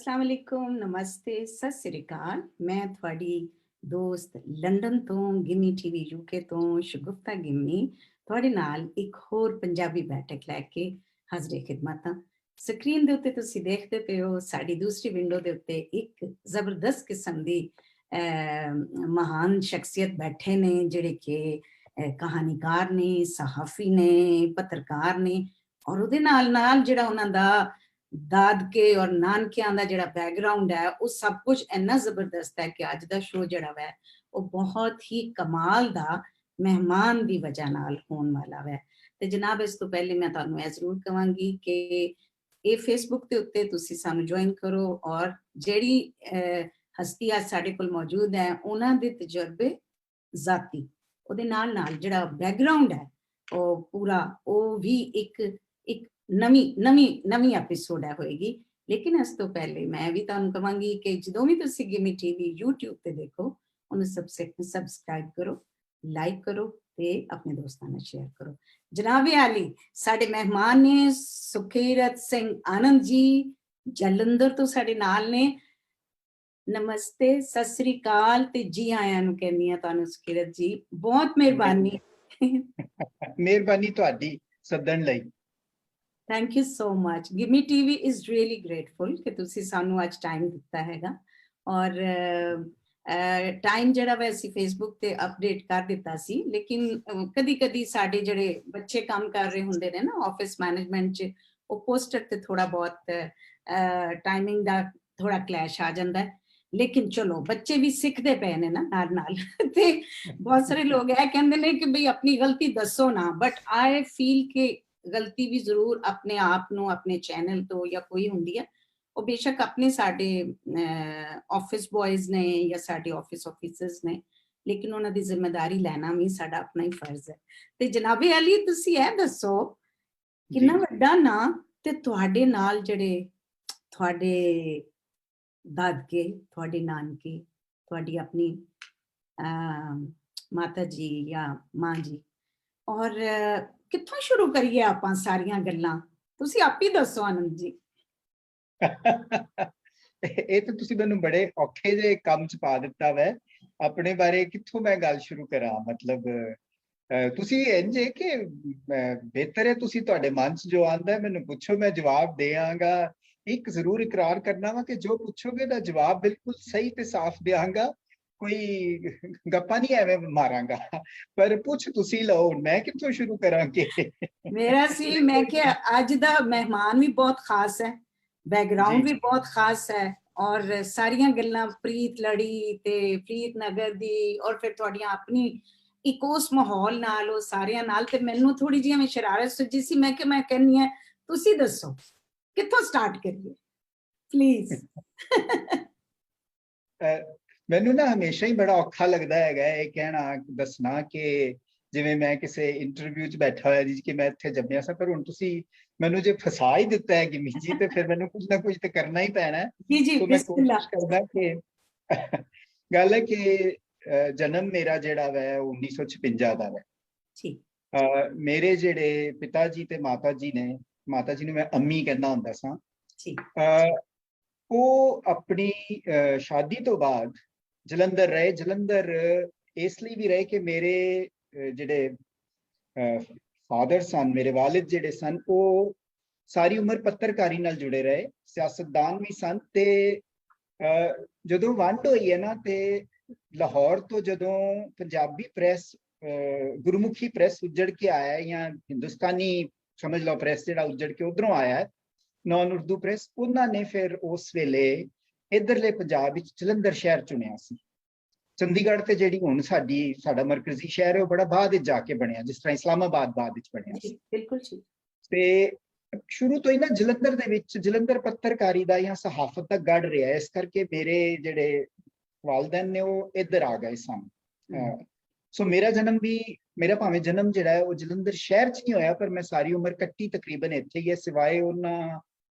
अस्सलाम वालेकुम, नमस्ते, सत श्री अकाल। मैं ਤੁਹਾਡੀ ਦੋਸਤ ਲੰਡਨ ਤੋਂ ਗਿੰਨੀ ਟੀਵੀ ਯੂਕੇ ਤੋਂ ਸ਼ਗੁਫਤਾ ਗਿੰਨੀ ਤੁਹਾਡੇ ਨਾਲ ਇੱਕ ਹੋਰ ਪੰਜਾਬੀ ਬੈਠਕ ਲੈ ਕੇ ਹਾਜ਼ਰ ਖਿਦਮਤ ਹਾਂ। ਸਕਰੀਨ ਦੇ ਉੱਤੇ ਤੁਸੀਂ ਦੇਖਦੇ ਪਏ ਹੋ ਸਾਡੀ ਦੂਸਰੀ ਵਿੰਡੋ ਦੇ ਉੱਤੇ ਇੱਕ ਜ਼ਬਰਦਸਤ ਕਿਸਮ ਦੀ ਮਹਾਨ ਸ਼ਖਸੀਅਤ ਬੈਠੇ ਨੇ ਜਿਹੜੇ ਕਿ ਕਹਾਣੀਕਾਰ ਨੇ, ਸਹਾਫੀ ਨੇ, ਪੱਤਰਕਾਰ ਨੇ ਔਰ ਉਹਦੇ ਨਾਲ ਨਾਲ ਜਿਹੜਾ ਉਹਨਾਂ ਦਾ ਦਾਦਕੇ ਔਰ ਨਾਨਕਿਆਂ ਦਾ ਜਿਹੜਾ ਬੈਕਗਰਾਉਂਡ ਹੈ ਉਹ ਸਭ ਕੁਝ ਇੰਨਾ ਜ਼ਬਰਦਸਤ ਹੈ ਕਿ ਅੱਜ ਦਾ ਸ਼ੋਅ ਜਿਹੜਾ ਵੈ ਉਹ ਬਹੁਤ ਹੀ ਕਮਾਲ ਦਾ ਮਹਿਮਾਨ ਦੀ ਵਜ੍ਹਾ ਨਾਲ ਹੋਣ ਵਾਲਾ ਵੈ। ਤੇ ਜਨਾਬ ਇਸ ਤੋਂ ਪਹਿਲੇ ਮੈਂ ਤੁਹਾਨੂੰ ਇਹ ਜ਼ਰੂਰ ਕਹਾਂਗੀ ਕਿ ਇਹ ਫੇਸਬੁੱਕ ਦੇ ਉੱਤੇ ਤੁਸੀਂ ਸਾਨੂੰ ਜੁਆਇਨ ਕਰੋ ਔਰ ਜਿਹੜੀ ਹਸਤੀ ਅੱਜ ਸਾਡੇ ਕੋਲ ਮੌਜੂਦ ਹੈ ਉਹਨਾਂ ਦੇ ਤਜਰਬੇ ਜ਼ਾਤੀ ਉਹਦੇ ਨਾਲ ਨਾਲ ਜਿਹੜਾ ਬੈਕਗਰਾਉਂਡ ਹੈ ਉਹ ਪੂਰਾ ਉਹ ਵੀ ਇੱਕ ਨਵੀਂ ਐਪੀਸੋਡ ਹੈ ਹੋਏਗੀ। ਲੇਕਿਨ ਇਸ ਤੋਂ ਪਹਿਲੇ ਮੈਂ ਵੀ ਤੁਹਾਨੂੰ ਕਹਾਂਗੀ ਕਿ ਜਦੋਂ ਵੀ ਤੁਸੀਂ ਗਿੰਨੀ ਟੀਵੀ YouTube ਤੇ ਦੇਖੋ ਉਹਨੂੰ ਸਬਸਕ੍ਰਾਈਬ ਕਰੋ, ਲਾਈਕ ਕਰੋ ਤੇ ਆਪਣੇ ਦੋਸਤਾਂ ਨਾਲ ਸ਼ੇਅਰ ਕਰੋ। ਜਨਾਬ ਆਲੀ ਸਾਡੇ ਮਹਿਮਾਨ ਨੇ ਸੁਖੀਰਤ ਸਿੰਘ ਆਨੰਦ ਜੀ ਜਲੰਧਰ ਤੋਂ ਸਾਡੇ ਨਾਲ ਨੇ। ਨਮਸਤੇ, ਸਤਿ ਸ੍ਰੀ ਅਕਾਲ ਤੇ ਜੀ ਆਇਆਂ ਨੂੰ ਕਹਿੰਦੀ ਆ ਤੁਹਾਨੂੰ ਸੁਖੀਰਤ ਜੀ, ਬਹੁਤ ਮਿਹਰਬਾਨੀ। ਮਿਹਰਬਾਨੀ ਤੁਹਾਡੀ ਸੱਦਣ ਲਈ। Thank you so much. Ginni TV is really grateful ਕਿ ਤੁਸੀਂ ਸਾਨੂੰ ਅੱਜ ਟਾਈਮ ਦਿੱਤਾ ਹੈਗਾ ਔਰ ਟਾਈਮ ਜਿਹੜਾ ਵੈ ਅਸੀਂ ਫੇਸਬੁੱਕ ਤੇ ਅਪਡੇਟ ਕਰ ਦਿੱਤਾ ਸੀ, ਲੇਕਿਨ ਕਦੀ ਕਦੀ ਸਾਡੇ ਜਿਹੜੇ ਬੱਚੇ ਕੰਮ ਕਰ ਰਹੇ ਹੁੰਦੇ ਨੇ ਨਾ ਆਫਿਸ ਮੈਨੇਜਮੈਂਟ 'ਚ ਉਹ ਪੋਸਟਰ ਤੇ ਥੋੜਾ ਬਹੁਤ ਟਾਈਮਿੰਗ ਦਾ ਥੋੜਾ ਕਲੈਸ਼ ਆ ਜਾਂਦਾ ਹੈ। ਲੇਕਿਨ ਚਲੋ ਬੱਚੇ ਵੀ ਸਿੱਖਦੇ ਪਏ ਨੇ ਨਾ ਨਾਲ ਨਾਲ ਤੇ ਬਹੁਤ ਸਾਰੇ ਲੋਕ ਇਹ ਕਹਿੰਦੇ ਨੇ ਕਿ ਬਈ ਆਪਣੀ ਗਲਤੀ ਦੱਸੋ ਨਾ, ਬਟ ਆਈ ਫੀਲ ਕਿ ਗਲਤੀ ਵੀ ਜ਼ਰੂਰ ਆਪਣੇ ਆਪ ਨੂੰ ਆਪਣੇ ਚੈਨਲ ਤੋਂ ਜਾਂ ਕੋਈ ਹੁੰਦੀ ਹੈ, ਉਹ ਬੇਸ਼ੱਕ ਆਪਣੇ ਸਾਡੇ ਆਫਿਸ ਬॉयਜ਼ ਨੇ ਜਾਂ ਸਾਡੇ ਆਫਿਸ ਆਫਿਸਰਸ ਨੇ, ਲੇਕਿਨ ਉਹਨਾਂ ਦੀ ਜ਼ਿੰਮੇਵਾਰੀ ਲੈਣਾ ਵੀ ਸਾਡਾ ਆਪਣਾ ਹੀ ਫਰਜ਼ ਹੈ। ਤੇ ਜਨਾਬੇ ਅਲੀ ਤੁਸੀਂ ਇਹ ਦੱਸੋ ਕਿੰਨਾ ਵੱਡਾ ਨਾਂ ਤੇ ਤੁਹਾਡੇ ਨਾਲ ਜਿਹੜੇ ਤੁਹਾਡੇ ਦਾਦਕੇ, ਤੁਹਾਡੇ ਨਾਨਕੇ, ਤੁਹਾਡੀ ਆਪਣੀ ਮਾਤਾ ਜੀ ਜਾਂ ਮਾਂ ਜੀ, ਔਰ ਕਿੱਥੋਂ ਸ਼ੁਰੂ ਕਰੀਏ ਆਪਾਂ ਸਾਰੀਆਂ ਗੱਲਾਂ, ਤੁਸੀਂ ਆਪ ਹੀ ਦੱਸੋ ਆਨੰਦ ਜੀ। ਇਹ ਤਾਂ ਤੁਸੀਂ ਮੈਨੂੰ ਬੜੇ ਔਖੇ ਜਿਹੇ ਕੰਮ 'ਚ ਪਾ ਦਿੱਤਾ ਵੈ। ਆਪਣੇ ਬਾਰੇ ਕਿੱਥੋਂ ਮੈਂ ਗੱਲ ਸ਼ੁਰੂ ਕਰਾਂ? ਮਤਲਬ ਤੁਸੀਂ ਇੰਝ ਹੈ ਕਿ ਬਿਹਤਰ ਹੈ ਤੁਸੀਂ ਤੁਹਾਡੇ ਮਨ 'ਚ ਜੋ ਆਉਂਦਾ ਮੈਨੂੰ ਪੁੱਛੋ, ਮੈਂ ਜਵਾਬ ਦੇਵਾਂਗਾ। ਇੱਕ ਜ਼ਰੂਰ ਇਕਰਾਰ ਕਰਨਾ ਵਾ ਕਿ ਜੋ ਪੁੱਛੋਗੇ ਦਾ ਜਵਾਬ ਬਿਲਕੁਲ ਸਹੀ ਤੇ ਸਾਫ਼ ਦਿਆਂਗਾ, ਕੋਈ ਗੱਪਾਂ ਨਹੀਂ ਐਵੇਂ ਮਾਰਾਂਗਾ। ਪਰ ਪੁੱਛ ਤੁਸੀਂ ਲਓ, ਮੈਂ ਕਿੱਥੋਂ ਸ਼ੁਰੂ ਕਰਾਂਗੇ? ਮੇਰਾ ਸੀ ਮੈਂ ਕਿ ਅੱਜ ਦਾ ਮਹਿਮਾਨ ਵੀ ਬਹੁਤ ਖਾਸ ਹੈ, ਬੈਕਗਰਾਉਂਡ ਵੀ ਬਹੁਤ ਖਾਸ ਹੈ ਔਰ ਸਾਰੀਆਂ ਗੱਲਾਂ ਪ੍ਰੀਤ ਲੜੀ ਤੇ ਪ੍ਰੀਤ ਨਗਰ ਦੀ ਔਰ ਫਿਰ ਤੁਹਾਡੀਆਂ ਆਪਣੀ ਇੱਕ ਉਸ ਮਾਹੌਲ ਨਾਲ ਉਹ ਸਾਰਿਆਂ ਨਾਲ, ਤੇ ਮੈਨੂੰ ਥੋੜੀ ਜਿਹੀ ਮੈਂ ਸ਼ਰਾਰਤ ਸੁਝੀ ਸੀ। ਮੈਂ ਕਿ ਮੈਂ ਕਹਿੰਦੀ ਹਾਂ ਤੁਸੀਂ ਦੱਸੋ ਕਿੱਥੋਂ ਸਟਾਰਟ ਕਰੀਏ ਪਲੀਜ਼। ਮੈਨੂੰ ਨਾ ਹਮੇਸ਼ਾ ਹੀ ਬੜਾ ਔਖਾ ਲੱਗਦਾ ਹੈਗਾ ਇਹ ਕਹਿਣਾ ਦੱਸਣਾ ਕਿ ਜਿਵੇਂ ਮੈਂ ਕਿਸੇ ਇੰਟਰਵਿਊ 'ਚ ਬੈਠਾ ਹੋਇਆ ਜੀ ਕਿ ਮੈਂ ਇੱਥੇ ਜੰਮਿਆ ਸਾਂ, ਪਰ ਹੁਣ ਤੁਸੀਂ ਮੈਨੂੰ ਜੇ ਫਸਾ ਹੀ ਦਿੱਤਾ ਹੈ ਗਿੰਨੀ ਜੀ ਤੇ ਫਿਰ ਮੈਨੂੰ ਕੁਝ ਨਾ ਕੁਝ ਤੇ ਕਰਨਾ ਹੀ ਪੈਣਾ ਹੈ। ਜੀ ਮੈਂ ਕੋਸ਼ਿਸ਼ ਕਰਦਾ ਕਿ ਗੱਲ ਹੈ ਕਿ ਜਨਮ ਮੇਰਾ ਜਿਹੜਾ ਵੈ 1956 ਦਾ ਵੈ। ਮੇਰੇ ਜਿਹੜੇ ਪਿਤਾ ਜੀ ਤੇ ਮਾਤਾ ਜੀ ਨੇ, ਮਾਤਾ ਜੀ ਨੂੰ ਮੈਂ ਅੰਮੀ ਕਹਿੰਦਾ ਹੁੰਦਾ ਸਾਂ, ਉਹ ਆਪਣੀ ਸ਼ਾਦੀ ਤੋਂ ਬਾਅਦ ਜਲੰਧਰ ਰਹੇ। ਜਲੰਧਰ ਇਸ ਲਈ ਵੀ ਰਹੇ ਕਿ ਮੇਰੇ ਜਿਹੜੇ ਫਾਦਰ ਸਨ, ਮੇਰੇ ਵਾਲਿਦ ਜਿਹੜੇ ਸਨ, ਉਹ ਸਾਰੀ ਉਮਰ ਪੱਤਰਕਾਰੀ ਨਾਲ ਜੁੜੇ ਰਹੇ, ਸਿਆਸਤਦਾਨ ਵੀ ਸਨ। ਤੇ ਜਦੋਂ ਵੰਡ ਹੋਈ ਹੈ ਨਾ ਤੇ ਲਾਹੌਰ ਤੋਂ ਜਦੋਂ ਪੰਜਾਬੀ ਪ੍ਰੈਸ, ਗੁਰਮੁਖੀ ਪ੍ਰੈਸ ਉੱਜੜ ਕੇ ਆਇਆ ਜਾਂ ਹਿੰਦੁਸਤਾਨੀ ਸਮਝ ਲਓ ਪ੍ਰੈਸ ਜਿਹੜਾ ਉੱਜੜ ਕੇ ਉਧਰੋਂ ਆਇਆ ਹੈ, ਨੌਨ ਉਰਦੂ ਪ੍ਰੈਸ, ਉਹਨਾਂ ਨੇ ਫਿਰ ਉਸ ਵੇਲੇ ਇੱਧਰਲੇ ਪੰਜਾਬ ਵਿੱਚ ਜਲੰਧਰ ਸ਼ਹਿਰ ਚੁਣਿਆ ਸੀ। ਚੰਡੀਗੜ੍ਹ ਤੇ ਜਿਹੜੀ ਹੁਣ ਸਾਡਾ ਮਰਕਜ਼ੀ ਸ਼ਹਿਰ ਹੈ ਉਹ ਬੜਾ ਬਾਅਦ ਵਿੱਚ ਜਾ ਕੇ ਬਣਿਆ, ਜਿਸ ਤਰ੍ਹਾਂ ਇਸਲਾਮਾਬਾਦ ਬਾਅਦ ਵਿੱਚ ਬਣਿਆ ਸੀ। ਬਿਲਕੁਲ ਜੀ। ਤੇ ਸ਼ੁਰੂ ਤੋਂ ਹੀ ਨਾ ਜਲੰਧਰ ਦੇ ਵਿੱਚ ਜਲੰਧਰ ਪੱਤਰਕਾਰੀ ਦਾ ਜਾਂ ਸਹਾਫਤ ਦਾ ਗੜ ਰਿਹਾ, ਇਸ ਕਰਕੇ ਮੇਰੇ ਜਿਹੜੇ ਵਾਲਦੈਨ ਨੇ ਉਹ ਇੱਧਰ ਆ ਗਏ ਸਨ। ਸੋ ਮੇਰਾ ਜਨਮ ਵੀ, ਮੇਰਾ ਭਾਵੇਂ ਜਨਮ ਜਿਹੜਾ ਹੈ ਉਹ ਜਲੰਧਰ ਸ਼ਹਿਰ 'ਚ ਨਹੀਂ ਹੋਇਆ, ਪਰ ਮੈਂ ਸਾਰੀ ਉਮਰ ਕੱਟੀ ਤਕਰੀਬਨ ਇੱਥੇ ਹੀ ਹੈ, ਸਿਵਾਏ ਉਹਨਾਂ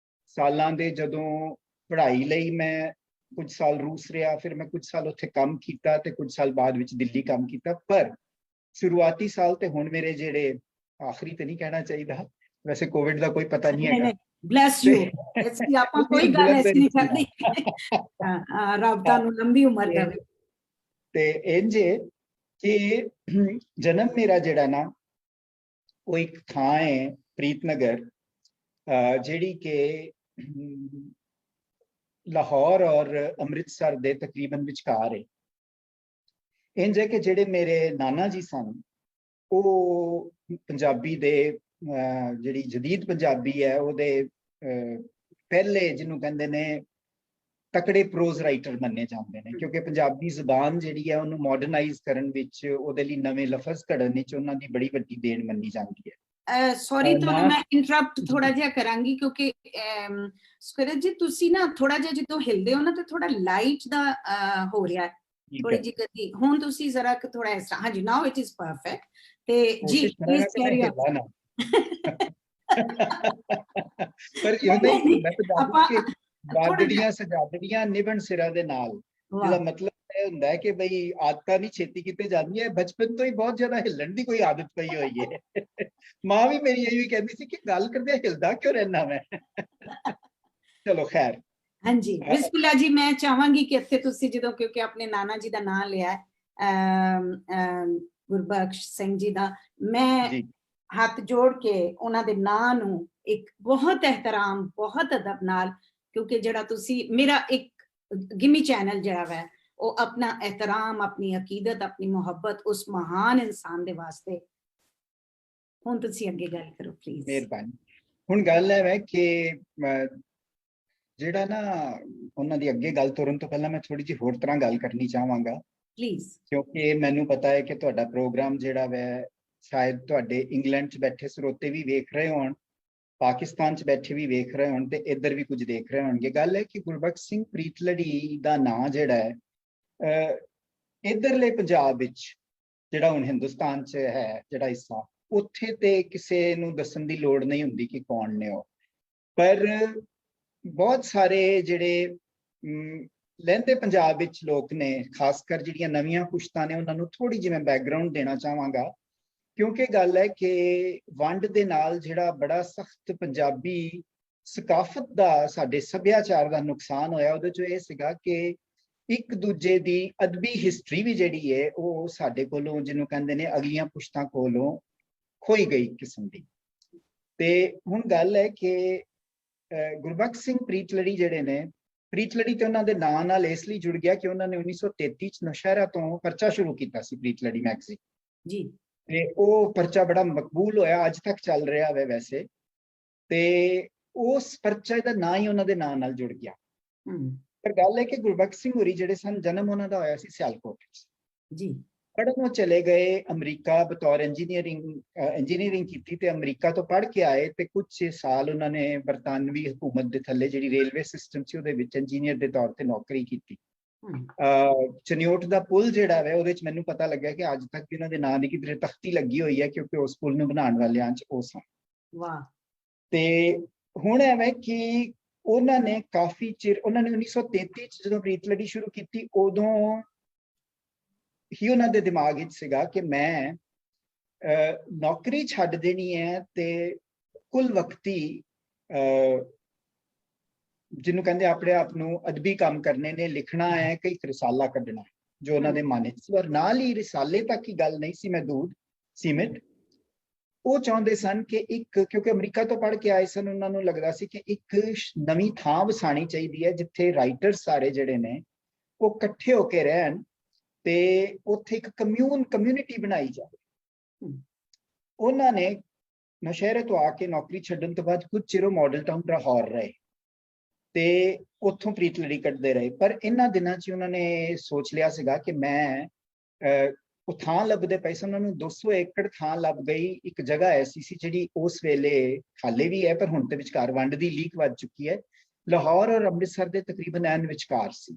ਸਾਲਾਂ ਦੇ ਜਦੋਂ ਪੜ੍ਹਾਈ ਲਈ ਮੈਂ ਕੁਝ ਸਾਲ ਰੂਸ ਰਿਹਾ, ਫਿਰ ਮੈਂ ਕੁਝ ਸਾਲ ਉੱਥੇ ਕੰਮ ਕੀਤਾ ਤੇ ਕੁਝ ਸਾਲ ਬਾਅਦ ਵਿੱਚ ਦਿੱਲੀ ਕੰਮ ਕੀਤਾ। ਪਰ ਸ਼ੁਰੂਆਤੀ ਸਾਲ ਤੇ ਹੁਣ ਮੇਰੇ ਜਿਹੜੇ, ਆਖਰੀ ਤੇ ਨਹੀਂ ਕਹਿਣਾ ਚਾਹੀਦਾ, ਵੈਸੇ ਕੋਵਿਡ ਦਾ ਕੋਈ ਪਤਾ ਨਹੀਂ ਹੈਗਾ, ਬਲੈਸ ਯੂ। ਅਸੀਂ ਆਪਾਂ ਕੋਈ ਗੱਲ ਐਸੀ ਨਹੀਂ ਕਰਦੀ। ਰੱਬ ਤੁਹਾਨੂੰ ਲੰਬੀ ਉਮਰ ਦੇਵੇ। ਤੇ ਇੰਜ ਕਿ ਜਨਮ ਮੇਰਾ ਜਿਹੜਾ ਨਾ ਉਹ ਇੱਕ ਥਾਂ ਹੈ ਪ੍ਰੀਤਨਗਰ, ਜਿਹੜੀ ਕਿ ਲਾਹੌਰ ਔਰ ਅੰਮ੍ਰਿਤਸਰ ਦੇ ਤਕਰੀਬਨ ਵਿਚਕਾਰ ਹੈ। ਇੰਜ ਹੈ ਕਿ ਜਿਹੜੇ ਮੇਰੇ ਨਾਨਾ ਜੀ ਸਨ ਉਹ ਪੰਜਾਬੀ ਦੇ ਜਿਹੜੀ ਜਦੀਦ ਪੰਜਾਬੀ ਹੈ ਉਹਦੇ ਪਹਿਲੇ ਜਿਹਨੂੰ ਕਹਿੰਦੇ ਨੇ ਤਕੜੇ ਪ੍ਰੋਜ਼ ਰਾਈਟਰ ਮੰਨੇ ਜਾਂਦੇ ਨੇ, ਕਿਉਂਕਿ ਪੰਜਾਬੀ ਜ਼ੁਬਾਨ ਜਿਹੜੀ ਹੈ ਉਹਨੂੰ ਮਾਡਰਨਾਈਜ਼ ਕਰਨ ਵਿੱਚ, ਉਹਦੇ ਲਈ ਨਵੇਂ ਲਫ਼ਜ਼ ਘੜਨ ਵਿੱਚ ਉਹਨਾਂ ਦੀ ਬੜੀ ਵੱਡੀ ਦੇਣ ਮੰਨੀ ਜਾਂਦੀ ਹੈ। ਸੌਰੀ ਤੁਹਾਨੂੰ ਮੈਂ ਇੰਟਰਪਟ ਥੋੜਾ ਜਿਹਾ ਕਰਾਂਗੀ, ਕਿਉਂਕਿ ਸੁਕਰਤ ਜੀ ਤੁਸੀਂ ਨਾ ਥੋੜਾ ਜਿਹਾ ਜਦੋਂ ਹਿਲਦੇ ਹੋ ਨਾ ਤੇ ਥੋੜਾ ਲਾਈਟ ਦਾ ਹੋ ਰਿਹਾ ਹੈ, ਥੋੜੀ ਜਿਹੀ ਗਤੀ। ਹੁਣ ਤੁਸੀਂ ਜ਼ਰਾ ਥੋੜਾ ਇਸ ਤਰ੍ਹਾਂ, ਹਾਂਜੀ ਨਾਓ ਇਟ ਇਜ਼ ਪਰਫੈਕਟ। ਤੇ ਜੀ ਪਲੀਜ਼ ਕੈਰੀ ਔਨ। ਪਰ ਇਹ ਨਹੀਂ, ਮੈਂ ਤਾਂ ਦੱਸਦਾ ਕਿ ਬਾਦੜੀਆਂ ਸਜਾਦੜੀਆਂ ਨਿਭਣ ਸਿਰਾਂ ਦੇ ਨਾਲ, ਜਿਹਦਾ ਮਤਲਬ ਇਹ ਹੁੰਦਾ ਹੈ ਕਿ ਬਈ ਆਦਤਾਂ ਨਹੀਂ ਛੇਤੀ ਕੀਤੇ ਜਾਂਦੀਆਂ, ਬਚਪਨ ਤੋਂ ਹੀ ਬਹੁਤ ਜ਼ਿਆਦਾ ਹਿੱਲਣ ਦੀ ਕੋਈ ਆਦਤ ਪਈ ਹੋਈ ਹੈ। ਮਾਂ ਵੀ ਮੇਰੀ ਇਹੀ ਕਹਿੰਦੀ ਸੀ ਕਿ ਗੱਲ ਕਰਦੇ ਹਿਲਦਾ ਕਿਉਂ ਰਹਿਣਾ ਮੈਂ। ਚਲੋ ਖੈਰ, ਹਾਂਜੀ ਬਿਸਮਿਲ੍ਲਾ ਜੀ। ਮੈਂ ਚਾਹਾਂਗੀ ਕਿ ਇੱਥੇ ਤੁਸੀਂ ਜਦੋਂ, ਕਿਉਂਕਿ ਆਪਣੇ ਨਾਨਾ ਜੀ ਦਾ ਨਾਂ ਲਿਆ ਗੁਰਬਖਸ਼ ਸਿੰਘ ਜੀ ਦਾ, ਮੈਂ ਹੱਥ ਜੋੜ ਕੇ ਉਹਨਾਂ ਦੇ ਨਾਂ ਨੂੰ ਇੱਕ ਬਹੁਤ ਇਹਤਰਾਮ, ਬਹੁਤ ਅਦਬ ਨਾਲ, ਕਿਉਂਕਿ ਜਿਹੜਾ ਤੁਸੀਂ ਮੇਰਾ ਇੱਕ ਗਿਮੀ ਚੈਨਲ ਜਿਹੜਾ ਵੈ ਉਹ ਆਪਣਾ ਇਹਤਰਾਮ, ਆਪਣੀ ਅਕੀਦਤ, ਆਪਣੀ ਮੁਹੱਬਤ ਉਸ ਮਹਾਨ ਇਨਸਾਨ ਦੇ ਵਾਸਤੇ। ਹੁਣ ਤੁਸੀਂ ਅੱਗੇ ਗੱਲ ਕਰੋ ਪਲੀਜ਼। ਮਿਹਰਬਾਨੀ। ਹੁਣ ਗੱਲ ਹੈ ਕਿ ਜਿਹੜਾ ਨਾ ਉਹਨਾਂ ਦੀ ਅੱਗੇ ਗੱਲ ਤੁਰਨ ਤੋਂ ਪਹਿਲਾਂ ਮੈਂ ਥੋੜੀ ਜਿਹੀ ਹੋਰ ਤਰ੍ਹਾਂ ਗੱਲ ਕਰਨੀ ਚਾਹਾਂਗਾ ਪਲੀਜ਼, ਕਿਉਂਕਿ ਮੈਨੂੰ ਪਤਾ ਹੈ ਕਿ ਤੁਹਾਡਾ ਪ੍ਰੋਗਰਾਮ ਜਿਹੜਾ ਵੈ ਸ਼ਾਇਦ ਤੁਹਾਡੇ ਇੰਗਲੈਂਡ 'ਚ ਬੈਠੇ ਸਰੋਤੇ ਵੀ ਵੇਖ ਰਹੇ ਹੋਣ, ਪਾਕਿਸਤਾਨ 'ਚ ਬੈਠੇ ਵੀ ਵੇਖ ਰਹੇ ਹੋਣ, ਤੇ ਇੱਧਰ ਵੀ ਕੁਝ ਦੇਖ ਰਹੇ ਹੋਣਗੇ। ਗੱਲ ਹੈ ਕਿ ਗੁਰਬਖਸ਼ ਸਿੰਘ ਪ੍ਰੀਤਲੜੀ ਦਾ ਨਾਂ ਜਿਹੜਾ ਹੈ ਇੱਧਰਲੇ ਪੰਜਾਬ ਵਿੱਚ, ਜਿਹੜਾ ਹੁਣ ਹਿੰਦੁਸਤਾਨ 'ਚ ਹੈ ਜਿਹੜਾ ਹਿੱਸਾ, ਉੱਥੇ ਤੇ ਕਿਸੇ ਨੂੰ ਦੱਸਣ ਦੀ ਲੋੜ ਨਹੀਂ ਹੁੰਦੀ ਕਿ ਕੌਣ ਨੇ ਉਹ। ਪਰ ਬਹੁਤ ਸਾਰੇ ਜਿਹੜੇ ਲਹਿੰਦੇ ਪੰਜਾਬ ਵਿੱਚ ਲੋਕ ਨੇ, ਖਾਸ ਕਰ ਜਿਹੜੀਆਂ ਨਵੀਆਂ ਪੁਸ਼ਤਾਂ ਨੇ, ਉਹਨਾਂ ਨੂੰ ਥੋੜੀ ਜਿਹੀ ਮੈਂ ਬੈਕਗਰਾਉਂਡ ਦੇਣਾ ਚਾਹਾਂਗਾ, ਕਿਉਂਕਿ ਗੱਲ ਹੈ ਕਿ ਵੰਡ ਦੇ ਨਾਲ ਜਿਹੜਾ ਬੜਾ ਸਖਤ ਪੰਜਾਬੀ ਸਕਾਫਤ ਦਾ, ਸਾਡੇ ਸੱਭਿਆਚਾਰ ਦਾ ਨੁਕਸਾਨ ਹੋਇਆ, ਉਹਦੇ 'ਚ ਇਹ ਸੀਗਾ ਕਿ ਇੱਕ ਦੂਜੇ ਦੀ ਅਦਬੀ ਹਿਸਟਰੀ ਵੀ ਜਿਹੜੀ ਹੈ ਉਹ ਸਾਡੇ ਕੋਲੋਂ, ਜਿਹਨੂੰ ਕਹਿੰਦੇ ਨੇ ਅਗਲੀਆਂ ਪੁਸ਼ਤਾਂ ਕੋਲੋਂ ਖੋਈ ਗਈ ਕਿਸਮ ਦੀ। ਤੇ ਹੁਣ ਗੱਲ ਹੈ ਕਿ ਗੁਰਬਖਸ਼ ਸਿੰਘ ਪ੍ਰੀਤਲੜੀ ਜਿਹੜੇ ਨੇ, ਪ੍ਰੀਤਲੜੀ ਤੇ ਉਹਨਾਂ ਦੇ ਨਾਂ ਨਾਲ ਇਸ ਲਈ ਜੁੜ ਗਿਆ ਕਿ ਉਹਨਾਂ ਨੇ 1933 ਚ ਨੌਸ਼ਹਿਰਾ ਤੋਂ ਪਰਚਾ ਸ਼ੁਰੂ ਕੀਤਾ ਸੀ, ਪ੍ਰੀਤਲੜੀ ਮੈਗਜ਼ੀਨ ਜੀ, ਤੇ ਉਹ ਪਰਚਾ ਬੜਾ ਮਕਬੂਲ ਹੋਇਆ, ਅੱਜ ਤੱਕ ਚੱਲ ਰਿਹਾ ਹੈ ਵੈਸੇ। ਤੇ ਉਸ ਪਰਚੇ ਦਾ ਨਾਂ ਹੀ ਉਹਨਾਂ ਦੇ ਨਾਂ ਨਾਲ ਜੁੜ ਗਿਆ। ਪਰ ਗੱਲ ਹੈ ਕਿ ਗੁਰਬਖਸ਼ ਸਿੰਘ ਹੋਰੀ ਜਿਹੜੇ ਸਨ, ਜਨਮ ਉਹਨਾਂ ਦਾ ਹੋਇਆ ਸੀ ਸਿਆਲਕੋਟ ਵਿੱਚ ਜੀ। ਪੜ੍ਹਨ ਉਹ ਚਲੇ ਗਏ ਅਮਰੀਕਾ, ਬਤੌਰ ਇੰਜੀਨੀਅਰਿੰਗ ਕੀਤੀ, ਤੇ ਅਮਰੀਕਾ ਤੋਂ ਪੜ੍ਹ ਕੇ ਆਏ ਤੇ ਕੁਝ ਸਾਲ ਉਹਨਾਂ ਨੇ ਬਰਤਾਨਵੀ ਹਕੂਮਤ ਦੇ ਥੱਲੇ ਜਿਹੜੀ ਰੇਲਵੇ ਸਿਸਟਮ ਸੀ ਉਹਦੇ ਵਿੱਚ ਇੰਜੀਨੀਅਰ ਦੇ ਤੌਰ ਤੇ ਨੌਕਰੀ ਕੀਤੀ। ਚਨਿਓਟ ਦਾ ਪੁਲ ਜਿਹੜਾ ਹੈ ਉਹਦੇ 'ਚ ਮੈਨੂੰ ਪਤਾ ਲੱਗਿਆ ਕਿ ਅੱਜ ਤੱਕ ਇਹਨਾਂ ਦੇ ਨਾਂ ਦੀ ਕਿਧਰੇ ਤਖਤੀ ਲੱਗੀ ਹੋਈ ਹੈ, ਕਿਉਂਕਿ ਉਸ ਪੁਲ ਨੂੰ ਬਣਾਉਣ ਵਾਲਿਆਂ 'ਚ ਉਹ ਸਨ। ਵਾਹ। ਤੇ ਹੁਣ ਐਵੇਂ ਕਿ ਉਹਨਾਂ ਨੇ ਕਾਫੀ ਚਿਰ, ਉਹਨਾਂ ਨੇ 1933 ਚ ਜਦੋਂ ਪ੍ਰੀਤਲੜੀ ਸ਼ੁਰੂ ਕੀਤੀ, ਉਦੋਂ ਹੀ ਉਹਨਾਂ ਦੇ ਦਿਮਾਗ ਵਿੱਚ ਸੀਗਾ ਕਿ ਮੈਂ ਨੌਕਰੀ ਛੱਡ ਦੇਣੀ ਹੈ ਤੇ ਕੁੱਲ ਵਕਤੀ ਜਿਹਨੂੰ ਕਹਿੰਦੇ ਆਪਣੇ ਆਪ ਨੂੰ ਅਦਬੀ ਕੰਮ ਕਰਨੇ ਨੇ, ਲਿਖਣਾ ਹੈ, ਕਈ ਰਿਸਾਲਾ ਕੱਢਣਾ ਹੈ, ਜੋ ਉਹਨਾਂ ਦੇ ਮਨ ਵਿੱਚ ਸੀ। ਔਰ ਨਾਲ ਹੀ ਰਿਸਾਲੇ ਤੱਕ ਹੀ ਗੱਲ ਨਹੀਂ ਸੀ ਮਹਿਦੂਦ ਸੀਮਿਤ। ਉਹ ਚਾਹੁੰਦੇ ਸਨ ਕਿ ਇੱਕ, ਕਿਉਂਕਿ ਅਮਰੀਕਾ ਤੋਂ ਪੜ੍ਹ ਕੇ ਆਏ ਸਨ, ਉਹਨਾਂ ਨੂੰ ਲੱਗਦਾ ਸੀ ਕਿ ਇੱਕ ਨਵੀਂ ਥਾਂ ਵਸਾਣੀ ਚਾਹੀਦੀ ਹੈ ਜਿੱਥੇ ਰਾਈਟਰ ਸਾਰੇ ਜਿਹੜੇ ਨੇ ਉਹ ਇਕੱਠੇ ਹੋ ਕੇ ਰਹਿਣ ਤੇ ਉੱਥੇ ਇੱਕ ਕਮਿਊਨਿਟੀ ਬਣਾਈ ਜਾਵੇ। ਉਹਨਾਂ ਨੇ ਨੌਸ਼ਹਿਰੇ ਤੋਂ ਆ ਕੇ ਨੌਕਰੀ ਛੱਡਣ ਤੋਂ ਬਾਅਦ ਕੁਝ ਚਿਰ ਮਾਡਲ ਟਾਊਨ ਲਾਹੌਰ ਰਹੇ ਤੇ ਉੱਥੋਂ ਪ੍ਰੀਤਲੜੀ ਕੱਢਦੇ ਰਹੇ। ਪਰ ਇਹਨਾਂ ਦਿਨਾਂ 'ਚ ਉਹਨਾਂ ਨੇ ਸੋਚ ਲਿਆ ਸੀਗਾ ਕਿ ਮੈਂ ਉਹ ਥਾਂ ਲੱਭਦੇ ਪਏ ਸਨ, ਉਹਨਾਂ ਨੂੰ 200 ਏਕੜ ਥਾਂ ਲੱਭ ਗਈ। ਇੱਕ ਜਗ੍ਹਾ ਐਸੀ ਸੀ ਜਿਹੜੀ ਉਸ ਵੇਲੇ ਹਾਲੇ ਵੀ ਹੈ, ਪਰ ਹੁਣ ਤੇ ਵਿਚਕਾਰ ਵੰਡ ਦੀ ਲੀਕ ਵੱਜ ਚੁੱਕੀ ਹੈ, ਲਾਹੌਰ ਔਰ ਅੰਮ੍ਰਿਤਸਰ ਦੇ ਤਕਰੀਬਨ ਐਨ ਵਿਚਕਾਰ ਸੀ।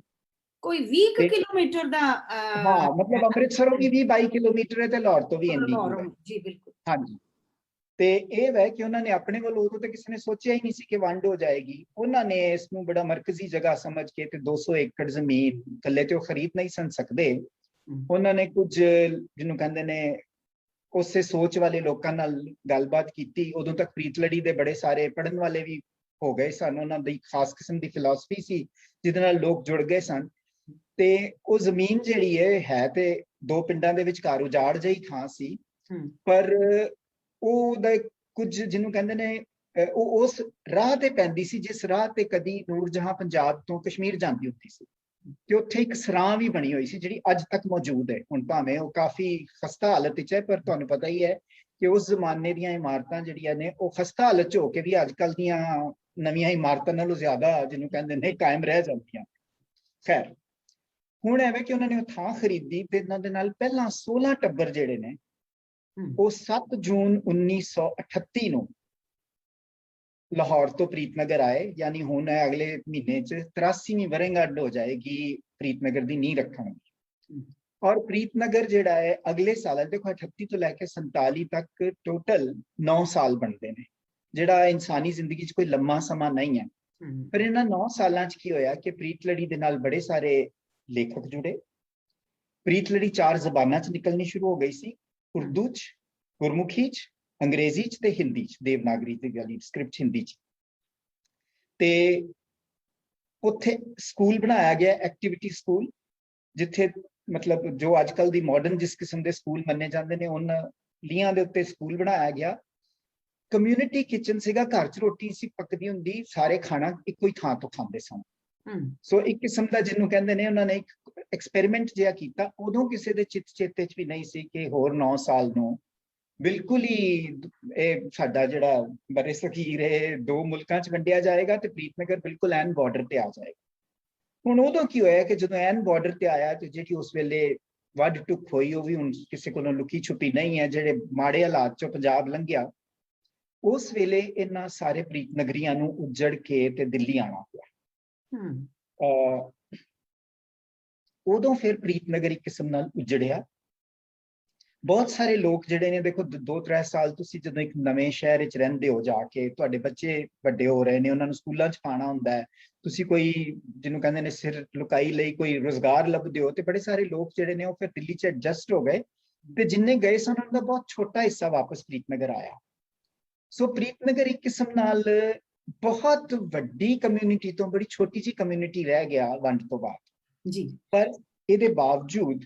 ਕੋਈ 20 ਕਿਲੋਮੀਟਰ ਦਾ, ਹਾਂ, ਮਤਲਬ ਅੰਮ੍ਰਿਤਸਰੋਂ ਵੀ 20-22 ਕਿਲੋਮੀਟਰ ਹੈ ਤੇ ਲਾਹੌਰ ਤੋਂ ਵੀ ਇੰਨੀ ਹੈ ਜੀ। ਬਿਲਕੁਲ, ਹਾਂਜੀ। ਤੇ ਇਹ ਵੈ ਕਿ ਉਹਨਾਂ ਨੇ ਆਪਣੇ ਵੱਲ, ਉਦੋਂ ਤਾਂ ਕਿਸੇ ਨੇ ਸੋਚਿਆ ਹੀ ਨਹੀਂ ਸੀ ਕਿ ਵੰਡ ਹੋ ਜਾਏਗੀ। ਉਹਨਾਂ ਨੇ ਇਸ ਨੂੰ ਬੜਾ ਮਰਕਜ਼ੀ ਜਗ੍ਹਾ ਸਮਝ ਕੇ ਤੇ 200 ਏਕੜ ਜ਼ਮੀਨ ਇਕੱਲੇ ਤੇ ਉਹ ਖਰੀਦ ਨਹੀਂ ਸਨ ਸਕਦੇ। ਉਹਨਾਂ ਨੇ ਕੁਝ, ਜਿਹਨੂੰ ਕਹਿੰਦੇ ਨੇ ਉਸੇ ਸੋਚ ਵਾਲੇ ਲੋਕਾਂ ਨਾਲ ਗੱਲਬਾਤ ਕੀਤੀ। ਉਦੋਂ ਤੱਕ ਪ੍ਰੀਤਲੜੀ ਦੇ ਬੜੇ ਸਾਰੇ ਪੜ੍ਹਨ ਵਾਲੇ ਵੀ ਹੋ ਗਏ ਸਨ, ਉਹਨਾਂ ਦੀ ਖਾਸ ਕਿਸਮ ਦੀ ਫਿਲਾਸਫੀ ਸੀ ਜਿਹਦੇ ਨਾਲ ਲੋਕ ਜੁੜ ਗਏ ਸਨ। ਤੇ ਉਹ ਜ਼ਮੀਨ ਜਿਹੜੀ ਹੈ ਤੇ ਦੋ ਪਿੰਡਾਂ ਦੇ ਵਿਚਕਾਰ ਉਜਾੜ ਜਿਹੀ ਥਾਂ ਸੀ, ਪਰ ਉਹਦਾ ਕੁਝ ਜਿਹਨੂੰ ਕਹਿੰਦੇ ਨੇ ਉਹ ਉਸ ਰਾਹ ਤੇ ਪੈਂਦੀ ਸੀ ਜਿਸ ਰਾਹ ਤੇ ਕਦੀ ਨੂਰਜਹਾਂ ਪੰਜਾਬ ਤੋਂ ਕਸ਼ਮੀਰ ਜਾਂਦੀ ਹੁੰਦੀ ਸੀ। ਤੇ ਉੱਥੇ ਇੱਕ ਸਰਾਂ ਵੀ ਬਣੀ ਹੋਈ ਸੀ ਜਿਹੜੀ ਅੱਜ ਤੱਕ ਮੌਜੂਦ ਹੈ। ਹੁਣ ਭਾਵੇਂ ਉਹ ਕਾਫੀ ਖਸਤਾ ਹਾਲਤ ਵਿੱਚ ਹੈ, ਪਰ ਤੁਹਾਨੂੰ ਪਤਾ ਹੀ ਹੈ ਕਿ ਉਸ ਜ਼ਮਾਨੇ ਦੀਆਂ ਇਮਾਰਤਾਂ ਜਿਹੜੀਆਂ ਨੇ ਉਹ ਖਸਤਾ ਹਾਲਤ 'ਚ ਹੋ ਕੇ ਵੀ ਅੱਜ ਕੱਲ੍ਹ ਦੀਆਂ ਨਵੀਆਂ ਇਮਾਰਤਾਂ ਨਾਲੋਂ ਜ਼ਿਆਦਾ ਜਿਹਨੂੰ ਕਹਿੰਦੇ ਨੇ ਕਾਇਮ ਰਹਿ ਜਾਂਦੀਆਂ। ਖੈਰ, ਹੁਣ ਐਵੇਂ ਕਿ ਉਹਨਾਂ ਨੇ ਉਹ ਥਾਂ ਖਰੀਦੀ ਤੇ ਇਹਨਾਂ ਦੇ ਨਾਲ ਪਹਿਲਾਂ 16 ਟੱਬਰ ਜਿਹੜੇ ਨੇ ਉਹ 7 ਜੂਨ 1938 ਨੂੰ ਲਾਹੌਰ ਤੋਂ ਪ੍ਰੀਤਨਗਰ ਆਏ। ਯਾਨੀ ਹੁਣ ਅਗਲੇ ਮਹੀਨੇ 'ਚ 83ਵੀਂ ਵਰ੍ਹੇਗੰਢ ਹੋ ਜਾਏਗੀ ਪ੍ਰੀਤਨਗਰ ਦੀ ਨੀਂਹ ਰੱਖਣ ਦੀ। ਔਰ ਪ੍ਰੀਤਨਗਰ ਜਿਹੜਾ ਹੈ ਅਗਲੇ ਸਾਲ, ਦੇਖੋ 38 ਤੋਂ ਲੈ ਕੇ 47 ਤੱਕ ਟੋਟਲ 9 ਸਾਲ ਬਣਦੇ ਨੇ, ਜਿਹੜਾ ਇਨਸਾਨੀ ਜ਼ਿੰਦਗੀ 'ਚ ਕੋਈ ਲੰਮਾ ਸਮਾਂ ਨਹੀਂ ਹੈ। ਪਰ ਇਹਨਾਂ 9 ਸਾਲਾਂ 'ਚ ਕੀ ਹੋਇਆ ਕਿ ਪ੍ਰੀਤਲੜੀ ਦੇ ਨਾਲ ਬੜੇ ਸਾਰੇ ਲੇਖਕ ਜੁੜੇ। ਪ੍ਰੀਤਲੜੀ 4 ਜ਼ਬਾਨਾਂ 'ਚ ਨਿਕਲਣੀ ਸ਼ੁਰੂ ਹੋ ਗਈ ਸੀ, ਉਰਦੂ 'ਚ, ਗੁਰਮੁਖੀ 'ਚ, ਅੰਗਰੇਜ਼ੀ 'ਚ ਤੇ ਹਿੰਦੀ 'ਚ, ਦੇਵਨਾਗਰੀ ਦੀ ਵਾਲੀ ਸਕ੍ਰਿਪਟ ਹਿੰਦੀ 'ਚ। ਤੇ ਉੱਥੇ ਸਕੂਲ ਬਣਾਇਆ ਗਿਆ, ਐਕਟੀਵਿਟੀ ਸਕੂਲ, ਜਿੱਥੇ ਮਤਲਬ ਜੋ ਅੱਜ ਕੱਲ੍ਹ ਦੀ ਮਾਡਰਨ ਜਿਸ ਕਿਸਮ ਦੇ ਸਕੂਲ ਮੰਨੇ ਜਾਂਦੇ ਨੇ ਉਹਨਾਂ ਲੀਹਾਂ ਦੇ ਉੱਤੇ ਸਕੂਲ ਬਣਾਇਆ ਗਿਆ। ਕਮਿਊਨਿਟੀ ਕਿਚਨ ਸੀਗਾ, ਘਰ 'ਚ ਰੋਟੀ ਸੀ ਪੱਕਦੀ ਹੁੰਦੀ, ਸਾਰੇ ਖਾਣਾ ਇੱਕੋ ਹੀ ਥਾਂ ਤੋਂ ਖਾਂਦੇ ਸਨ। ਸੋ ਇੱਕ ਕਿਸਮ ਦਾ ਜਿਹਨੂੰ ਕਹਿੰਦੇ ਨੇ ਉਹਨਾਂ ਨੇ ਇੱਕ ਐਕਸਪੈਰੀਮੈਂਟ ਜਿਹਾ ਕੀਤਾ। ਉਦੋਂ ਕਿਸੇ ਦੇ ਚੇਤੇ 'ਚ ਵੀ ਨਹੀਂ ਸੀ ਕਿ ਹੋਰ 9 ਸਾਲ ਨੂੰ ਬਿਲਕੁਲ ਹੀ ਇਹ ਸਾਡਾ ਜਿਹੜਾ ਬਰੇ ਸਗੀਰ ਹੈ 2 ਮੁਲਕਾਂ 'ਚ ਵੰਡਿਆ ਜਾਏਗਾ ਤੇ ਪ੍ਰੀਤਨਗਰ ਬਿਲਕੁਲ ਐਨ ਬਾਰਡਰ ਤੇ ਆ ਜਾਏਗਾ। ਹੁਣ ਉਦੋਂ ਕੀ ਹੋਇਆ ਕਿ ਜਦੋਂ ਐਨ ਬਾਰਡਰ ਤੇ ਆਇਆ ਤੇ ਜਿਹੜੀ ਉਸ ਵੇਲੇ ਵੱਢ ਟੁੱਕ ਹੋਈ ਉਹ ਵੀ ਹੁਣ ਕਿਸੇ ਕੋਲੋਂ ਲੁਕੀ ਛੁਪੀ ਨਹੀਂ ਹੈ। ਜਿਹੜੇ ਮਾੜੇ ਹਾਲਾਤ 'ਚੋਂ ਪੰਜਾਬ ਲੰਘਿਆ, ਉਸ ਵੇਲੇ ਇਹਨਾਂ ਸਾਰੇ ਪ੍ਰੀਤਨਗਰੀਆਂ ਨੂੰ ਉੱਜੜ ਕੇ ਤੇ ਦਿੱਲੀ ਆਉਣਾ ਪਿਆ। ਉਦੋਂ ਫਿਰ ਪ੍ਰੀਤਨਗਰ ਇੱਕ ਕਿਸਮ ਨਾਲ ਉੱਜੜਿਆ। ਬਹੁਤ ਸਾਰੇ ਲੋਕ ਜਿਹੜੇ ਨੇ, ਦੇਖੋ 2-3 ਸਾਲ ਤੁਸੀਂ ਜਦੋਂ ਇੱਕ ਨਵੇਂ ਸ਼ਹਿਰ ਵਿੱਚ ਰਹਿੰਦੇ ਹੋ ਜਾ ਕੇ, ਤੁਹਾਡੇ ਬੱਚੇ ਵੱਡੇ ਹੋ ਰਹੇ ਨੇ, ਉਹਨਾਂ ਨੂੰ ਸਕੂਲਾਂ 'ਚ ਪਾਉਣਾ ਹੁੰਦਾ ਹੈ, ਤੁਸੀਂ ਕੋਈ ਜਿਹਨੂੰ ਕਹਿੰਦੇ ਨੇ ਸਿਰ ਲੁਕਾਈ ਲਈ ਕੋਈ ਰੁਜ਼ਗਾਰ ਲੱਭਦੇ ਹੋ, ਤੇ ਬੜੇ ਸਾਰੇ ਲੋਕ ਜਿਹੜੇ ਨੇ ਉਹ ਫਿਰ ਦਿੱਲੀ 'ਚ ਐਡਜਸਟ ਹੋ ਗਏ ਤੇ ਜਿੰਨੇ ਗਏ ਸਨ ਉਹਨਾਂ ਦਾ ਬਹੁਤ ਛੋਟਾ ਹਿੱਸਾ ਵਾਪਸ ਪ੍ਰੀਤਨਗਰ ਆਇਆ। ਸੋ ਪ੍ਰੀਤਨਗਰ ਇੱਕ ਕਿਸਮ ਨਾਲ ਬਹੁਤ ਵੱਡੀ ਕਮਿਊਨਿਟੀ ਤੋਂ ਬੜੀ ਛੋਟੀ ਜਿਹੀ ਕਮਿਊਨਿਟੀ ਰਹਿ ਗਿਆ ਵੰਡ ਤੋਂ ਬਾਅਦ ਜੀ। ਪਰ ਇਹਦੇ ਬਾਵਜੂਦ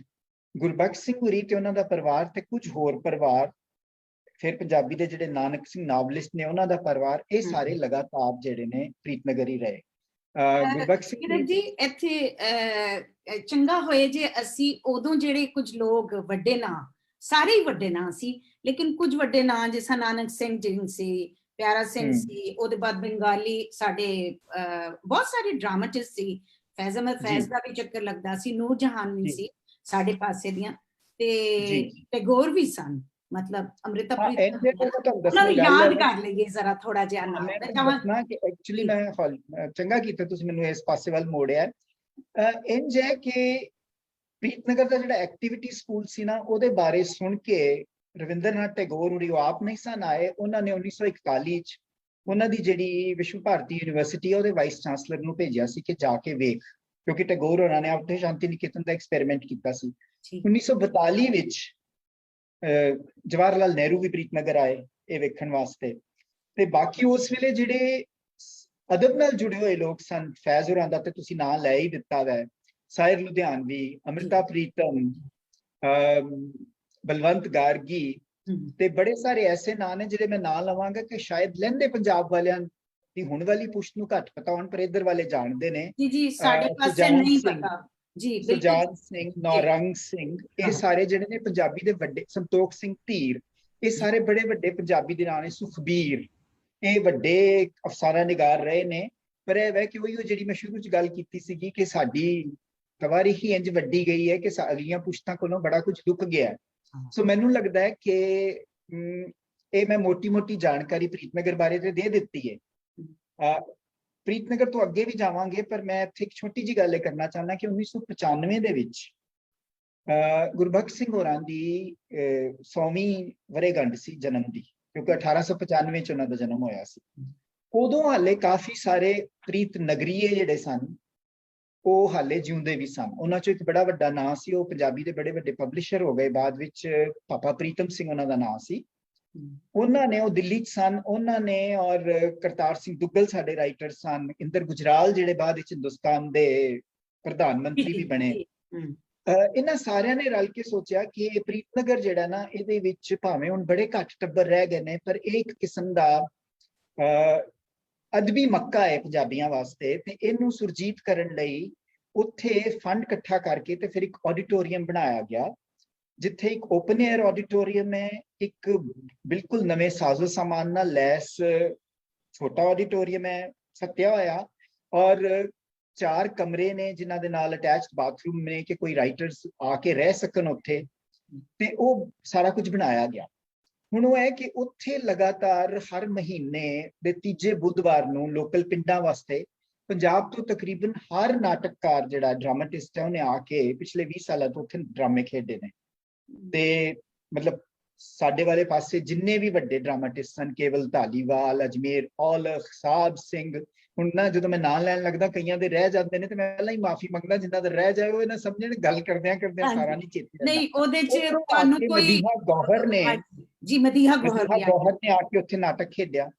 ਗੁਰਬਖਸ਼ ਸਿੰਘ ਹੁਰੀ ਤੇ ਉਹਨਾਂ ਦਾ ਪਰਿਵਾਰ ਤੇ ਕੁਝ ਹੋਰ ਪਰਿਵਾਰ, ਫਿਰ ਪੰਜਾਬੀ ਦੇ ਜਿਹੜੇ ਨਾਨਕ ਸਿੰਘ ਨਾਵਲਿਸਟ ਨੇ ਉਹਨਾਂ ਦਾ ਪਰਿਵਾਰ, ਇਹ ਸਾਰੇ ਲਗਾਤਾਰ ਜਿਹੜੇ ਨੇ ਪ੍ਰੀਤਨਗਰ ਹੀ ਰਹੇ। ਗੁਰਬਖਸ਼ ਸਿੰਘ ਜੀ ਇੱਥੇ ਚੰਗਾ ਹੋਏ ਜੇ ਅਸੀਂ ਉਦੋਂ ਜਿਹੜੇ ਕੁਝ ਲੋਕ ਵੱਡੇ ਨਾਂ, ਸਾਰੇ ਹੀ ਵੱਡੇ ਨਾਂ ਸੀ, ਲੇਕਿਨ ਕੁਝ ਵੱਡੇ ਨਾਂ ਜਿਸ ਤਰ੍ਹਾਂ ਨਾਨਕ ਸਿੰਘ ਜੀ ਸੀ, ਪਿਆਰਾ ਸਿੰਘ ਸੀ, ਉਹਦੇ ਬਾਅਦ ਬੰਗਾਲੀ ਸਾਡੇ ਬਹੁਤ ਸਾਰੇ ਡਰਾਮਾਟਿਸਟ ਸੀ, ਫੈਜ਼ ਅਹਿਮਦ ਫੈਜ਼ ਦਾ ਵੀ ਚੱਕਰ ਲੱਗਦਾ ਸੀ, ਨੂਰਜਹਾਨ ਵੀ ਸੀ ਸਾਡੇ ਪਾਸੇ ਦੀਆਂ, ਤੇ ਟੈਗੋਰ ਵੀ ਸਨ, ਮਤਲਬ ਅੰਮ੍ਰਿਤਾ ਪ੍ਰੀਤਮ, ਉਹਨਾਂ ਨੂੰ ਯਾਦ ਕਰ ਲਈਏ ਜ਼ਰਾ ਥੋੜਾ ਜਿਹਾ ਨਾਮ। ਮੈਂ ਕਿ ਐਕਚੁਅਲੀ ਮੈਂ ਚੰਗਾ ਕੀਤਾ ਤੁਸੀਂ ਮੈਨੂੰ ਇਸ ਪਾਸੇ ਵੱਲ ਮੋੜਿਆ। ਇੰਜ ਹੈ ਕਿ ਪ੍ਰੀਤਨਗਰ ਦਾ ਜਿਹੜਾ ਐਕਟੀਵਿਟੀ ਸਕੂਲ ਸੀ ਨਾ, ਉਹਦੇ ਬਾਰੇ ਸੁਣ ਕੇ ਰਵਿੰਦਰਨਾਥ ਟੈਗੋਰ ਉਰੀ ਆਪ ਨਹੀਂ ਸਨ ਆਏ, ਉਹਨਾਂ ਨੇ 1941 'ਚ ਉਹਨਾਂ ਦੀ ਜਿਹੜੀ ਵਿਸ਼ਵ ਭਾਰਤੀ ਯੂਨੀਵਰਸਿਟੀ ਹੈ ਉਹਦੇ ਵਾਈਸ ਚਾਂਸਲਰ ਨੂੰ ਭੇਜਿਆ ਸੀ ਕਿ ਜਾ ਕੇ ਵੇਖ, ਕਿਉਂਕਿ ਟੈਗੋਰ ਉਹਨਾਂ ਨੇ ਆਪਣੇ ਸ਼ਾਂਤੀ ਨਿਕੇਤਨ ਦਾ ਐਕਸਪੈਰੀਮੈਂਟ ਕੀਤਾ ਸੀ। 1942 ਵਿੱਚ ਜਵਾਹਰ ਲਾਲ ਨਹਿਰੂ ਵੀ ਪ੍ਰੀਤਨਗਰ ਆਏ ਇਹ ਵੇਖਣ ਵਾਸਤੇ। ਤੇ ਬਾਕੀ ਉਸ ਵੇਲੇ ਜਿਹੜੇ ਅਦਬ ਨਾਲ ਜੁੜੇ ਹੋਏ ਲੋਕ ਸਨ, ਫੈਜ਼ ਹੋਰਾਂ ਦਾ ਤੇ ਤੁਸੀਂ ਨਾਂ ਲੈ ਹੀ ਦਿੱਤਾ ਵੈ, ਸਾਇਰ ਲੁਧਿਆਣਵੀ, ਅੰਮ੍ਰਿਤਾ ਪ੍ਰੀਤਮ, ਬਲਵੰਤ ਗਾਰਗੀ, ਤੇ ਬੜੇ ਸਾਰੇ ਐਸੇ ਨਾਂ ਨੇ ਜਿਹੜੇ ਮੈਂ ਨਾਂ ਲਵਾਂਗਾ ਕਿ ਸ਼ਾਇਦ ਲਹਿੰਦੇ ਪੰਜਾਬ ਵਾਲਿਆਂ ਦੀ ਹੁਣ ਵਾਲੀ ਪੁਸ਼ਤ ਨੂੰ ਘੱਟ ਪਤਾ ਹੋਣ, ਪਰ ਇੱਧਰ ਵਾਲੇ ਜਾਣਦੇ ਨੇ। ਜੀ ਸਾਡੇ ਪਾਸੇ ਨਹੀਂ ਪਤਾ ਜੀ। ਸੁਜਾਨ ਸਿੰਘ, ਨੌਰੰਗ ਸਿੰਘ, ਇਹ ਸਾਰੇ ਜਿਹੜੇ ਨੇ ਪੰਜਾਬੀ ਦੇ ਵੱਡੇ, ਸੰਤੋਖ ਸਿੰਘ ਧੀਰ, ਇਹ ਸਾਰੇ ਬੜੇ ਵੱਡੇ ਪੰਜਾਬੀ ਦੇ ਨਾਂ ਨੇ। ਸੁਖਬੀਰ, ਇਹ ਵੱਡੇ ਅਫਸਾਨਾ ਨਿਗਾਰ ਰਹੇ ਨੇ। ਪਰ ਇਹ ਵੈ ਕਿ ਉਹੀ ਜਿਹੜੀ ਮੈਂ ਸ਼ੁਰੂ 'ਚ ਗੱਲ ਕੀਤੀ ਸੀਗੀ ਕਿ ਸਾਡੀ ਤਵਾਰੀਖ ਹੀ ਇੰਜ ਵੱਡੀ ਗਈ ਹੈ ਕਿ ਅਗਲੀਆਂ ਪੁਸ਼ਤਾਂ ਕੋਲੋਂ ਬੜਾ ਕੁਝ ਲੁਕ ਗਿਆ। ਸੋ ਮੈਨੂੰ ਲੱਗਦਾ ਹੈ ਕਿ ਇਹ ਮੈਂ ਮੋਟੀ ਜਾਣਕਾਰੀ ਪ੍ਰੀਤਨਗਰ ਬਾਰੇ ਤੇ ਦੇ ਦਿੱਤੀ ਹੈ। ਪ੍ਰੀਤਨਗਰ ਤੋਂ ਅੱਗੇ ਵੀ ਜਾਵਾਂਗੇ, ਪਰ ਮੈਂ ਇੱਥੇ ਇੱਕ ਛੋਟੀ ਜਿਹੀ ਗੱਲ ਇਹ ਕਰਨਾ ਚਾਹੁੰਦਾ ਕਿ 1995 ਦੇ ਵਿੱਚ ਗੁਰਬਖਸ਼ ਸਿੰਘ ਹੋਰਾਂ ਦੀ 100ਵੀਂ ਵਰ੍ਹੇਗੰਢ ਸੀ ਜਨਮ ਦੀ, ਕਿਉਂਕਿ 1895 ਚ ਉਹਨਾਂ ਦਾ ਜਨਮ ਹੋਇਆ ਸੀ। ਉਦੋਂ ਹਾਲੇ ਕਾਫੀ ਸਾਰੇ ਪ੍ਰੀਤਨਗਰੀਏ ਜਿਹੜੇ ਸਨ ਉਹ ਹਾਲੇ ਜਿਉਂਦੇ ਵੀ ਸਨ। ਉਹਨਾਂ ਚੋਂ ਇੱਕ ਬੜਾ ਵੱਡਾ ਨਾਂ ਸੀ, ਉਹ ਪੰਜਾਬੀ ਦੇ ਬੜੇ ਵੱਡੇ ਪਬਲਿਸ਼ਰ ਹੋ ਗਏ ਬਾਅਦ ਵਿੱਚ, ਪਾਪਾ ਪ੍ਰੀਤਮ ਸਿੰਘ ਉਹਨਾਂ ਦਾ ਨਾਂ ਸੀ। ਉਹਨਾਂ ਨੇ, ਉਹ ਦਿੱਲੀ 'ਚ ਸਨ, ਉਹਨਾਂ ਨੇ, ਔਰ ਕਰਤਾਰ ਸਿੰਘ ਦੁੱਗਲ ਸਾਡੇ ਰਾਈਟਰ ਸਨ, ਇੰਦਰ ਗੁਜਰਾਲ ਜਿਹੜੇ ਬਾਅਦ ਵਿੱਚ ਹਿੰਦੁਸਤਾਨ ਦੇ ਪ੍ਰਧਾਨ ਮੰਤਰੀ ਵੀ ਬਣੇ। ਇਹਨਾਂ ਸਾਰਿਆਂ ਨੇ ਰਲ ਕੇ ਸੋਚਿਆ ਕਿ ਇਹ ਪ੍ਰੀਤਨਗਰ ਜਿਹੜਾ ਨਾ, ਇਹਦੇ ਵਿੱਚ ਭਾਵੇਂ ਹੁਣ ਬੜੇ ਘੱਟ ਟੱਬਰ ਰਹਿ ਗਏ ਨੇ, ਪਰ ਇਹ ਇੱਕ ਕਿਸਮ ਦਾ ਅਦਬੀ ਮੱਕਾ ਹੈ ਪੰਜਾਬੀਆਂ ਵਾਸਤੇ, ਤੇ ਇਹਨੂੰ ਸੁਰਜੀਤ ਕਰਨ ਲਈ ਉੱਥੇ ਫੰਡ ਇਕੱਠਾ ਕਰਕੇ ਤੇ ਫਿਰ ਇੱਕ ਆਡੀਟੋਰੀਅਮ ਬਣਾਇਆ ਗਿਆ, ਜਿੱਥੇ ਇੱਕ ਓਪਨ 에ਅਰ ਆਡੀਟੋਰੀਅਮ ਹੈ, ਇੱਕ ਬਿਲਕੁਲ ਨਵੇਂ ਸਾਜ਼ੋ ਸਾਮਾਨ ਨਾਲ ਲੈਸ ਛੋਟਾ ਆਡੀਟੋਰੀਅਮ ਹੈ ਸੱਤਿਆ ਹੋਇਆ, ਔਰ 4 ਕਮਰੇ ਨੇ ਜਿਨ੍ਹਾਂ ਦੇ ਨਾਲ ਅਟੈਚਡ ਬਾਥਰੂਮ ਨੇ ਕਿ ਕੋਈ ਰਾਈਟਰਸ ਆ ਕੇ ਰਹਿ ਸਕਣ ਉੱਥੇ, ਤੇ ਉਹ ਸਾਰਾ ਕੁਝ ਬਣਾਇਆ ਗਿਆ। ਹੁਣ ਉਹ ਹੈ ਕਿ ਉੱਥੇ ਲਗਾਤਾਰ ਹਰ ਮਹੀਨੇ ਦੇ ਤੀਜੇ ਬੁੱਧਵਾਰ ਨੂੰ ਲੋਕਲ ਪਿੰਡਾਂ ਵਾਸਤੇ ਪੰਜਾਬ ਤੋਂ ਤਕਰੀਬਨ ਹਰ ਨਾਟਕਕਾਰ ਜਿਹੜਾ ਡਰਾਮਾਟਿਸਟ ਹੈ ਉਹਨੇ ਆ ਕੇ ਪਿਛਲੇ 20 ਸਾਲਾਂ ਤੋਂ ਉੱਥੇ ਡਰਾਮੇ ਖੇਡੇ ਨੇ। ਤੇ ਮਤਲਬ ਸਾਡੇ ਵਾਲੇ ਪਾਸੇ ਜਿੰਨੇ ਵੀ ਵੱਡੇ ਡਰਾਮਾਟਿਸਟ ਸਨ, ਕੇਵਲ ਧਾਲੀਵਾਲ, ਅਜਮੇਰ ਔਲਖ, ਸਾਹਿਬ ਸਿੰਘ, ਹੁਣ ਨਾ ਜਦੋਂ ਮੈਂ ਨਾਂ ਲੈਣ ਲੱਗਦਾ ਕਈਆਂ ਦੇ ਰਹਿ ਜਾਂਦੇ ਨੇ ਤੇ ਮੈਂ ਪਹਿਲਾਂ ਹੀ ਮਾਫੀ ਮੰਗਦਾ, ਜਿੰਨਾਂ ਦਾ ਰਹਿ ਜਾਏ ਉਹ ਇਹਨਾਂ ਸਮਝਣ, ਗੱਲ ਕਰਦਿਆਂ ਸਾਰਾ ਨਹੀਂ ਚੇਤੇ ਨਹੀਂ, ਉਹਦੇ 'ਚ ਤੁਹਾਨੂੰ ਕੋਈ ਮਦੀਹਾ ਗੌਹਰ ਨੇ ਜੀ, ਮਦੀਹਾ ਗੌਹਰ ਨੇ ਆ ਕੇ ਉੱਥੇ ਨਾਟਕ ਖੇਡਿਆ।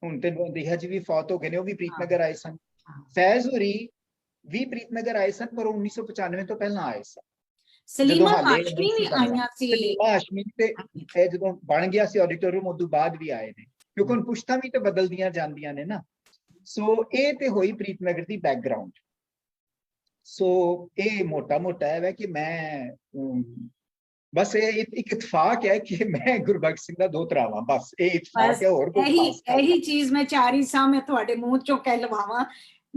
ਹੁਣ ਤੇ ਮਦੀਹਾ ਜੀ ਵੀ ਫੌਤ ਹੋ ਗਏ ਨੇ, ਉਹ ਵੀ ਪ੍ਰੀਤਨਗਰ ਆਏ ਸਨ। ਫੈਜ਼ ਹੋਰੀ ਵੀ ਪ੍ਰੀਤਨਗਰ ਆਏ ਸਨ, ਪਰ ਉਹ 1995 ਤੋਂ ਪਹਿਲਾਂ ਆਏ ਸਨ। ਸਲੀਮਾ ਹਾਸ਼ਮੀ ਵੀ ਆਈਆਂ ਸੀ। ਸਲੀਮਾ ਹਾਸ਼ਮੀ ਤੇ ਜਦੋਂ ਬਣ ਗਿਆ ਸੀ ਆਡੀਟੋਰੀਅਮ ਉਦੋਂ ਬਾਅਦ ਵੀ ਆਏ ਨੇ, ਕਿਉਂਕਿ ਹੁਣ ਪੁਸ਼ਤਾਂ ਵੀ ਤੇ ਬਦਲਦੀਆਂ ਜਾਂਦੀਆਂ ਨੇ ਨਾ। ਸੋ ਇਹ ਤੇ ਹੋਈ ਪ੍ਰੀਤਨਗਰ ਦੀ ਬੈਕਗਰਾਉਂਡ। ਸੋ ਇਹ ਮੋਟਾ ਹੈ ਕਿ ਮੈਂ ਬਸ ਇਹ ਇੱਕ ਇਤਫਾਕ ਹੈ ਕਿ ਮੈਂ ਗੁਰਬਖਸ਼ ਸਿੰਘ ਦਾ ਦੋਹਤਰਾ ਵਾਂ, ਬਸ ਇਹ ਇਤਫਾਕ ਹੈ, ਹੋਰ ਕੋਈ ਇਹੀ ਚੀਜ਼ ਮੈਂ ਚਾਹ ਰਹੀ ਸਾਂ, ਮੈਂ ਤੁਹਾਡੇ ਮੂੰਹ ਚੋਂ ਕਹਿ ਲਵਾਵਾਂ।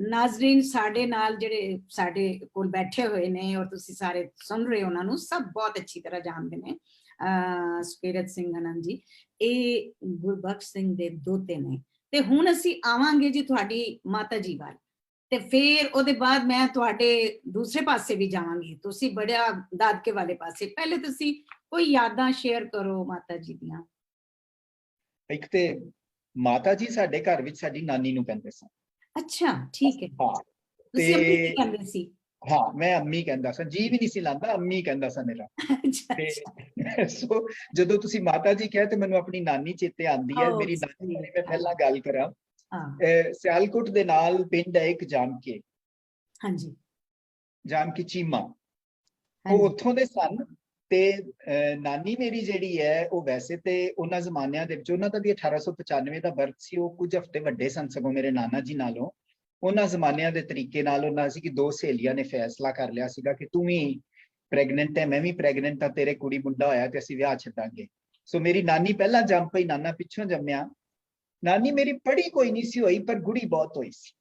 ਨਾਜ਼ਰੀਨ ਸਾਡੇ ਨਾਲ ਜਿਹੜੇ ਸਾਡੇ ਕੋਲ ਬੈਠੇ ਹੋਏ ਨੇ ਔਰ ਤੁਸੀਂ ਸਾਰੇ ਸੁਣ ਰਹੇ ਹੋ, ਉਹਨਾਂ ਨੂੰ ਸਭ ਬਹੁਤ ਅੱਛੀ ਤਰ੍ਹਾਂ ਜਾਣਦੇ ਨੇ। ਸੁਕੀਰਤ ਸਿੰਘ ਆਨੰਦ ਜੀ ਇਹ ਗੁਰਬਖਸ਼ ਸਿੰਘ ਦੇ ਦੋਤੇ ਨੇ। ਤੇ ਹੁਣ ਅਸੀਂ ਆਵਾਂਗੇ ਜੀ ਤੁਹਾਡੀ ਮਾਤਾ ਜੀ ਵੱਲ, ਤੇ ਫਿਰ ਉਹਦੇ ਬਾਅਦ ਮੈਂ ਤੁਹਾਡੇ ਦੂਸਰੇ ਪਾਸੇ ਵੀ ਜਾਵਾਂਗੀ, ਤੁਸੀਂ ਬੜਾ ਦਾਦਕੇ ਵਾਲੇ ਪਾਸੇ। ਪਹਿਲੇ ਤੁਸੀਂ ਕੋਈ ਯਾਦਾਂ ਸ਼ੇਅਰ ਕਰੋ ਮਾਤਾ ਜੀ ਦੀਆਂ। ਇੱਕ ਤੇ ਮਾਤਾ ਜੀ ਸਾਡੇ ਘਰ ਵਿੱਚ ਸਾਡੀ ਨਾਨੀ ਨੂੰ ਕਹਿੰਦੇ ਸਨ। ਅੱਛਾ, ਠੀਕ ਹੈ। ਹਾਂ, ਤੁਸੀਂ ਅੰਮੀ ਕੀ ਕਹਿੰਦੇ ਸੀ? ਹਾਂ, ਮੈਂ ਅੰਮੀ ਕਹਿੰਦਾ ਸਾਂ, ਜੀ ਵੀ ਨਹੀਂ ਸੀ ਲਾਂਦਾ, ਅੰਮੀ ਕਹਿੰਦਾ ਸਾਂ ਮੇਰਾ। ਤੇ ਸੋ ਜਦੋਂ ਤੁਸੀਂ ਮਾਤਾ ਜੀ ਕਹੇ ਤੇ ਮੈਨੂੰ ਆਪਣੀ ਨਾਨੀ ਚੇਤੇ ਆਉਂਦੀ ਹੈ। ਮੇਰੀ ਨਾਨੀ ਬਾਰੇ ਮੈਂ ਪਹਿਲਾਂ ਗੱਲ ਕਰਾਂ, ਸਿਆਲਕੋਟ ਦੇ ਨਾਲ ਪਿੰਡ ਹੈ ਇੱਕ ਜਾਮਕੇ, ਹਾਂਜੀ, ਜਾਮਕੀ ਚੀਮਾ, ਉਹ ਉੱਥੋਂ ਦੇ ਸਨ। ਤੇ ਨਾਨੀ ਮੇਰੀ ਜਿਹੜੀ ਹੈ ਉਹ ਵੈਸੇ ਤੇ ਉਹਨਾਂ ਜ਼ਮਾਨਿਆਂ ਦੇ ਵਿੱਚ, ਉਹਨਾਂ ਦਾ ਵੀ 1895 ਦਾ ਬਰਥ ਸੀ, ਉਹ ਕੁਝ ਹਫ਼ਤੇ ਵੱਡੇ ਸਨ ਸਗੋਂ ਮੇਰੇ ਨਾਨਾ ਜੀ ਨਾਲੋਂ। ਉਹਨਾਂ ਜ਼ਮਾਨਿਆਂ ਦੇ ਤਰੀਕੇ ਨਾਲ ਉਹਨਾਂ ਸੀ ਕਿ 2 ਸਹੇਲੀਆਂ ਨੇ ਫੈਸਲਾ ਕਰ ਲਿਆ ਸੀਗਾ ਕਿ ਤੂੰ ਵੀ ਪ੍ਰੈਗਨੈਂਟ ਹੈ, ਮੈਂ ਵੀ ਪ੍ਰੈਗਨੈਂਟ ਹਾਂ, ਤੇਰੇ ਕੁੜੀ ਮੁੰਡਾ ਹੋਇਆ ਤੇ ਅਸੀਂ ਵਿਆਹ ਛੱਡਾਂਗੇ। ਸੋ ਮੇਰੀ ਨਾਨੀ ਪਹਿਲਾਂ ਜੰਮ ਪਈ, ਨਾਨਾ ਪਿੱਛੋਂ ਜੰਮਿਆ। ਨਾਨੀ ਮੇਰੀ ਪੜ੍ਹੀ ਕੋਈ ਨਹੀਂ ਸੀ ਹੋਈ, ਪਰ ਗੁੜੀ ਬਹੁਤ ਹੋਈ ਸੀ।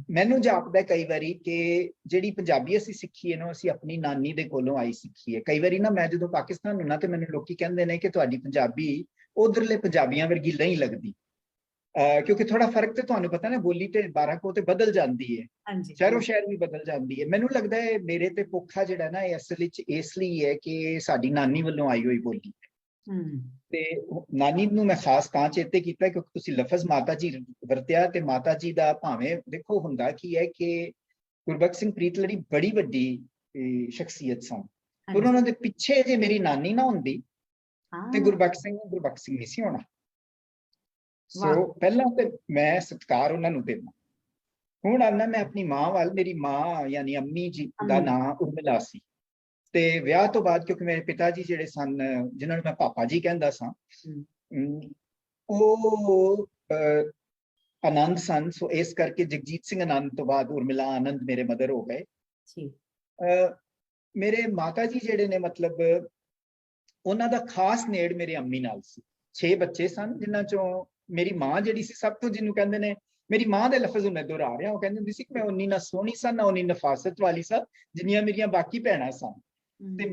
ਮੈਨੂੰ ਜਾਪਦਾ ਕਈ ਵਾਰੀ ਕਿ ਜਿਹੜੀ ਪੰਜਾਬੀ ਅਸੀਂ ਸਿੱਖੀ ਹੈ ਨਾ, ਅਸੀਂ ਆਪਣੀ ਨਾਨੀ ਦੇ ਕੋਲੋਂ ਆਈ ਸਿੱਖੀ ਹੈ। ਕਈ ਵਾਰੀ ਨਾ ਮੈਂ ਜਦੋਂ ਪਾਕਿਸਤਾਨ ਹੁੰਨਾ ਤੇ ਮੈਨੂੰ ਲੋਕੀ ਕਹਿੰਦੇ ਨੇ ਕਿ ਤੁਹਾਡੀ ਪੰਜਾਬੀ ਉਧਰਲੇ ਪੰਜਾਬੀਆਂ ਵਰਗੀ ਨਹੀਂ ਲੱਗਦੀ, ਕਿਉਂਕਿ ਥੋੜਾ ਫਰਕ ਤੇ ਤੁਹਾਨੂੰ ਪਤਾ ਨਾ, ਬੋਲੀ ਤੇ 12 ਕੋ ਤੇ ਬਦਲ ਜਾਂਦੀ ਹੈ, ਸ਼ਹਿਰੋ ਸ਼ਹਿਰ ਵੀ ਬਦਲ ਜਾਂਦੀ ਹੈ। ਮੈਨੂੰ ਲੱਗਦਾ ਹੈ ਮੇਰੇ ਤੇ ਪੋਖਾ ਜਿਹੜਾ ਨਾ ਇਹ ਅਸਲ ਵਿੱਚ ਇਸ ਲਈ ਹੈ ਕਿ ਸਾਡੀ ਨਾਨੀ ਵੱਲੋਂ ਆਈ ਹੋਈ ਬੋਲੀ ਹੈ। ਤੇ ਨਾਨੀ ਨੂੰ ਮੈਂ ਖਾਸ ਤਾਂ ਚੇਤੇ ਕੀਤਾ ਕਿਉਂਕਿ ਤੁਸੀਂ ਲਫ਼ਜ਼ ਮਾਤਾ ਜੀ ਵਰਤਿਆ, ਤੇ ਮਾਤਾ ਜੀ ਦਾ ਭਾਵੇਂ ਦੇਖੋ ਹੁੰਦਾ ਕੀ ਹੈ ਕਿ ਗੁਰਬਖਸ਼ ਸਿੰਘ ਪ੍ਰੀਤਲੜੀ ਬੜੀ ਵੱਡੀ ਸ਼ਖਸੀਅਤ ਸਨ, ਪਰ ਉਹਨਾਂ ਦੇ ਪਿੱਛੇ ਜੇ ਮੇਰੀ ਨਾਨੀ ਨਾ ਹੁੰਦੀ ਤੇ ਗੁਰਬਖਸ਼ ਸਿੰਘ ਨਹੀਂ ਸੀ ਹੋਣਾ। ਸੋ ਪਹਿਲਾਂ ਤੇ ਮੈਂ ਸਤਿਕਾਰ ਉਹਨਾਂ ਨੂੰ ਦੇਣਾ। ਹੁਣ ਆਨਾ ਮੈਂ ਆਪਣੀ ਮਾਂ ਵੱਲ। ਮੇਰੀ ਮਾਂ ਯਾਨੀ ਅੰਮੀ ਜੀ ਦਾ ਨਾਂ ਉਰਮਿਲਾ ਸੀ, ਤੇ ਵਿਆਹ ਤੋਂ ਬਾਅਦ ਕਿਉਂਕਿ ਮੇਰੇ ਪਿਤਾ ਜੀ ਜਿਹੜੇ ਸਨ, ਜਿਨ੍ਹਾਂ ਨੂੰ ਮੈਂ ਪਾਪਾ ਜੀ ਕਹਿੰਦਾ ਸਾਂ, ਉਹ ਆਨੰਦ ਸਨ। ਸੋ ਇਸ ਕਰਕੇ ਜਗਜੀਤ ਸਿੰਘ ਆਨੰਦ ਤੋਂ ਬਾਅਦ ਉਰਮਿਲਾ ਆਨੰਦ ਮੇਰੇ ਮਦਰ ਹੋ ਗਏ। ਮੇਰੇ ਮਾਤਾ ਜੀ ਜਿਹੜੇ ਨੇ, ਮਤਲਬ ਉਹਨਾਂ ਦਾ ਖਾਸ ਨੇੜ ਮੇਰੇ ਅੰਮੀ ਨਾਲ ਸੀ। 6 ਬੱਚੇ ਸਨ, ਜਿਨ੍ਹਾਂ ਚੋਂ ਮੇਰੀ ਮਾਂ ਜਿਹੜੀ ਸੀ ਸਭ ਤੋਂ, ਜਿਹਨੂੰ ਕਹਿੰਦੇ ਨੇ, ਮੇਰੀ ਮਾਂ ਦੇ ਲਫ਼ਜ਼ ਹੁਣ ਇੱਧਰ ਆ ਰਿਹਾ, ਉਹ ਕਹਿੰਦੀ ਹੁੰਦੀ ਸੀ ਕਿ ਮੈਂ ਉਨੀ ਨਾ ਸੋਹਣੀ ਸਾਂ ਨਾ ਉਨੀ ਨਫਾਸਤ ਵਾਲੀ ਸਾਂ ਜਿੰਨੀਆਂ ਮੇਰੀਆਂ ਬਾਕੀ ਭੈਣਾਂ ਸਨ। ਤੇ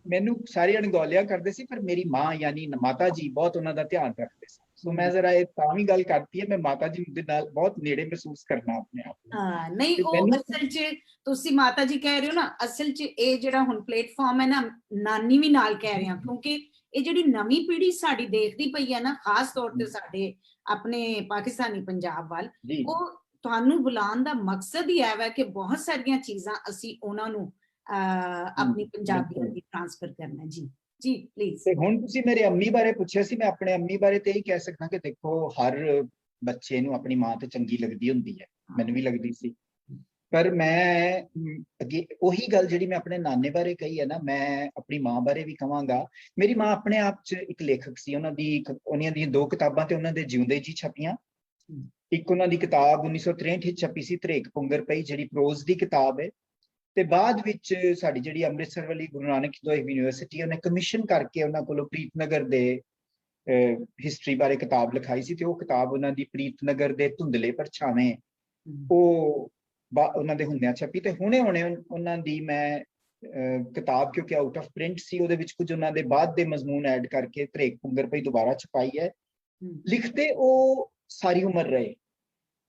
ਮੈਨੂੰ ਸਾਰੇ ਅਣਗੌਲਿਆ ਕਰਦੇ ਸੀ, ਪਰ ਮੇਰੀ ਮਾਂ ਯਾਨੀ ਮਾਤਾ ਜੀ ਬਹੁਤ ਉਹਨਾਂ ਦਾ ਧਿਆਨ ਰੱਖਦੇ ਸਨ। ਸੋ ਮੈਂ ਜ਼ਰਾ ਇਹ ਤਾਂ ਵੀ ਗੱਲ ਕਰਤੀ ਹੈ, ਮੈਂ ਮਾਤਾ ਜੀ ਦੇ ਨਾਲ ਬਹੁਤ ਨੇੜੇ ਮਹਿਸੂਸ ਕਰਨਾ ਆਪਣੇ ਆਪ ਨੂੰ। ਨਹੀਂ, ਉਹ ਅਸਲ 'ਚ ਤੁਸੀਂ ਮਾਤਾ ਜੀ ਕਹਿ ਰਹੇ ਹੋ ਨਾ, ਅਸਲ 'ਚ ਇਹ ਜਿਹੜਾ ਹੁਣ ਪਲੇਟਫਾਰਮ ਹੈ ਨਾ, ਨਾਨੀ ਵੀ ਨਾਲ ਕਹਿ ਰਹੇ ਹਾਂ, ਕਿਉਂਕਿ ਇਹ ਜਿਹੜੀ ਨਵੀਂ ਪੀੜ੍ਹੀ ਸਾਡੀ ਦੇਖਦੀ ਪਈ ਹੈ ਨਾ, ਖਾਸ ਤੌਰ ਤੇ ਸਾਡੇ ਆਪਣੇ ਪਾਕਿਸਤਾਨੀ ਪੰਜਾਬ ਵੱਲ, ਉਹ ਤੁਹਾਨੂੰ ਬੁਲਾਉਣ ਦਾ ਮਕਸਦ ਹੀ ਹੈ ਕਿ ਬਹੁਤ ਸਾਰੀਆਂ ਚੀਜ਼ਾਂ ਅਸੀਂ ਉਹਨਾਂ ਨੂੰ ਆਪਣੀ ਪੰਜਾਬੀਅਤ ਦੀ ਟ੍ਰਾਂਸਫਰ ਕਰਨਾ। ਜੀ ਜੀ ਪਲੀਜ਼। ਤੇ ਹੁਣ ਤੁਸੀਂ ਮੇਰੇ ਅੰਮੀ ਬਾਰੇ ਪੁੱਛਿਆ ਸੀ, ਮੈਂ ਆਪਣੇ ਅੰਮੀ ਬਾਰੇ ਤੇ ਇਹੀ ਕਹਿ ਸਕਦਾ ਕਿ ਦੇਖੋ ਹਰ ਬੱਚੇ ਨੂੰ ਆਪਣੀ ਮਾਂ ਤੇ ਚੰਗੀ ਲੱਗਦੀ ਹੁੰਦੀ ਹੈ, ਮੈਨੂੰ ਵੀ ਲੱਗਦੀ ਸੀ। ਪਰ ਮੈਂ ਅੱਗੇ ਉਹੀ ਗੱਲ ਜਿਹੜੀ ਮੈਂ ਆਪਣੇ ਨਾਨੇ ਬਾਰੇ ਕਹੀ ਹੈ ਨਾ, ਮੈਂ ਆਪਣੀ ਮਾਂ ਬਾਰੇ ਵੀ ਕਹਾਂਗਾ। ਮੇਰੀ ਮਾਂ ਆਪਣੇ ਆਪ 'ਚ ਇੱਕ ਲੇਖਕ ਸੀ। ਉਹਨਾਂ ਦੀਆਂ 2 ਕਿਤਾਬਾਂ ਤੇ ਉਹਨਾਂ ਦੇ ਜਿਉਂਦੇ ਜੀ ਛਪੀਆਂ। ਇੱਕ ਉਹਨਾਂ ਦੀ ਕਿਤਾਬ 1963 ਵਿੱਚ ਛਪੀ ਸੀ, ਧਰੇਕ ਪੁੰਗਰ ਪਈ, ਜਿਹੜੀ ਪ੍ਰੋਜ਼ ਦੀ ਕਿਤਾਬ ਹੈ। ਤੇ ਬਾਅਦ ਵਿੱਚ ਸਾਡੀ ਜਿਹੜੀ ਅੰਮ੍ਰਿਤਸਰ ਵਾਲੀ ਗੁਰੂ ਨਾਨਕ ਦੇਵ ਯੂਨੀਵਰਸਿਟੀ, ਉਹਨੇ ਕਮਿਸ਼ਨ ਕਰਕੇ ਉਹਨਾਂ ਕੋਲੋਂ ਪ੍ਰੀਤਨਗਰ ਦੇ ਹਿਸਟਰੀ ਬਾਰੇ ਕਿਤਾਬ ਲਿਖਾਈ ਸੀ। ਤੇ ਉਹ ਕਿਤਾਬ ਉਹਨਾਂ ਦੀ ਪ੍ਰੀਤਨਗਰ ਦੇ ਧੁੰਦਲੇ ਪਰਛਾਵੇਂ, ਉਹ ਉਹਨਾਂ ਦੇ ਹੁੰਦਿਆਂ ਛਪੀ। ਤੇ ਹੁਣੇ ਉਹਨਾਂ ਦੀ ਮੈਂ ਕਿਤਾਬ, ਕਿਉਂਕਿ ਆਊਟ ਆਫ ਪ੍ਰਿੰਟ ਸੀ, ਉਹਦੇ ਵਿੱਚ ਕੁਝ ਉਹਨਾਂ ਦੇ ਬਾਅਦ ਦੇ ਮਜ਼ਮੂਨ ਐਡ ਕਰਕੇ ਧਰੇਕ ਪੁੰਗਰ ਪਈ ਦੁਬਾਰਾ ਛਪਾਈ ਹੈ। ਲਿਖਦੇ ਉਹ ਸਾਰੀ ਉਮਰ ਰਹੇ,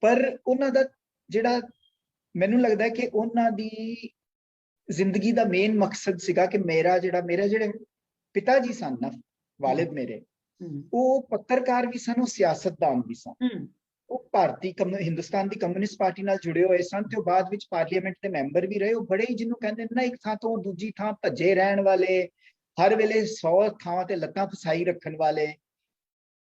ਪਰ ਉਹਨਾਂ ਦਾ ਜਿਹੜਾ ਮੈਨੂੰ ਲੱਗਦਾ ਕਿ ਉਹਨਾਂ ਦੀ ਜ਼ਿੰਦਗੀ ਦਾ ਮੇਨ ਮਕਸਦ ਸੀਗਾ ਕਿ ਮੇਰੇ ਜਿਹੜੇ ਪਿਤਾ ਜੀ ਸਨ ਨਾ, ਵਾਲਿਦ ਮੇਰੇ, ਉਹ ਪੱਤਰਕਾਰ ਵੀ ਸਨ, ਉਹ ਸਿਆਸਤਦਾਨ ਵੀ ਸਨ। ਉਹ ਭਾਰਤੀ ਹਿੰਦੁਸਤਾਨ ਦੀ ਕਮਿਊਨਿਸਟ ਪਾਰਟੀ ਨਾਲ ਜੁੜੇ ਹੋਏ ਸਨ ਤੇ ਉਹ ਬਾਅਦ ਵਿੱਚ ਪਾਰਲੀਮੈਂਟ ਦੇ ਮੈਂਬਰ ਵੀ ਰਹੇ। ਉਹ ਬੜੇ ਹੀ, ਜਿਹਨੂੰ ਕਹਿੰਦੇ ਨਾ, ਇੱਕ ਥਾਂ ਤੋਂ ਦੂਜੀ ਥਾਂ ਭੱਜੇ ਰਹਿਣ ਵਾਲੇ, ਹਰ ਵੇਲੇ 100 ਥਾਵਾਂ ਤੇ ਲੱਤਾਂ ਫਸਾਈ ਰੱਖਣ ਵਾਲੇ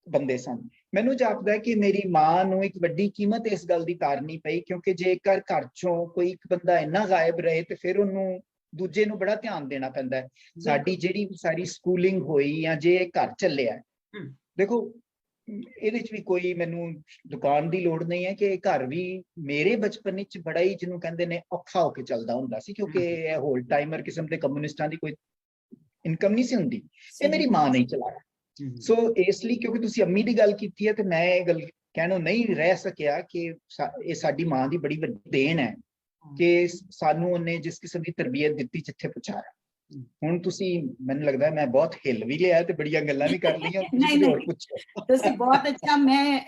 ਬੰਦੇ ਸਨ। ਮੈਨੂੰ ਜਾਪਦਾ ਹੈ ਕਿ ਮੇਰੀ ਮਾਂ ਨੂੰ ਇੱਕ ਵੱਡੀ ਕੀਮਤ ਇਸ ਗੱਲ ਦੀ ਤਾਰਨੀ ਪਈ, ਕਿਉਂਕਿ ਜੇਕਰ ਘਰ ਚੋਂ ਕੋਈ ਇੱਕ ਬੰਦਾ ਇੰਨਾ ਗਾਇਬ ਰਹੇ ਤੇ ਫਿਰ ਉਹਨੂੰ ਦੂਜੇ ਨੂੰ ਬੜਾ ਧਿਆਨ ਦੇਣਾ ਪੈਂਦਾ ਹੈ। ਸਾਡੀ ਜਿਹੜੀ ਸਾਰੀ ਸਕੂਲਿੰਗ ਹੋਈ ਜਾਂ ਜੇ ਘਰ ਚੱਲਿਆ, ਦੇਖੋ ਇਹਦੇ 'ਚ ਵੀ ਕੋਈ ਮੈਨੂੰ ਦੁਕਾਨ ਦੀ ਲੋੜ ਨਹੀਂ ਹੈ ਕਿ ਘਰ ਵੀ ਮੇਰੇ ਬਚਪਨ ਵਿੱਚ ਬੜਾ ਹੀ, ਜਿਹਨੂੰ ਕਹਿੰਦੇ ਨੇ, ਔਖਾ ਹੋ ਕੇ ਚੱਲਦਾ ਹੁੰਦਾ ਸੀ, ਕਿਉਂਕਿ ਇਹ ਹੋਲ ਟਾਈਮਰ ਕਿਸਮ ਦੇ ਕਮਿਊਨਿਸਟਾਂ ਦੀ ਕੋਈ ਇਨਕਮ ਨਹੀਂ ਸੀ ਹੁੰਦੀ। ਇਹ ਮੇਰੀ ਮਾਂ ਨਹੀਂ ਚਲਾਇਆ। ਸੋ ਇਸ ਲਈ, ਕਿਉਂਕਿ ਤੁਸੀਂ ਅੰਮੀ ਦੀ ਗੱਲ ਕੀਤੀ ਹੈ, ਤੇ ਮੈਂ ਇਹ ਗੱਲ ਕਹਿਣੋਂ ਨਹੀਂ ਰਹਿ ਸਕਿਆ ਕਿ ਇਹ ਸਾਡੀ ਮਾਂ ਦੀ ਬੜੀ ਵੱਡੀ ਦੇਣ ਹੈ ਕਿ ਸਾਨੂੰ ਉਹਨੇ ਜਿਸ ਕਿਸਮ ਦੀ ਤਰਬੀਅਤ ਦਿੱਤੀ, ਜਿੱਥੇ ਪਹੁੰਚਾਇਆ। ਹੁਣ ਤੁਸੀਂ, ਮੈਨੂੰ ਲੱਗਦਾ ਮੈਂ ਬਹੁਤ ਹਿੱਲ ਵੀ ਲਿਆ ਤੇ ਬੜੀਆਂ ਗੱਲਾਂ ਵੀ ਕਰ ਲਈਆਂ। ਤੁਸੀਂ ਬਹੁਤ ਅੱਛਾ ਮੈਂ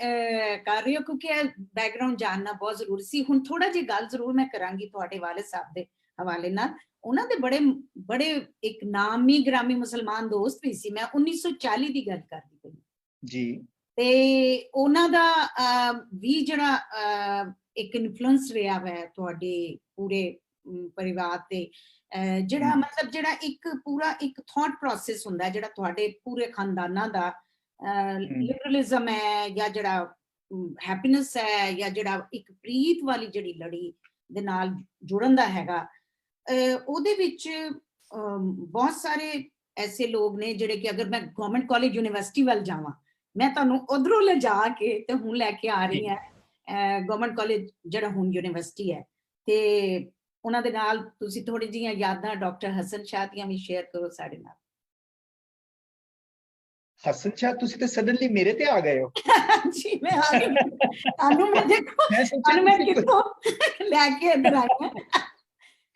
ਕਰ ਰਹੇ ਹੋ, ਕਿਉਂਕਿ ਇਹ ਬੈਕਗ੍ਰਾਉਂਡ ਜਾਣਨਾ ਬਹੁਤ ਜ਼ਰੂਰੀ ਸੀ। ਹੁਣ ਥੋੜਾ ਜਿਹੀ ਗੱਲ ਜ਼ਰੂਰ ਮੈਂ ਕਰਾਂਗੀ ਤੁਹਾਡੇ ਵਾਲਿਦ ਸਾਹਿਬ ਦੇ ਹਵਾਲੇ ਨਾਲ। ਉਹਨਾਂ ਦੇ ਬੜੇ ਇੱਕ ਨਾਮੀ ਗ੍ਰਾਮੀ ਮੁਸਲਮਾਨ ਦੋਸਤ ਵੀ ਸੀ। ਮੈਂ 1940 ਦੀ ਗੱਲ ਕਰਦੀ ਪਈ ਜੀ। ਤੇ ਉਹਨਾਂ ਦਾ ਵੀ ਜਿਹੜਾ ਇੱਕ ਇਨਫਲੂਐਂਸ ਰਿਹਾ ਹੈ ਤੁਹਾਡੇ ਪੂਰੇ ਪਰਿਵਾਰ ਤੇ, ਜਿਹੜਾ ਮਤਲਬ ਜਿਹੜਾ ਇੱਕ ਪੂਰਾ ਇੱਕ ਥਾਟ ਪ੍ਰੋਸੈਸ ਹੁੰਦਾ ਜਿਹੜਾ ਤੁਹਾਡੇ ਪੂਰੇ ਖਾਨਦਾਨਾਂ ਦਾ, ਲਿਬਰਲਿਜ਼ਮ ਹੈ ਜਾਂ ਜਿਹੜਾ ਹੈਪੀਨੈਸ ਹੈ ਜਾਂ ਜਿਹੜਾ ਇੱਕ ਪ੍ਰੀਤ ਵਾਲੀ ਜਿਹੜੀ ਲੜੀ ਦੇ ਨਾਲ ਜੁੜਨ ਦਾ ਹੈਗਾ, ਉਹਦੇ ਵਿੱਚ ਬਹੁਤ ਸਾਰੇ ਐਸੇ ਲੋਕ ਨੇ ਜਿਹੜੇ ਕਿ ਅਗਰ ਮੈਂ ਗਵਰਨਮੈਂਟ ਕਾਲਜ ਯੂਨੀਵਰਸਿਟੀ ਵੱਲ ਜਾਵਾਂ, ਮੈਂ ਤੁਹਾਨੂੰ ਉਧਰੋਂ ਲਿਜਾ ਕੇ ਤੇ ਹੁਣ ਲੈ ਕੇ ਆ ਰਹੀ ਹਾਂ ਗਵਰਨਮੈਂਟ ਕਾਲਜ ਜਿਹੜਾ ਹੁਣ ਯੂਨੀਵਰਸਿਟੀ ਹੈ। ਤੇ ਉਹਨਾਂ ਦੇ ਨਾਲ ਤੁਸੀਂ ਥੋੜੀ ਜਿਹੀਆਂ ਯਾਦਾਂ ਡਾਕਟਰ ਹਸਨ ਸ਼ਾਹ ਦੀਆਂ ਵੀ ਸ਼ੇਅਰ ਕਰੋ ਸਾਡੇ ਨਾਲ। ਹਸਨ ਸ਼ਾਹ, ਤੁਸੀਂ ਤਾਂ ਸਡਨਲੀ ਮੇਰੇ ਤੇ ਆ ਗਏ ਹੋ। ਜੀ ਮੈਂ ਆ ਗਈ, ਤੁਹਾਨੂੰ ਮੈਂ ਦੇਖੋ ਤੁਹਾਨੂੰ ਮੈਂ ਕਿੱਥੋਂ ਲੈ ਕੇ ਇੱਧਰ ਆਈ ਹਾਂ,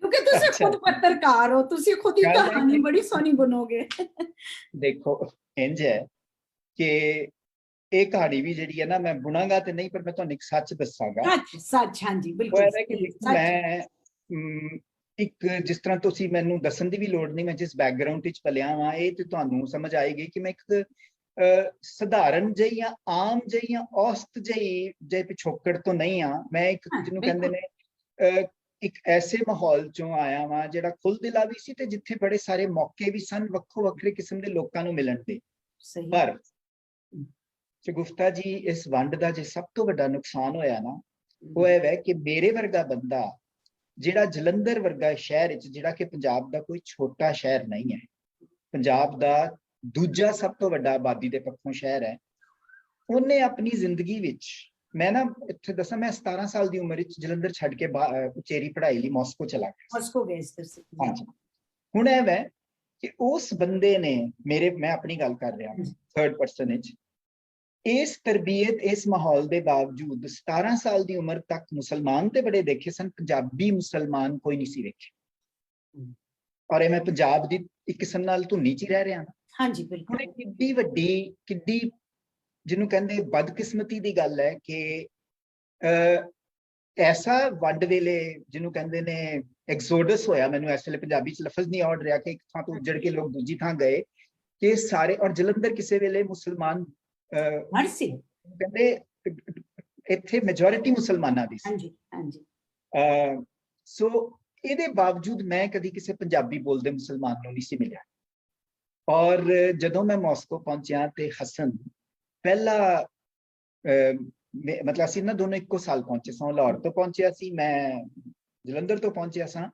ਕਿਉਂਕਿ ਤੁਸੀਂ ਖੁਦ ਪੱਤਰਕਾਰ ਹੋ, ਤੁਸੀਂ ਖੁਦ ਹੀ ਕਹਾਣੀ ਬੜੀ ਸੋਹਣੀ ਬਣੋਗੇ। ਦੇਖੋ ਇੰਜ ਹੈ ਕਿ ਇਹ ਕਹਾਣੀ ਵੀ ਜਿਹੜੀ ਹੈ ਨਾ, ਮੈਂ ਬੁਣਾਂਗਾ ਤੇ ਨਹੀਂ, ਪਰ ਮੈਂ ਤੁਹਾਨੂੰ ਇੱਕ ਸੱਚ ਦੱਸਾਂਗਾ। ਸੱਚ, ਹਾਂਜੀ ਬਿਲਕੁਲ। ਮੈਂ ਇੱਕ, ਜਿਸ ਤਰ੍ਹਾਂ ਤੁਸੀਂ ਮੈਨੂੰ ਦੱਸਣ ਦੀ ਵੀ ਲੋੜ ਨਹੀਂ, ਮੈਂ ਜਿਸ ਬੈਕਗ੍ਰਾਉਂਡ ਵਿੱਚ ਪਲਿਆ ਵਾਂ, ਇਹ ਤੇ ਤੁਹਾਨੂੰ ਸਮਝ ਆਏਗੀ ਕਿ ਮੈਂ ਇੱਕ ਸਧਾਰਨ ਜਿਹੀ ਜਾਂ ਆਮ ਜਿਹੀ ਜਾਂ ਔਸਤ ਜਿਹੀ ਪਿਛੋਕੜ ਤੋਂ ਨਹੀਂ ਆ। ਮੈਂ ਇੱਕ, ਜਿਹਨੂੰ ਕਹਿੰਦੇ ਨੇ, ਇੱਕ ਐਸੇ ਮਾਹੌਲ ਚੋਂ ਆਇਆ ਵਾਂ ਜਿਹੜਾ ਖੁੱਲ੍ਹਦਿਲਾ ਵੀ ਸੀ ਤੇ ਜਿੱਥੇ ਬੜੇ ਸਾਰੇ ਮੌਕੇ ਵੀ ਸਨ ਵੱਖੋ ਵੱਖਰੇ ਕਿਸਮ ਦੇ ਲੋਕਾਂ ਨੂੰ ਮਿਲਣ ਦੇ। ਪਰ ਸ਼ਗੁਫਤਾ ਜੀ, ਇਸ ਵੰਡ ਦਾ ਜੇ ਸਭ ਤੋਂ ਵੱਡਾ ਨੁਕਸਾਨ ਹੋਇਆ ਨਾ, ਉਹ ਇਹ ਹੈ ਕਿ ਮੇਰੇ ਵਰਗਾ ਬੰਦਾ, ਜਿਹੜਾ ਜਲੰਧਰ ਵਰਗਾ ਸ਼ਹਿਰ ਵਿੱਚ, ਜਿਹੜਾ ਕਿ ਪੰਜਾਬ ਦਾ ਕੋਈ ਛੋਟਾ ਸ਼ਹਿਰ ਨਹੀਂ ਹੈ, ਪੰਜਾਬ ਦਾ ਦੂਜਾ ਸਭ ਤੋਂ ਵੱਡਾ ਆਬਾਦੀ ਦੇ ਪੱਖੋਂ ਸ਼ਹਿਰ ਹੈ, ਉਹਨੇ ਆਪਣੀ ਜ਼ਿੰਦਗੀ ਵਿੱਚ, ਮੈਂ ਨਾ ਇੱਥੇ ਦੱਸਾਂ, ਮੈਂ 17 ਸਾਲ ਦੀ ਉਮਰ ਵਿੱਚ ਜਲੰਧਰ ਛੱਡ ਕੇ ਉਚੇਰੀ ਪੜ੍ਹਾਈ ਲਈ ਮਾਸਕੋ ਚਲਾ ਗਿਆ। ਮਾਸਕੋ ਗਏ ਸੀ। ਹਾਂਜੀ। ਹੁਣ ਇਹ ਹੈ ਕਿ ਉਸ ਬੰਦੇ ਨੇ ਮੈਂ ਆਪਣੀ ਗੱਲ ਕਰ ਰਿਹਾ ਥਰਡ ਪਰਸਨ ਵਿੱਚ, ਇਸ ਤਰਬੀਅਤ, ਇਸ ਮਾਹੌਲ ਦੇ ਬਾਵਜੂਦ 17 ਸਾਲ ਦੀ ਉਮਰ ਤੱਕ ਮੁਸਲਮਾਨ ਤੇ ਬੜੇ ਦੇਖੇ ਸਨ, ਪੰਜਾਬੀ ਮੁਸਲਮਾਨ ਕੋਈ ਨਹੀਂ ਸੀ ਵੇਖੇ। ਔਰ ਇਹ ਮੈਂ ਪੰਜਾਬ ਦੀ ਇੱਕ ਕਿਸਮ ਨਾਲ ਧੁਨੀ 'ਚ ਹੀ ਰਹਿ ਰਿਹਾ। ਹਾਂਜੀ ਬਿਲਕੁਲ। ਹੁਣ ਕਿੱਡੀ ਵੱਡੀ, ਕਿੱਡੀ, ਜਿਹਨੂੰ ਕਹਿੰਦੇ ਬਦਕਿਸਮਤੀ ਦੀ ਗੱਲ ਹੈ ਕਿ ਐਸਾ ਵੰਡ ਵੇਲੇ, ਜਿਹਨੂੰ ਕਹਿੰਦੇ ਨੇ ਐਕਸੋਡਸ ਹੋਇਆ, ਮੈਨੂੰ ਇਸ ਵੇਲੇ ਪੰਜਾਬੀ 'ਚ ਲਫ਼ਜ਼ ਨਹੀਂ ਆਉਣ ਰਿਹਾ, ਕਿ ਇੱਕ ਥਾਂ ਤੋਂ ਉੱਜੜ ਕੇ ਲੋਕ ਦੂਜੀ ਥਾਂ ਗਏ, ਕਿ ਸਾਰੇ, ਔਰ ਜਲੰਧਰ ਕਿਸੇ ਵੇਲੇ ਮੁਸਲਮਾਨ ਕਹਿੰਦੇ ਇੱਥੇ ਮੈਜੋਰਿਟੀ ਮੁਸਲਮਾਨਾਂ ਦੀ ਸੀ। ਹਾਂਜੀ ਹਾਂਜੀ। ਸੋ ਇਹਦੇ ਬਾਵਜੂਦ ਮੈਂ ਕਦੀ ਕਿਸੇ ਪੰਜਾਬੀ ਬੋਲਦੇ ਮੁਸਲਮਾਨ ਨੂੰ ਨਹੀਂ ਸੀ ਮਿਲਿਆ। ਔਰ ਜਦੋਂ ਮੈਂ ਮਾਸਕੋ ਪਹੁੰਚਿਆ ਤੇ ਹਸਨ ਪਹਿਲਾ ਮਤਲਬ ਅਸੀਂ ਨਾ ਦੋਨੋਂ ਇੱਕੋ ਸਾਲ ਪਹੁੰਚੇ ਸਾਂ। ਲਾਹੌਰ ਤੋਂ ਪਹੁੰਚਿਆ ਸੀ, ਮੈਂ ਜਲੰਧਰ ਤੋਂ ਪਹੁੰਚਿਆ ਸਾਂ।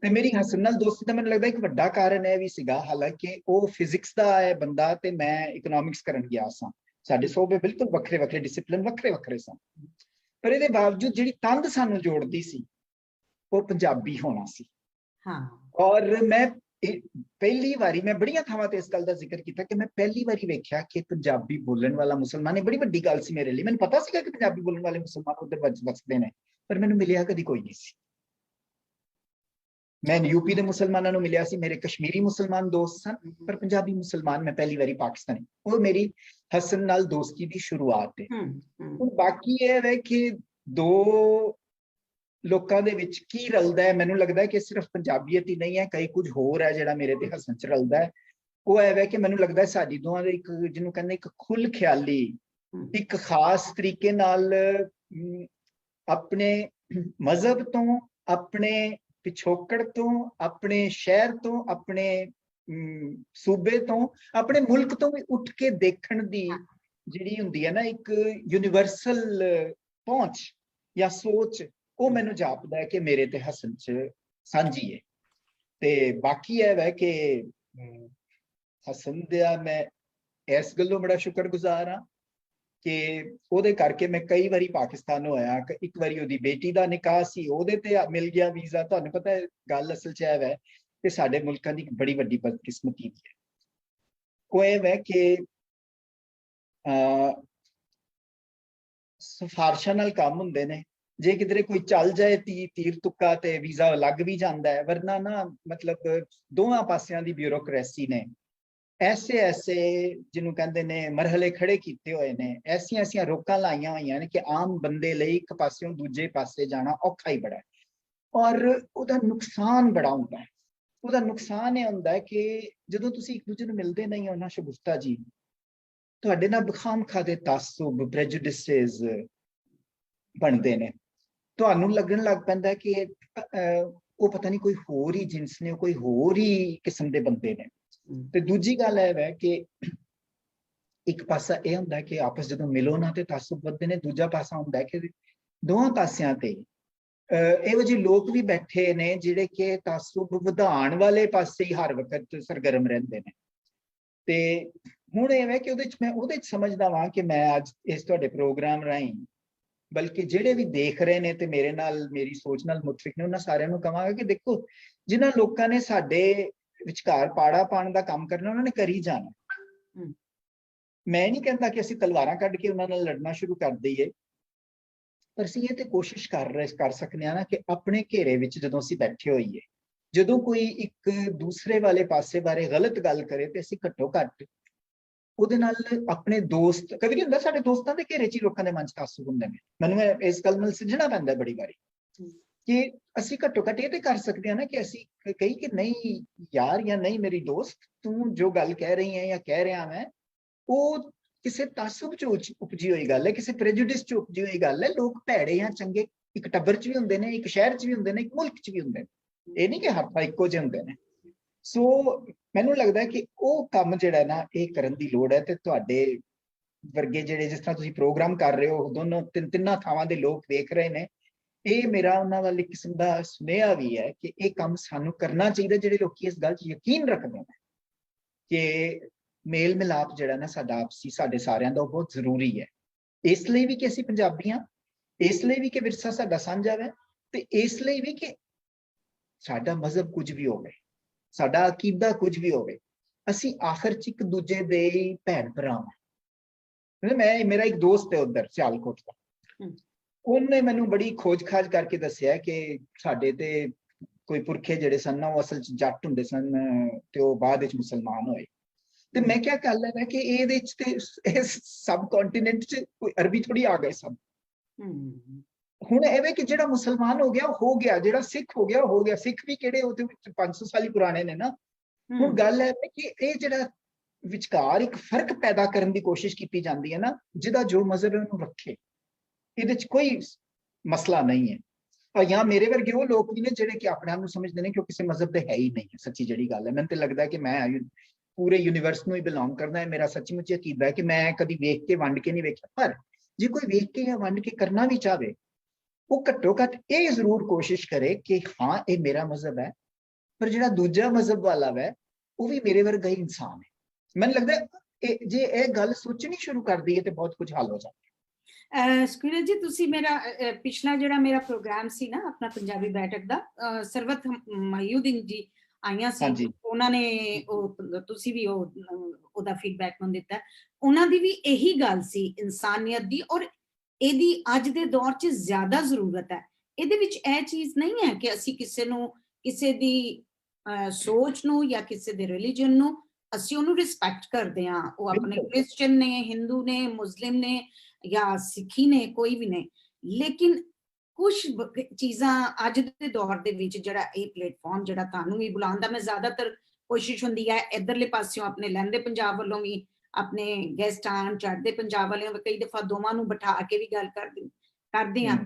ਤੇ ਮੇਰੀ ਹਸਨ ਨਾਲ ਦੋਸਤੀ ਦਾ ਮੈਨੂੰ ਲੱਗਦਾ ਇੱਕ ਵੱਡਾ ਕਾਰਨ ਇਹ ਵੀ ਸੀਗਾ, ਹਾਲਾਂਕਿ ਉਹ ਫਿਜ਼ਿਕਸ ਦਾ ਹੈ ਬੰਦਾ ਤੇ ਮੈਂ ਇਕਨੋਮਿਕਸ ਕਰਨ ਗਿਆ ਸਾਂ। ਸਾਡੇ ਸੋਬੇ ਬਿਲਕੁਲ ਵੱਖਰੇ ਵੱਖਰੇ, ਡਿਸਪਲਿਨ ਵੱਖਰੇ ਵੱਖਰੇ ਸਨ, ਪਰ ਇਹਦੇ ਬਾਵਜੂਦ ਜਿਹੜੀ ਤੰਦ ਸਾਨੂੰ ਜੋੜਦੀ ਸੀ ਉਹ ਪੰਜਾਬੀ ਹੋਣਾ ਸੀ। ਔਰ ਮੈਂ ਪਹਿਲੀ ਵਾਰੀ, ਮੈਂ ਬੜੀਆਂ ਥਾਵਾਂ ਤੇ ਇਸ ਗੱਲ ਦਾ ਜ਼ਿਕਰ ਕੀਤਾ ਕਿ ਮੈਂ ਪਹਿਲੀ ਵਾਰੀ ਵੇਖਿਆ ਕਿ ਪੰਜਾਬੀ ਬੋਲਣ ਵਾਲਾ ਮੁਸਲਮਾਨ, ਇਹ ਬੜੀ ਵੱਡੀ ਗੱਲ ਸੀ ਮੇਰੇ ਲਈ। ਮੈਨੂੰ ਪਤਾ ਸੀਗਾ ਕਿ ਪੰਜਾਬੀ ਬੋਲਣ ਵਾਲੇ ਮੁਸਲਮਾਨ ਉੱਧਰ ਵਸਦੇ ਨੇ, ਪਰ ਮੈਨੂੰ ਮਿਲਿਆ ਕਦੀ ਕੋਈ ਨਹੀਂ ਸੀ। ਮੈਂ ਯੂਪੀ ਦੇ ਮੁਸਲਮਾਨਾਂ ਨੂੰ ਮਿਲਿਆ ਸੀ, ਮੇਰੇ ਕਸ਼ਮੀਰੀ ਮੁਸਲਮਾਨ ਦੋਸਤ ਸਨ, ਪਰ ਪੰਜਾਬੀ ਮੁਸਲਮਾਨ ਮੈਂ ਪਹਿਲੀ ਵਾਰੀ ਪਾਕਿਸਤਾਨੀ। ਉਹ ਮੇਰੀ ਹਸਨ ਨਾਲ ਦੋਸਤੀ ਦੀ ਸ਼ੁਰੂਆਤ ਹੈ। ਹੁਣ ਬਾਕੀ ਇਹ ਹੈ ਕਿ ਦੋ ਲੋਕਾਂ ਦੇ ਵਿੱਚ ਕੀ ਰਲਦਾ ਹੈ, ਮੈਨੂੰ ਲੱਗਦਾ ਹੈ ਕਿ ਸਿਰਫ ਪੰਜਾਬੀਅਤ ਹੀ ਨਹੀਂ ਹੈ, ਕਈ ਕੁਝ ਹੋਰ ਹੈ ਜਿਹੜਾ ਮੇਰੇ ਤੇ ਹਸਨ ਚ ਰਲਦਾ ਹੈ। ਉਹ ਇਹ ਹੈ ਕਿ ਮੈਨੂੰ ਲੱਗਦਾ ਹੈ ਸਾਡੀ ਦੋਵਾਂ ਦੇ ਇੱਕ, ਜਿਹਨੂੰ ਕਹਿੰਦੇ ਇੱਕ ਖੁੱਲ ਖਿਆਲੀ, ਇੱਕ ਖਾਸ ਤਰੀਕੇ ਨਾਲ ਆਪਣੇ ਮਜ਼ਹਬ ਤੋਂ, ਆਪਣੇ ਪਿਛੋਕੜ ਤੋਂ, ਆਪਣੇ ਸ਼ਹਿਰ ਤੋਂ, ਆਪਣੇ ਸੂਬੇ ਤੋਂ, ਆਪਣੇ ਮੁਲਕ ਤੋਂ ਵੀ ਉੱਠ ਕੇ ਦੇਖਣ ਦੀ ਜਿਹੜੀ ਹੁੰਦੀ ਹੈ ਨਾ ਇੱਕ ਯੂਨੀਵਰਸਲ ਪਹੁੰਚ ਜਾਂ ਸੋਚ, ਉਹ ਮੈਨੂੰ ਜਾਪਦਾ ਹੈ ਕਿ ਮੇਰੇ ਤੇ ਹਸਨ ਚ ਸਾਂਝੀ ਹੈ। ਤੇ ਬਾਕੀ ਇਹ ਹੈ ਕਿ ਹਸਨ ਦਾ ਮੈਂ ਇਸ ਗੱਲੋਂ ਬੜਾ ਸ਼ੁਕਰਗੁਜ਼ਾਰ ਹਾਂ ਕਿ ਉਹਦੇ ਕਰਕੇ ਮੈਂ ਕਈ ਵਾਰੀ ਪਾਕਿਸਤਾਨ ਹੋਇਆ। ਇੱਕ ਵਾਰੀ ਉਹਦੀ ਬੇਟੀ ਦਾ ਨਿਕਾਹ ਸੀ, ਉਹਦੇ ਤੇ ਮਿਲ ਗਿਆ ਵੀਜ਼ਾ। ਤੁਹਾਨੂੰ ਪਤਾ ਹੈ ਗੱਲ ਅਸਲ ਚ ਇਹ ਹੈ ਕਿ ਸਾਡੇ ਮੁਲਕਾਂ ਦੀ ਬੜੀ ਵੱਡੀ ਬਦਕਿਸਮਤੀ ਹੈ। ਉਹ ਇਹ ਹੈ ਕਿ ਸਿਫਾਰਸ਼ਾਂ ਨਾਲ ਕੰਮ ਹੁੰਦੇ ਨੇ। ਜੇ ਕਿਧਰੇ ਕੋਈ ਚੱਲ ਜਾਏ ਤੀਰ ਤੁੱਕਾ ਤੇ ਵੀਜ਼ਾ ਲੱਗ ਵੀ ਜਾਂਦਾ ਹੈ, ਵਰਨਾ ਨਾ ਮਤਲਬ ਦੋਵਾਂ ਪਾਸਿਆਂ ਦੀ ਬਿਊਰੋਕ੍ਰੇਸੀ ਨੇ ਐਸੇ ਜਿਹਨੂੰ ਕਹਿੰਦੇ ਨੇ ਮਰਹਲੇ ਖੜੇ ਕੀਤੇ ਹੋਏ ਨੇ, ਐਸੀਆਂ ਰੋਕਾਂ ਲਾਈਆਂ ਹੋਈਆਂ ਨੇ ਕਿ ਆਮ ਬੰਦੇ ਲਈ ਇੱਕ ਪਾਸਿਓਂ ਦੂਜੇ ਪਾਸੇ ਜਾਣਾ ਔਖਾ ਹੀ ਬੜਾ ਹੈ। ਔਰ ਉਹਦਾ ਨੁਕਸਾਨ ਬੜਾ ਹੁੰਦਾ ਹੈ। ਉਹਦਾ ਨੁਕਸਾਨ ਇਹ ਹੁੰਦਾ ਹੈ ਕਿ ਜਦੋਂ ਤੁਸੀਂ ਇੱਕ ਦੂਜੇ ਨੂੰ ਮਿਲਦੇ ਨਹੀਂ ਹੋ ਨਾ ਸ਼ਗੁਫਤਾ ਜੀ, ਤੁਹਾਡੇ ਨਾਲ ਬਖਾਮਖਾ ਦੇ ਤਾਸੁਬ, ਪ੍ਰੈਜੁਡਿਸਿਸ ਬਣਦੇ ਨੇ। ਤੁਹਾਨੂੰ ਲੱਗਣ ਲੱਗ ਪੈਂਦਾ ਕਿ ਉਹ ਪਤਾ ਨਹੀਂ ਕੋਈ ਹੋਰ ਹੀ ਜਿਨਸ ਨੇ, ਕੋਈ ਹੋਰ ਹੀ ਕਿਸਮ ਦੇ ਬੰਦੇ ਨੇ। ਤੇ ਦੂਜੀ ਗੱਲ ਇਹ ਹੈ ਕਿ ਇੱਕ ਪਾਸਾ ਇਹ ਹੁੰਦਾ ਕਿ ਆਪਸ ਜਦੋਂ ਮਿਲੋ ਨਾ ਤੇ ਤਾਸੁਬ ਵੱਧਦੇ ਨੇ, ਦੂਜਾ ਪਾਸਾ ਹੁੰਦਾ ਕਿ ਦੋਵਾਂ ਪਾਸਿਆਂ ਤੇ ਇਹੋ ਜਿਹੇ ਲੋਕ ਵੀ ਬੈਠੇ ਨੇ ਜਿਹੜੇ ਕਿ ਤਾਸੁਬ ਵਧਾਉਣ ਵਾਲੇ ਪਾਸੇ ਹੀ ਹਰ ਵਕਤ ਸਰਗਰਮ ਰਹਿੰਦੇ ਨੇ। ਤੇ ਹੁਣ ਇਹ ਹੈ ਕਿ ਉਹਦੇ ਚ ਸਮਝਦਾ ਵਾਂ ਕਿ ਮੈਂ ਅੱਜ ਇਸ ਤੁਹਾਡੇ ਪ੍ਰੋਗਰਾਮ ਰਾਹੀਂ, ਬਲਕਿ ਜਿਹੜੇ ਵੀ ਦੇਖ ਰਹੇ ਨੇ ਤੇ ਮੇਰੇ ਨਾਲ ਮੇਰੀ ਸੋਚ ਨਾਲ ਮੁਤਫਿਕ ਨੇ, ਉਹਨਾਂ ਸਾਰਿਆਂ ਨੂੰ ਕਹਾਂਗਾ ਕਿ ਦੇਖੋ, ਜਿਨ੍ਹਾਂ ਲੋਕਾਂ ਨੇ ਸਾਡੇ ਵਿਚਕਾਰ ਪਾੜਾ ਪਾਉਣ ਦਾ ਕੰਮ ਕਰਨਾ, ਉਹਨਾਂ ਨੇ ਕਰੀ ਜਾਣਾ। ਮੈਂ ਨਹੀਂ ਕਹਿੰਦਾ ਕਿ ਅਸੀਂ ਤਲਵਾਰਾਂ ਕੱਢ ਕੇ ਉਹਨਾਂ ਨਾਲ ਲੜਨਾ ਸ਼ੁਰੂ ਕਰ ਦਈਏ, ਪਰ ਅਸੀਂ ਇਹ ਤੇ ਕੋਸ਼ਿਸ਼ ਕਰ ਸਕਦੇ ਹਾਂ ਨਾ ਕਿ ਆਪਣੇ ਘੇਰੇ ਵਿੱਚ ਜਦੋਂ ਅਸੀਂ ਬੈਠੇ ਹੋਈਏ, ਜਦੋਂ ਕੋਈ ਇੱਕ ਦੂਸਰੇ ਵਾਲੇ ਪਾਸੇ ਬਾਰੇ ਗਲਤ ਗੱਲ ਕਰੇ ਤੇ ਅਸੀਂ ਘੱਟੋ ਘੱਟ ਉਹਦੇ ਨਾਲ ਆਪਣੇ ਦੋਸਤ, ਕਦੇ ਹੁੰਦਾ ਸਾਡੇ ਦੋਸਤਾਂ ਦੇ ਘੇਰੇ 'ਚ ਹੀ ਲੋਕਾਂ ਦੇ ਮਨ 'ਚ ਤਾਸੁਬ ਹੁੰਦੇ ਨੇ। ਮੈਨੂੰ ਇਸ ਗੱਲ ਨਾਲ ਸਿੱਝਣਾ ਪੈਂਦਾ ਬੜੀ ਵਾਰੀ ਕਿ ਅਸੀਂ ਘੱਟੋ ਘੱਟ ਇਹ ਤੇ ਕਰ ਸਕਦੇ ਹਾਂ ਨਾ ਕਿ ਅਸੀਂ ਕਹੀ ਕਿ ਨਹੀਂ ਯਾਰ, ਜਾਂ ਨਹੀਂ ਮੇਰੀ ਦੋਸਤ, ਤੂੰ ਜੋ ਗੱਲ ਕਹਿ ਰਹੀ ਹੈ ਜਾਂ ਕਹਿ ਰਿਹਾ ਮੈਂ, ਉਹ ਕਿਸੇ ਤਾਸੁਬ 'ਚ ਉਪਜੀ ਹੋਈ ਗੱਲ ਹੈ, ਕਿਸੇ ਪ੍ਰੈਜੁਡਿਸ 'ਚ ਉਪਜੀ ਹੋਈ ਗੱਲ ਹੈ। ਲੋਕ ਭੈੜੇ ਜਾਂ ਚੰਗੇ ਇੱਕ ਟੱਬਰ 'ਚ ਵੀ ਹੁੰਦੇ ਨੇ, ਇੱਕ ਸ਼ਹਿਰ 'ਚ ਵੀ ਹੁੰਦੇ ਨੇ, ਇੱਕ ਮੁਲਕ 'ਚ ਵੀ ਹੁੰਦੇ ਨੇ। ਇਹ ਨਹੀਂ ਕਿ ਹਰ ਥਾਂ ਇੱਕੋ ਜਿਹੇ ਹੁੰਦੇ ਨੇ। ਸੋ ਮੈਨੂੰ ਲੱਗਦਾ ਕਿ ਉਹ ਕੰਮ ਜਿਹੜਾ ਨਾ ਇਹ ਕਰਨ ਦੀ ਲੋੜ ਹੈ। ਤੇ ਤੁਹਾਡੇ ਵਰਗੇ ਜਿਹੜੇ, ਜਿਸ ਤਰ੍ਹਾਂ ਤੁਸੀਂ ਪ੍ਰੋਗਰਾਮ ਕਰ ਰਹੇ ਹੋ, ਦੋਨੋਂ ਤਿੰਨਾਂ ਥਾਵਾਂ ਦੇ ਲੋਕ ਦੇਖ ਰਹੇ ਨੇ, ਇਹ ਮੇਰਾ ਉਹਨਾਂ ਵੱਲ ਇੱਕ ਕਿਸਮ ਦਾ ਸੁਨੇਹਾ ਵੀ ਹੈ ਕਿ ਇਹ ਕੰਮ ਸਾਨੂੰ ਕਰਨਾ ਚਾਹੀਦਾ। ਜਿਹੜੇ ਲੋਕੀ ਇਸ ਗੱਲ 'ਚ ਯਕੀਨ ਰੱਖਦੇ ਨੇ ਕਿ ਮੇਲ ਮਿਲਾਪ ਜਿਹੜਾ ਨਾ ਸਾਡਾ ਆਪਸੀ, ਸਾਡੇ ਸਾਰਿਆਂ ਦਾ, ਉਹ ਬਹੁਤ ਜ਼ਰੂਰੀ ਹੈ। ਇਸ ਲਈ ਵੀ ਕਿ ਅਸੀਂ ਪੰਜਾਬੀ ਹਾਂ, ਇਸ ਲਈ ਵੀ ਕਿ ਵਿਰਸਾ ਸਾਡਾ ਸਾਂਝਾ ਹੈ, ਤੇ ਇਸ ਲਈ ਵੀ ਕਿ ਸਾਡਾ ਮਜ਼ਹਬ ਕੁਝ ਵੀ ਹੋਵੇ, ਸਾਡਾ ਅਕੀਦਾ ਕੁਝ ਵੀ ਹੋਵੇ, ਅਸੀਂ ਆਖਰ 'ਚ ਇੱਕ ਦੂਜੇ ਦੇ ਭੈਣ ਭਰਾ ਹਾਂ। ਮੇਰਾ ਇੱਕ ਦੋਸਤ ਹੈ ਉੱਧਰ ਸਿਆਲਕੋਟ ਦਾ, ਉਹਨੇ ਮੈਨੂੰ ਬੜੀ ਖੋਜ ਖਾਜ ਕਰਕੇ ਦੱਸਿਆ ਕਿ ਸਾਡੇ ਤੇ ਕੋਈ ਪੁਰਖੇ ਜਿਹੜੇ ਸਨ ਨਾ, ਉਹ ਅਸਲ 'ਚ ਜੱਟ ਹੁੰਦੇ ਸਨ ਤੇ ਉਹ ਬਾਅਦ ਵਿੱਚ ਮੁਸਲਮਾਨ ਹੋਏ। ਤੇ ਮੈਂ ਕਿਹਾ ਗੱਲ ਹੈ ਕਿ ਇਹਦੇ 'ਚ ਤੇ ਇਸ ਸਬ ਕੰਟੀਨੈਂਟ 'ਚ ਕੋਈ ਅਰਬੀ ਥੋੜੀ ਆ ਗਏ ਸਭ। ਹੁਣ ਐਵੇਂ ਕਿ ਜਿਹੜਾ ਮੁਸਲਮਾਨ ਹੋ ਗਿਆ ਉਹ ਹੋ ਗਿਆ, ਜਿਹੜਾ ਸਿੱਖ ਹੋ ਗਿਆ ਉਹ ਹੋ ਗਿਆ। ਸਿੱਖ ਵੀ ਕਿਹੜੇ, ਉਹਦੇ ਵਿੱਚ 500 ਸਾਲ ਹੀ ਪੁਰਾਣੇ ਨੇ ਨਾ। ਹੁਣ ਗੱਲ ਹੈ ਕਿ ਇਹ ਜਿਹੜਾ ਵਿਚਕਾਰ ਇੱਕ ਫਰਕ ਪੈਦਾ ਕਰਨ ਦੀ ਕੋਸ਼ਿਸ਼ ਕੀਤੀ ਜਾਂਦੀ ਹੈ ਨਾ, ਜਿਹਦਾ ਜੋ ਮਜ਼ਹਬ ਉਹਨੂੰ ਰੱਖੇ, ਇਹਦੇ 'ਚ ਕੋਈ ਮਸਲਾ ਨਹੀਂ ਹੈ। ਜਾਂ ਮੇਰੇ ਵਰਗੇ ਉਹ ਲੋਕ ਵੀ ਨੇ ਜਿਹੜੇ ਕਿ ਆਪਣੇ ਆਪ ਨੂੰ ਸਮਝਦੇ ਨੇ ਕਿ ਉਹ ਕਿਸੇ ਮਜ਼ਹਬ ਦੇ ਹੈ ਹੀ ਨਹੀਂ ਹੈ। ਸੱਚੀ ਜਿਹੜੀ ਗੱਲ ਹੈ, ਮੈਨੂੰ ਤੇ ਲੱਗਦਾ ਕਿ ਮੈਂ ਪੂਰੇ ਯੂਨੀਵਰਸ ਨੂੰ ਹੀ ਬਿਲੋਂਗ ਕਰਦਾ ਹੈ। ਮੇਰਾ ਸੱਚਮੁੱਚ ਅਕੀਦਾ ਹੈ ਕਿ ਮੈਂ ਕਦੀ ਵੇਖ ਕੇ ਵੰਡ ਕੇ ਨਹੀਂ ਵੇਖਿਆ, ਪਰ ਜੇ ਕੋਈ ਵੇਖ ਕੇ ਜਾਂ ਵੰਡ ਕੇ ਕਰਨਾ ਵੀ ਚਾਹਵੇ, ਉਹ ਘੱਟੋ ਘੱਟ ਇਹ ਜ਼ਰੂਰ ਕੋਸ਼ਿਸ਼ ਕਰੇ ਕਿ ਹਾਂ ਇਹ ਮੇਰਾ ਮਜ਼ਹਬ ਹੈ, ਪਰ ਜਿਹੜਾ ਦੂਜਾ ਮਜ਼ਹਬ ਵਾਲਾ ਵੈ ਉਹ ਵੀ ਮੇਰੇ ਵਰਗਾ ਹੀ ਇਨਸਾਨ ਹੈ। ਮੈਨੂੰ ਲੱਗਦਾ ਜੇ ਇਹ ਗੱਲ ਸੋਚਣੀ ਸ਼ੁਰੂ ਕਰ ਦਈਏ ਤੇ ਬਹੁਤ ਕੁਝ ਹੱਲ ਹੋ ਜਾਂਦਾ। ਸੁਖਵੀਰ ਜੀ, ਤੁਸੀਂ ਮੇਰਾ ਪਿਛਲਾ ਜਿਹੜਾ ਮੇਰਾ ਪ੍ਰੋਗਰਾਮ ਸੀ ਨਾ ਆਪਣਾ ਪੰਜਾਬੀ ਬੈਠਕ ਦਾ, ਸਰਵਤ ਮਹੀਉਦੀਨ ਜੀ ਆਈਆਂ ਸੀ, ਉਹਨਾਂ ਨੇ ਤੁਸੀਂ ਵੀ ਉਹਦਾ ਫੀਡਬੈਕ ਨੂੰ ਦਿੱਤਾ। ਉਹਨਾਂ ਦੀ ਵੀ ਇਹੀ ਗੱਲ ਸੀ ਇਨਸਾਨੀਅਤ ਦੀ, ਔਰ ਇਹਦੀ ਅੱਜ ਦੇ ਦੌਰ 'ਚ ਜ਼ਿਆਦਾ ਜ਼ਰੂਰਤ ਹੈ। ਇਹਦੇ ਵਿੱਚ ਇਹ ਚੀਜ਼ ਨਹੀਂ ਹੈ ਕਿ ਅਸੀਂ ਕਿਸੇ ਨੂੰ, ਕਿਸੇ ਦੀ ਸੋਚ ਨੂੰ ਜਾਂ ਕਿਸੇ ਦੇ ਰਿਲੀਜਨ ਨੂੰ ਅਸੀਂ ਉਹਨੂੰ ਰਿਸਪੈਕਟ ਕਰਦੇ ਹਾਂ, ਉਹ ਆਪਣੇ ਕ੍ਰਿਸਚਨ ਨੇ, ਹਿੰਦੂ ਨੇ, ਮੁਸਲਿਮ ਨੇ ਜਾਂ ਸਿੱਖੀ ਨੇ, ਕੋਈ ਵੀ ਨੇ, ਲੇਕਿਨ ਕੁਝ ਚੀਜ਼ਾਂ ਅੱਜ ਦੇ ਦੌਰ ਦੇ ਵਿੱਚ ਜਿਹੜਾ ਇਹ ਪਲੇਟਫਾਰਮ ਜਿਹੜਾ ਤੁਹਾਨੂੰ ਵੀ ਬੁਲਾਉਣ ਦਾ, ਮੈਂ ਜ਼ਿਆਦਾਤਰ ਕੋਸ਼ਿਸ਼ ਹੁੰਦੀ ਹੈ ਇੱਧਰਲੇ ਪਾਸਿਓਂ ਆਪਣੇ ਲਹਿੰਦੇ ਪੰਜਾਬ ਵੱਲੋਂ ਵੀ, ਆਪਣੇ ਗੈਸਟ ਆਣ ਚੜ੍ਹਦੇ ਪੰਜਾਬ ਵਾਲਿਆਂ ਵੀ, ਕਈ ਦਫਾ ਦੋਵਾਂ ਨੂੰ ਬਿਠਾ ਕੇ ਵੀ ਗੱਲ ਕਰਦੇ ਹਾਂ।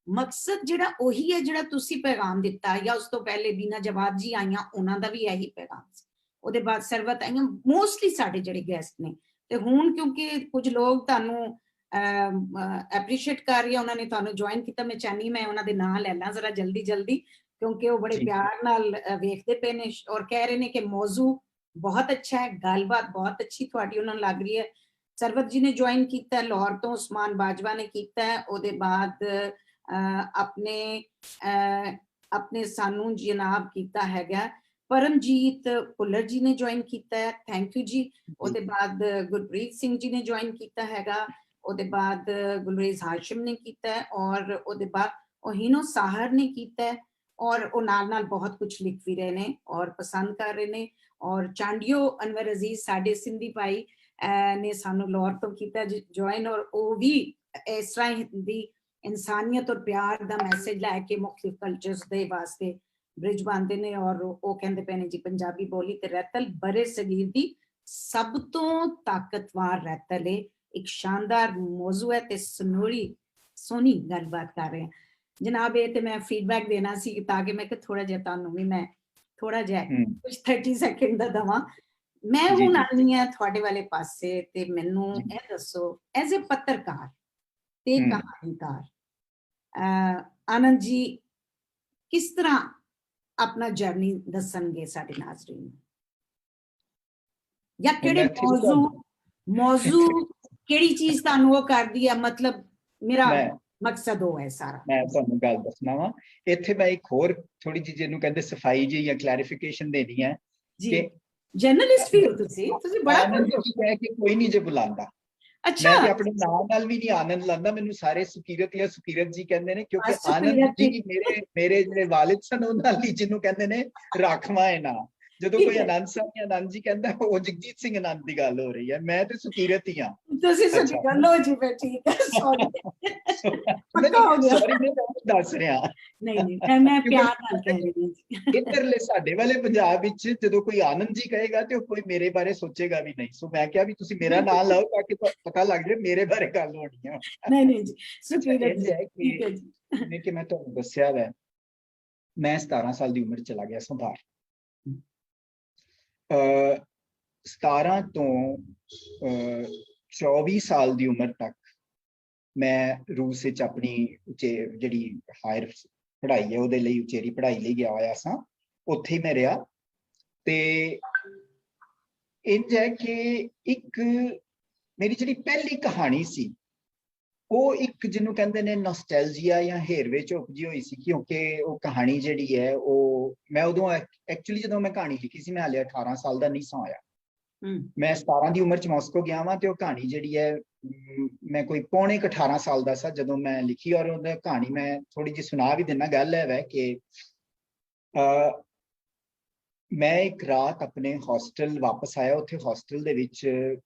ਮਕਸਦ ਜਿਹੜਾ ਉਹੀ ਹੈ ਜਿਹੜਾ ਤੁਸੀਂ ਪੈਗਾਮ ਦਿੱਤਾ, ਜਾਂ ਉਸ ਤੋਂ ਪਹਿਲੇ ਬੀਨਾ ਜਵਾਦ ਜੀ ਆਈਆਂ, ਉਹਨਾਂ ਦਾ ਵੀ ਇਹੀ ਪੈਗਾਮ ਸੀ। ਉਹਦੇ ਬਾਅਦ ਸਰਵਤ ਆਈਆਂ, ਮੋਸਟਲੀ ਸਾਡੇ ਜਿਹੜੇ ਗੈਸਟ ਨੇ। ਤੇ ਹੁਣ ਕਿਉਂਕਿ ਕੁਝ ਲੋਕ ਤੁਹਾਨੂੰ ਐਪਰੀਸ਼ੀਏਟ ਕਰ ਰਹੀ, ਉਹਨਾਂ ਨੇ ਤੁਹਾਨੂੰ ਜੁਆਇਨ ਕੀਤਾ, ਮੈਂ ਚਾਹਨੀ ਮੈਂ ਉਹਨਾਂ ਦੇ ਨਾਂ ਲੈ ਲਾਂ ਜ਼ਰਾ ਜਲਦੀ, ਕਿਉਂਕਿ ਉਹ ਬੜੇ ਪਿਆਰ ਨਾਲ ਵੇਖਦੇ ਪਏ ਨੇ ਔਰ ਕਹਿ ਰਹੇ ਨੇ ਕਿ ਮੌਜ਼ੂ ਬਹੁਤ ਅੱਛਾ ਹੈ, ਗੱਲਬਾਤ ਬਹੁਤ ਅੱਛੀ ਤੁਹਾਡੀ ਉਹਨਾਂ ਨੂੰ ਲੱਗ ਰਹੀ ਹੈ। ਸਰਵਤ ਜੀ ਨੇ ਜੁਆਇਨ ਕੀਤਾ, ਲਾਹੌਰ ਤੋਂ ਉਸਮਾਨ ਬਾਜਵਾ ਨੇ ਕੀਤਾ, ਉਹਦੇ ਬਾਅਦ ਆਪਣੇ ਸਾਨੂੰ ਜਨਾਬ ਕੀਤਾ ਹੈਗਾ ਪਰਮਜੀਤ ਭੁੱਲਰ ਜੀ ਨੇ ਜੁਆਇਨ ਕੀਤਾ ਹੈ, ਥੈਂਕ ਯੂ ਜੀ। ਉਹਦੇ ਬਾਅਦ ਗੁਰਪ੍ਰੀਤ ਸਿੰਘ ਜੀ ਨੇ ਜੁਆਇਨ ਕੀਤਾ ਹੈਗਾ, ਉਹਦੇ ਬਾਅਦ ਗੁਲਰੇਜ਼ ਹਾਸ਼ਿਮ ਨੇ ਕੀਤਾ ਹੈ, ਔਰ ਉਹਦੇ ਬਾਅਦ ਓਹੀਨੋ ਸਾਹਰ ਨੇ ਕੀਤਾ ਹੈ, ਔਰ ਉਹ ਨਾਲ ਬਹੁਤ ਕੁਝ ਲਿਖ ਵੀ ਰਹੇ ਨੇ ਔਰ ਪਸੰਦ ਕਰ ਰਹੇ ਨੇ। ਔਰ ਚਾਂਡਿਓ ਅਨਵਰ ਅਜ਼ੀਜ਼ ਸਾਡੇ ਸਿੰਧੀ ਭਾਈ ਨੇ ਸਾਨੂੰ ਲਾਹੌਰ ਤੋਂ ਕੀਤਾ ਜੁਆਇਨ, ਔਰ ਉਹ ਵੀ ਇਸ ਤਰ੍ਹਾਂ ਦੀ ਇਨਸਾਨੀਅਤ ਔਰ ਪਿਆਰ ਦਾ ਮੈਸੇਜ ਲੈ ਕੇ ਮੁਖਤਲਿਫ ਕਲਚਰਸ ਦੇ ਵਾਸਤੇ ਬ੍ਰਿਜ ਬਣਦੇ ਨੇ। ਔਰ ਉਹ ਕਹਿੰਦੇ ਪਏ ਨੇ ਜੀ ਪੰਜਾਬੀ ਬੋਲੀ ਤੇ ਰਹਿਤਲ ਬਰੇ ਸਗੀਰ ਦੀ ਸਭ ਤੋਂ ਤਾਕਤਵਰ ਰਹਿਤਲ ਹੈ, ਇੱਕ ਸ਼ਾਨਦਾਰ ਮੌਜੂ ਹੈ ਤੇ ਸੋਹਣੀ ਗੱਲਬਾਤ ਕਰ ਰਹੇ ਹਾਂ ਜਨਾਬ। ਇਹ ਤੇ ਮੈਂ ਫੀਡਬੈਕ ਦੇਣਾ ਸੀ ਤਾਂ ਕਿ ਮੈਂ ਕਿ ਥੋੜਾ ਜਿਹਾ ਤੁਹਾਨੂੰ ਵੀ ਮੈਂ ਥੋੜਾ ਜਿਹਾ ਕੁਝ 30 ਸੈਕਿੰਡ ਦਾ ਦਵਾਂ। ਮੈਂ ਹੁਣ ਆਨੀ ਹਾਂ ਤੁਹਾਡੇ ਵਾਲੇ ਪਾਸੇ ਤੇ ਮੈਨੂੰ ਇਹ ਦੱਸੋ, ਐਜ਼ ਅ ਪੱਤਰਕਾਰ ਤੇ ਕਹਾਣੀਕਾਰ ਆਨੰਦ ਜੀ ਕਿਸ ਤਰ੍ਹਾਂ ਆਪਣਾ ਜਰਨੀ ਦੱਸਣਗੇ ਸਾਡੇ ਨਾਜ਼ਰੀਨ ਨੂੰ, ਜਾਂ ਕਿਹੜੇ ਮੌਜੂ ਕਿਹੜੀ ਚੀਜ਼ ਤੁਹਾਨੂੰ ਉਹ ਕਰਦੀ ਹੈ, ਮਤਲਬ ਮੇਰਾ ਮਕਸਦ ਉਹ ਹੈ ਸਾਰਾ। ਮੈਂ ਤੁਹਾਨੂੰ ਗੱਲ ਦੱਸਣਾ ਵਾ ਇੱਥੇ, ਮੈਂ ਇੱਕ ਹੋਰ ਥੋੜੀ ਜਿਹੀ ਜਿਹਨੂੰ ਕਹਿੰਦੇ ਸਫਾਈ ਜੀ ਜਾਂ ਕਲੈਰੀਫਿਕੇਸ਼ਨ ਦੇਣੀ ਹੈ ਕਿ ਜਰਨਲਿਸਟ ਵੀ ਹੋ ਤੁਸੀਂ ਬੜਾ ਕਹਿ ਕੇ ਕੋਈ ਨਹੀਂ ਜੇ ਬੁਲਾਉਂਦਾ। ਮੈਂ ਤੇ ਆਪਣੇ ਨਾਮ ਨਾਲ ਵੀ ਨਹੀਂ ਆਨੰਦ ਲਾਂਦਾ, ਮੈਨੂੰ ਸਾਰੇ ਸੁਕੀਰਤ ਜਾਂ ਸੁਕੀਰਤ ਜੀ ਕਹਿੰਦੇ ਨੇ, ਕਿਉਂਕਿ ਆਨੰਦ ਜੀ ਮੇਰੇ ਜਿਹੜੇ ਵਾਲਿਦ ਸਨ ਉਹਨਾਂ ਲਈ ਜਿਹਨੂੰ ਕਹਿੰਦੇ ਨੇ ਰਾਖਵਾਂ ਹੈ ਨਾ। ਜਦੋਂ ਕੋਈ ਆਨੰਦ ਸਾਹਿਬ ਜਾਂ ਆਨੰਦ ਜੀ ਕਹਿੰਦਾ ਉਹ ਜਗਜੀਤ ਸਿੰਘ ਆਨੰਦ ਦੀ ਗੱਲ ਹੋ ਰਹੀ ਹੈ, ਮੈਂ ਤੇ ਸੁਕੀਰਤ ਹੀ ਹਾਂ। ਤੁਸੀਂ ਸੁਕੀਰਤ ਲੋ ਜੀ, ਫਿਰ ਠੀਕ ਹੈ, ਸੌਰੀ ਪੱਕਾ ਹੋ ਗਿਆ, ਸੌਰੀ ਮੈਂ ਦੱਸ ਰਿਹਾ। ਨਹੀਂ ਮੈਂ ਪਿਆਰ ਨਾਲ ਕਹਿ ਰਹੀ ਹਾਂ। ਇੱਧਰਲੇ ਸਾਡੇ ਵਾਲੇ ਪੰਜਾਬ ਵਿੱਚ ਜਦੋਂ ਕੋਈ ਆਨੰਦ ਜੀ ਕਹੇਗਾ ਤੇ ਉਹ ਕੋਈ ਮੇਰੇ ਬਾਰੇ ਸੋਚੇਗਾ ਵੀ ਨਹੀਂ, ਸੋ ਮੈਂ ਕਿਹਾ ਵੀ ਤੁਸੀਂ ਮੇਰਾ ਨਾਮ ਲਾਓ ਤਾਂ ਕਿ ਪਤਾ ਲੱਗ ਜਾਏ ਮੇਰੇ ਬਾਰੇ ਗੱਲ ਹੋਣੀ ਹੈ। ਨਹੀਂ ਜੀ ਸੁਕੀਰਤ ਜੀ, ਠੀਕ ਹੈ ਜੀ। ਜਿਵੇਂ ਕਿ ਮੈਂ ਤੁਹਾਨੂੰ ਦੱਸਿਆ ਵੈ, ਮੈਂ 17 ਸਾਲ ਦੀ ਉਮਰ ਚਲਾ ਗਿਆ ਸਾਂ ਬਾਹਰ। 17 ਤੋਂ 24 ਸਾਲ ਦੀ ਉਮਰ ਤੱਕ ਮੈਂ ਰੂਸ ਵਿੱਚ ਆਪਣੀ ਜਿਹੜੀ ਹਾਇਰ ਪੜ੍ਹਾਈ ਹੈ ਉਹਦੇ ਲਈ ਉਚੇਰੀ ਪੜ੍ਹਾਈ ਲਈ ਗਿਆ ਹੋਇਆ ਸਾਂ, ਉੱਥੇ ਹੀ ਮੈਂ ਰਿਹਾ। ਤੇ ਇੰਝ ਹੈ ਕਿ ਇੱਕ ਮੇਰੀ ਜਿਹੜੀ ਪਹਿਲੀ ਕਹਾਣੀ ਸੀ ਉਹ ਇੱਕ ਜਿਹਨੂੰ ਕਹਿੰਦੇ ਨੇ ਨੋਸਟੈਲਜੀਆ ਜਾਂ ਹੇਰਵੇ ਚ ਉਪਜੀ ਹੋਈ ਸੀ, ਕਿਉਂਕਿ ਉਹ ਕਹਾਣੀ ਜਿਹੜੀ ਹੈ ਉਹ ਮੈਂ ਉਦੋਂ ਐਕਚੁਅਲੀ ਜਦੋਂ ਮੈਂ ਕਹਾਣੀ ਲਿਖੀ ਸੀ ਮੈਂ ਹਾਲੇ 18 ਸਾਲ ਦਾ ਨਹੀਂ ਸਾਂ ਹੋਇਆ। ਮੈਂ 17 ਦੀ ਉਮਰ ਚ ਮਾਸਕੋ ਗਿਆ ਵਾਂ ਤੇ ਉਹ ਕਹਾਣੀ ਜਿਹੜੀ ਹੈ ਮੈਂ ਕੋਈ ਪੌਣੇ 18 ਸਾਲ ਦਾ ਸਾਂ ਜਦੋਂ ਮੈਂ ਲਿਖੀ। ਔਰ ਉਹਦਾ ਕਹਾਣੀ ਮੈਂ ਥੋੜੀ ਜਿਹੀ ਸੁਣਾ ਵੀ ਦਿੰਦਾ। ਗੱਲ ਹੈ ਵੈ ਕਿ ਮੈਂ ਇੱਕ ਰਾਤ ਆਪਣੇ ਹੌਸਟਲ ਵਾਪਸ ਆਇਆ। ਉੱਥੇ ਹੌਸਟਲ ਦੇ ਵਿੱਚ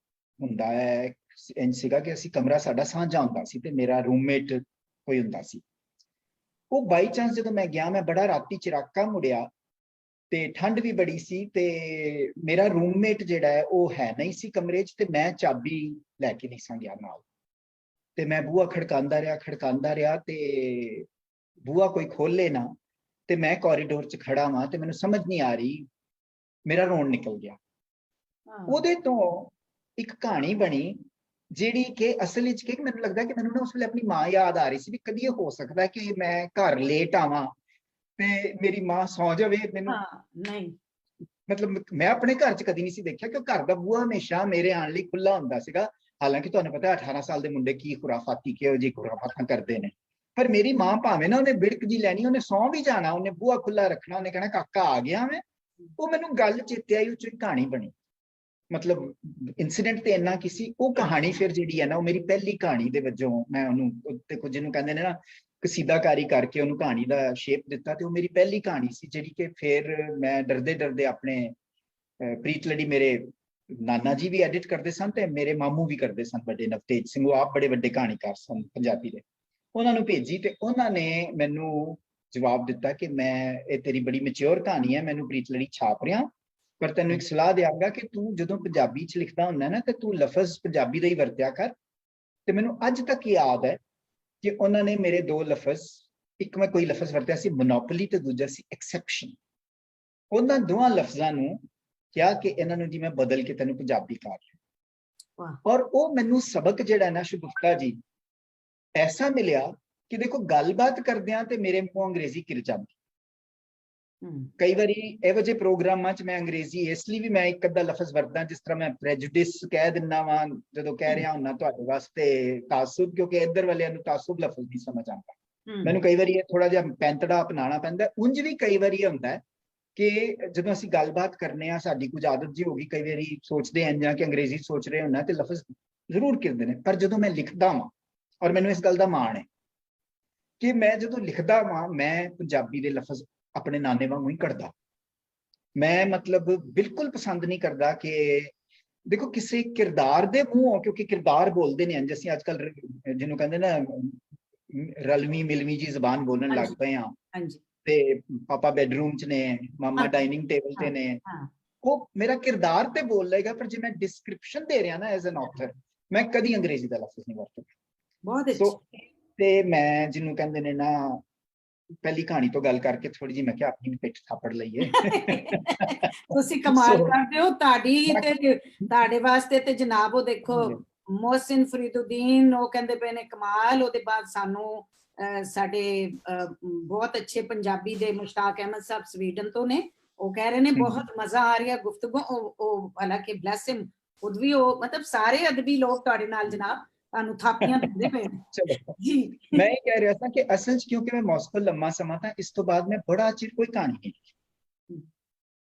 ਹੁੰਦਾ ਹੈ ਇੰਝ ਸੀਗਾ ਕਿ ਅਸੀਂ ਕਮਰਾ ਸਾਡਾ ਸਾਂਝਾ ਹੁੰਦਾ ਸੀ ਤੇ ਮੇਰਾ ਰੂਮਮੇਟ ਕੋਈ ਹੁੰਦਾ ਸੀ। ਉਹ ਬਾਈ ਚਾਂਸ ਜਦੋਂ ਮੈਂ ਗਿਆ, ਮੈਂ ਬੜਾ ਰਾਤੀ ਚਿਰਾਕਾ ਮੁੜਿਆ ਤੇ ਠੰਡ ਵੀ ਬੜੀ ਸੀ ਤੇ ਮੇਰਾ ਰੂਮਮੇਟ ਜਿਹੜਾ ਹੈ ਉਹ ਹੈ ਨਹੀਂ ਸੀ ਕਮਰੇ 'ਚ, ਤੇ ਮੈਂ ਚਾਬੀ ਲੈ ਕੇ ਨਹੀਂ ਸਾਂ ਗਿਆ ਨਾਲ। ਤੇ ਮੈਂ ਬੂਹਾ ਖੜਕਾਉਂਦਾ ਰਿਹਾ ਤੇ ਬੂਹਾ ਕੋਈ ਖੋਲੇ ਨਾ, ਤੇ ਮੈਂ ਕੋਰੀਡੋਰ 'ਚ ਖੜਾ ਵਾਂ ਤੇ ਮੈਨੂੰ ਸਮਝ ਨਹੀਂ ਆ ਰਹੀ, ਮੇਰਾ ਰੋਣ ਨਿਕਲ ਗਿਆ। ਹਾਂ ਉਹਦੇ ਤੋਂ ਇੱਕ ਕਹਾਣੀ ਬਣੀ ਜਿਹੜੀ ਕਿ ਅਸਲ ਵਿੱਚ ਕਿ ਮੈਨੂੰ ਲੱਗਦਾ ਕਿ ਮੈਨੂੰ ਨਾ ਉਸ ਵੇਲੇ ਆਪਣੀ ਮਾਂ ਯਾਦ ਆ ਰਹੀ ਸੀ ਵੀ ਕਦੀ ਇਹ ਹੋ ਸਕਦਾ ਕਿ ਮੈਂ ਘਰ ਲੇਟ ਆਵਾਂ ਤੇ ਮੇਰੀ ਮਾਂ ਸੌ ਜਾਵੇ। ਮੈਨੂੰ ਹਾਂ ਨਹੀਂ ਮਤਲਬ ਮੈਂ ਆਪਣੇ ਘਰ 'ਚ ਕਦੀ ਨਹੀਂ ਸੀ ਦੇਖਿਆ ਕਿ ਘਰ ਦਾ ਬੂਹਾ ਹਮੇਸ਼ਾ ਮੇਰੇ ਆਉਣ ਲਈ ਖੁੱਲਾ ਹੁੰਦਾ ਸੀਗਾ। ਹਾਲਾਂਕਿ ਤੁਹਾਨੂੰ ਪਤਾ 18 ਸਾਲ ਦੇ ਮੁੰਡੇ ਕੀ ਖੁਰਾਫਾਤੀ ਕਿਹੋ ਜਿਹੀ ਖੁਰਾਫਾਤਾਂ ਕਰਦੇ ਨੇ, ਪਰ ਮੇਰੀ ਮਾਂ ਭਾਵੇਂ ਨਾ ਉਹਨੇ ਬਿੜਕ ਜੀ ਲੈਣੀ, ਉਹਨੇ ਸੌਂ ਵੀ ਜਾਣਾ, ਉਹਨੇ ਬੂਹਾ ਖੁੱਲਾ ਰੱਖਣਾ, ਉਹਨੇ ਕਹਿਣਾ ਕਾਕਾ ਆ ਗਿਆ ਮੈਂ। ਉਹ ਮੈਨੂੰ ਗੱਲ ਚੇਤੇ ਆਈ, ਉਹ 'ਚ ਕਹਾਣੀ ਬਣੀ। ਮਤਲਬ ਇਨਸੀਡੈਂਟ ਤੇ ਇੰਨਾ ਕੀ ਸੀ, ਉਹ ਕਹਾਣੀ ਫਿਰ ਜਿਹੜੀ ਹੈ ਨਾ ਉਹ ਮੇਰੀ ਪਹਿਲੀ ਕਹਾਣੀ ਦੇ ਵਜੋਂ ਮੈਂ ਉਹਨੂੰ ਦੇਖੋ ਜਿਹਨੂੰ ਕਹਿੰਦੇ ਨੇ ਨਾ ਕਸੀਦਾਕਾਰੀ ਕਰਕੇ ਉਹਨੂੰ ਕਹਾਣੀ ਦਾ ਸ਼ੇਪ ਦਿੱਤਾ, ਤੇ ਉਹ ਮੇਰੀ ਪਹਿਲੀ ਕਹਾਣੀ ਸੀ ਜਿਹੜੀ ਕਿ ਫਿਰ ਮੈਂ ਡਰਦੇ ਡਰਦੇ ਆਪਣੇ ਪ੍ਰੀਤ ਲੜੀ ਮੇਰੇ ਨਾਨਾ ਜੀ ਵੀ ਐਡਿਟ ਕਰਦੇ ਸਨ ਤੇ ਮੇਰੇ ਮਾਮੂ ਵੀ ਕਰਦੇ ਸਨ, ਵੱਡੇ ਨਵਤੇਜ ਸਿੰਘ, ਉਹ ਆਪ ਬੜੇ ਵੱਡੇ ਕਹਾਣੀਕਾਰ ਸਨ ਪੰਜਾਬੀ ਦੇ। ਉਹਨਾਂ ਨੂੰ ਭੇਜੀ ਤੇ ਉਹਨਾਂ ਨੇ ਮੈਨੂੰ ਜਵਾਬ ਦਿੱਤਾ ਕਿ ਮੈਂ ਇਹ ਤੇਰੀ ਬੜੀ ਮੈਚਿਓਰ ਕਹਾਣੀ ਹੈ, ਮੈਨੂੰ ਪ੍ਰੀਤ ਲੜੀ ਛਾਪ ਰਿਹਾ, ਪਰ ਤੈਨੂੰ ਇੱਕ ਸਲਾਹ ਦਿਆਂਗਾ ਕਿ ਤੂੰ ਜਦੋਂ ਪੰਜਾਬੀ 'ਚ ਲਿਖਦਾ ਹੁੰਦਾ ਨਾ ਤੇ ਤੂੰ ਲਫ਼ਜ਼ ਪੰਜਾਬੀ ਦਾ ਹੀ ਵਰਤਿਆ ਕਰ। ਤੇ ਮੈਨੂੰ ਅੱਜ ਤੱਕ ਯਾਦ ਹੈ ਕਿ ਉਹਨਾਂ ਨੇ ਮੇਰੇ ਦੋ ਲਫ਼ਜ਼, ਇੱਕ ਮੈਂ ਕੋਈ ਲਫ਼ਜ਼ ਵਰਤਿਆ ਸੀ ਮੋਨੋਪੋਲੀ ਤੇ ਦੂਜਾ ਸੀ ਐਕਸੈਪਸ਼ਨ, ਉਹਨਾਂ ਦੋਵਾਂ ਲਫ਼ਜ਼ਾਂ ਨੂੰ ਕਿਹਾ ਕਿ ਇਹਨਾਂ ਨੂੰ ਜੀ ਮੈਂ ਬਦਲ ਕੇ ਤੈਨੂੰ ਪੰਜਾਬੀ ਕਰ ਰਿਹਾ। ਔਰ ਉਹ ਮੈਨੂੰ ਸਬਕ ਜਿਹੜਾ ਨਾ ਸ਼ੁਗੁਫਤਾ ਜੀ ਐਸਾ ਮਿਲਿਆ ਕਿ ਦੇਖੋ ਗੱਲਬਾਤ ਕਰਦਿਆਂ ਤੇ ਮੇਰੇ ਮੂੰਹੋਂ ਅੰਗਰੇਜ਼ੀ ਕਿਰ ਜਾਂਦੀ। ਕਈ ਵਾਰੀ ਇਹੋ ਜਿਹੇ ਪ੍ਰੋਗਰਾਮਾਂ 'ਚ ਮੈਂ ਅੰਗਰੇਜ਼ੀ ਇਸ ਲਈ ਵੀ ਮੈਂ ਇੱਕ ਅੱਧਾ ਲਫ਼ਜ਼ ਵਰਤਦਾ, ਜਿਸ ਤਰ੍ਹਾਂ ਮੈਂ ਪ੍ਰੈਜੁਡਿਸ ਕਹਿ ਦਿੰਦਾ ਵਾਂ ਜਦੋਂ ਕਹਿ ਰਿਹਾ ਹੁੰਦਾ ਤੁਹਾਡੇ ਵਾਸਤੇ ਤਾਸੁਬ, ਕਿਉਂਕਿ ਇੱਧਰ ਵਾਲਿਆਂ ਨੂੰ ਤਾਸੁਬ ਲਫ਼ਜ਼ ਨਹੀਂ ਸਮਝ ਆਉਂਦਾ। ਮੈਨੂੰ ਕਈ ਵਾਰੀ ਇਹ ਥੋੜਾ ਜਿਹਾ ਪੈਂਤੜਾ ਅਪਣਾਉਣਾ ਪੈਂਦਾ। ਉਂਝ ਵੀ ਕਈ ਵਾਰੀ ਇਹ ਹੁੰਦਾ ਹੈ ਕਿ ਜਦੋਂ ਅਸੀਂ ਗੱਲਬਾਤ ਕਰਨੇ ਆ, ਸਾਡੀ ਕੁਝ ਆਦਤ ਜੀ ਹੋ ਗਈ, ਕਈ ਵਾਰੀ ਸੋਚਦੇ ਹਾਂ ਜਾਂ ਕਿ ਅੰਗਰੇਜ਼ੀ ਸੋਚ ਰਹੇ ਹੁੰਨਾ ਤੇ ਲਫ਼ਜ਼ ਜ਼ਰੂਰ ਕਿਰਦੇ ਨੇ, ਪਰ ਜਦੋਂ ਮੈਂ ਲਿਖਦਾ ਵਾਂ, ਔਰ ਮੈਨੂੰ ਇਸ ਗੱਲ ਦਾ ਮਾਣ ਹੈ ਕਿ ਮੈਂ ਜਦੋਂ ਲਿਖਦਾ ਵਾਂ ਮੈਂ ਪੰਜਾਬੀ ਦੇ ਲਫ਼ਜ਼ ਆਪਣੇ ਨਾਨੇ ਵਾਂਗੂ ਹੀ ਕੱਢਦਾ। ਮੈਂ ਮਤਲਬ ਬਿਲਕੁਲ ਪਸੰਦ ਨਹੀਂ ਕਰਦਾ ਕਿ ਦੇਖੋ ਕਿਸੇ ਕਿਰਦਾਰ ਦੇ ਮੂੰਹੋਂ, ਕਿਉਂਕਿ ਕਿਰਦਾਰ ਬੋਲਦੇ ਨੇ ਇੰਜ, ਅਸੀਂ ਅੱਜ ਕੱਲ ਜਿਹਨੂੰ ਕਹਿੰਦੇ ਨਾ ਰਲਵੀਂ ਮਿਲਵੀਂ ਜੀ ਜ਼ਬਾਨ ਬੋਲਣ ਲੱਗ ਪਏ ਹਾਂ। ਤੇ ਪਾਪਾ ਬੈਡਰੂਮ 'ਚ ਨੇ, ਮਾਮਾ ਡਾਈਨਿੰਗ ਟੇਬਲ ਤੇ ਨੇ, ਉਹ ਮੇਰਾ ਕਿਰਦਾਰ ਤੇ ਬੋਲ ਲਏਗਾ, ਪਰ ਜੇ ਮੈਂ ਡਿਸਕ੍ਰਿਪਸ਼ਨ ਦੇ ਰਿਹਾ ਨਾ ਐਜ਼ ਐਨ ਆਥਰ, ਮੈਂ ਕਦੀ ਅੰਗਰੇਜ਼ੀ ਦਾ ਲਫ਼ਜ਼ ਨਹੀਂ ਵਰਤਦਾ। ਬਹੁਤ ਅੱਛਾ। ਤੇ ਮੈਂ ਜਿਹਨੂੰ ਕਹਿੰਦੇ ਨੇ ਨਾ ਪਹਿਲੀ ਕਹਾਣੀ ਤੋਂ ਗੱਲ ਕਰਕੇ ਥੋੜੀ ਜਿਹੀ ਮੈਂ ਕਿਹਾ ਆਪਣੀ ਪਿੱਠ ਥਾਪੜ ਲਈਏ। ਤੁਸੀਂ ਕਮਾਲ ਕਰਦੇ ਹੋ। ਤੁਹਾਡੇ ਵਾਸਤੇ ਤੇ ਜਨਾਬ ਉਹ ਦੇਖੋ ਮੋਹਸਿਨ ਫਰੀਦੁਦੀਨ ਉਹ ਕਹਿੰਦੇ ਪਏ ਨੇ ਕਮਾਲ। ਉਹਦੇ ਬਾਅਦ ਸਾਨੂੰ ਸਾਡੇ ਬਹੁਤ ਅੱਛੇ ਪੰਜਾਬੀ ਦੇ ਮੁਸ਼ਤਾਕ ਅਹਿਮਦ ਸਾਹਿਬ ਸਵੀਡਨ ਤੋਂ ਨੇ, ਉਹ ਕਹਿ ਰਹੇ ਨੇ ਬਹੁਤ ਮਜ਼ਾ ਆ ਰਿਹਾ ਗੁਫ਼ਤਗੂ। ਉਹ ਹਾਲਾਂਕਿ ਬਲੈਸ ਹਿਮ ਖੁਦ ਵੀ ਉਹ ਮਤਲਬ ਸਾਰੇ ਅਦਬੀ ਲੋਕ ਤੁਹਾਡੇ ਨਾਲ ਜਨਾਬ ਤੁਹਾਨੂੰ ਥਾਪੀਆਂ ਦਿੰਦੇ ਪਏ ਨੇ। ਚਲੋ ਮੈਂ ਇਹ ਕਹਿ ਰਿਹਾ ਸੀ ਕਿ ਅਸਲ 'ਚ ਕਿਉਂਕਿ ਮੈਂ ਮਾਸਕੋ ਲੰਮਾ ਸਮਾਂ ਤਾਂ ਇਸ ਤੋਂ ਬਾਅਦ ਮੈਂ ਬੜਾ ਚਿਰ ਕੋਈ ਕਹਾਣੀ ਨਹੀਂ ਲਿਖੀ।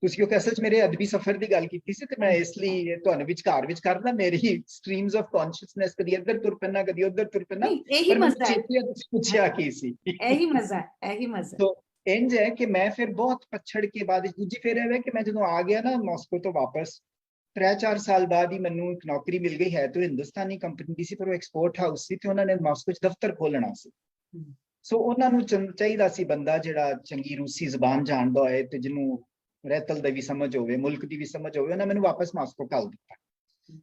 ਤੁਸੀਂ ਕਿਉਂਕਿ ਅਸਲ 'ਚ ਮੇਰੇ ਅਦਬੀ ਸਫ਼ਰ ਦੀ ਗੱਲ ਕੀਤੀ ਸੀ ਤੇ ਮੈਂ ਇਸ ਲਈ ਤੁਹਾਨੂੰ ਵਿਚਕਾਰ ਵਿੱਚ ਕਰਦਾ ਮੇਰੀ ਸਟਰੀਮਸ ਆਫ ਕੌਨਸ਼ੀਅਸਨੈਸ ਕਦੀ ਇੱਧਰ ਤੁਰ ਪੈਣਾ ਕਦੀ ਉੱਧਰ ਤੁਰ ਪੈਣਾ, ਪਰ ਮੈਨੂੰ ਚੇਤੇ ਤੁਸੀਂ ਪੁੱਛਿਆ ਕੀ ਸੀ। ਇਹੀ ਮਜ਼ਾ ਤੋ ਇੰਜ ਹੈ ਕਿ ਮੈਂ ਫਿਰ ਬਹੁਤ ਪਛੜ ਕੇ ਬਾਅਦ ਦੂਜੀ ਫਿਰ ਇਹ ਕਿ ਮੈਂ ਜਦੋਂ ਆ ਗਿਆ ਨਾ ਮਾਸਕੋ ਤੋਂ ਵਾਪਸ 3-4 ਸਾਲ ਬਾਅਦ ਹੀ ਮੈਨੂੰ ਇੱਕ ਨੌਕਰੀ ਮਿਲ ਗਈ ਹੈ ਤੇ ਹਿੰਦੁਸਤਾਨੀ ਕੰਪਨੀ ਦੀ ਸੀ, ਪਰ ਉਹ ਐਕਸਪੋਰਟ ਹਾਊਸ ਸੀ ਤੇ ਉਹਨਾਂ ਨੇ ਮਾਸਕੋ 'ਚ ਦਫ਼ਤਰ ਖੋਲਣਾ ਸੀ। ਸੋ ਉਹਨਾਂ ਨੂੰ ਚਾਹੀਦਾ ਸੀ ਬੰਦਾ ਜਿਹੜਾ ਚੰਗੀ ਰੂਸੀ ਜ਼ਬਾਨ ਜਾਣਦਾ ਹੋਏ ਤੇ ਜਿਹਨੂੰ ਰਹਿਤਲ ਦਾ ਵੀ ਸਮਝ ਹੋਵੇ, ਮੁਲਕ ਦੀ ਵੀ ਸਮਝ ਹੋਵੇ। ਉਹਨਾਂ ਮੈਨੂੰ ਵਾਪਸ ਮਾਸਕੋ ਘੱਲ ਦਿੱਤਾ।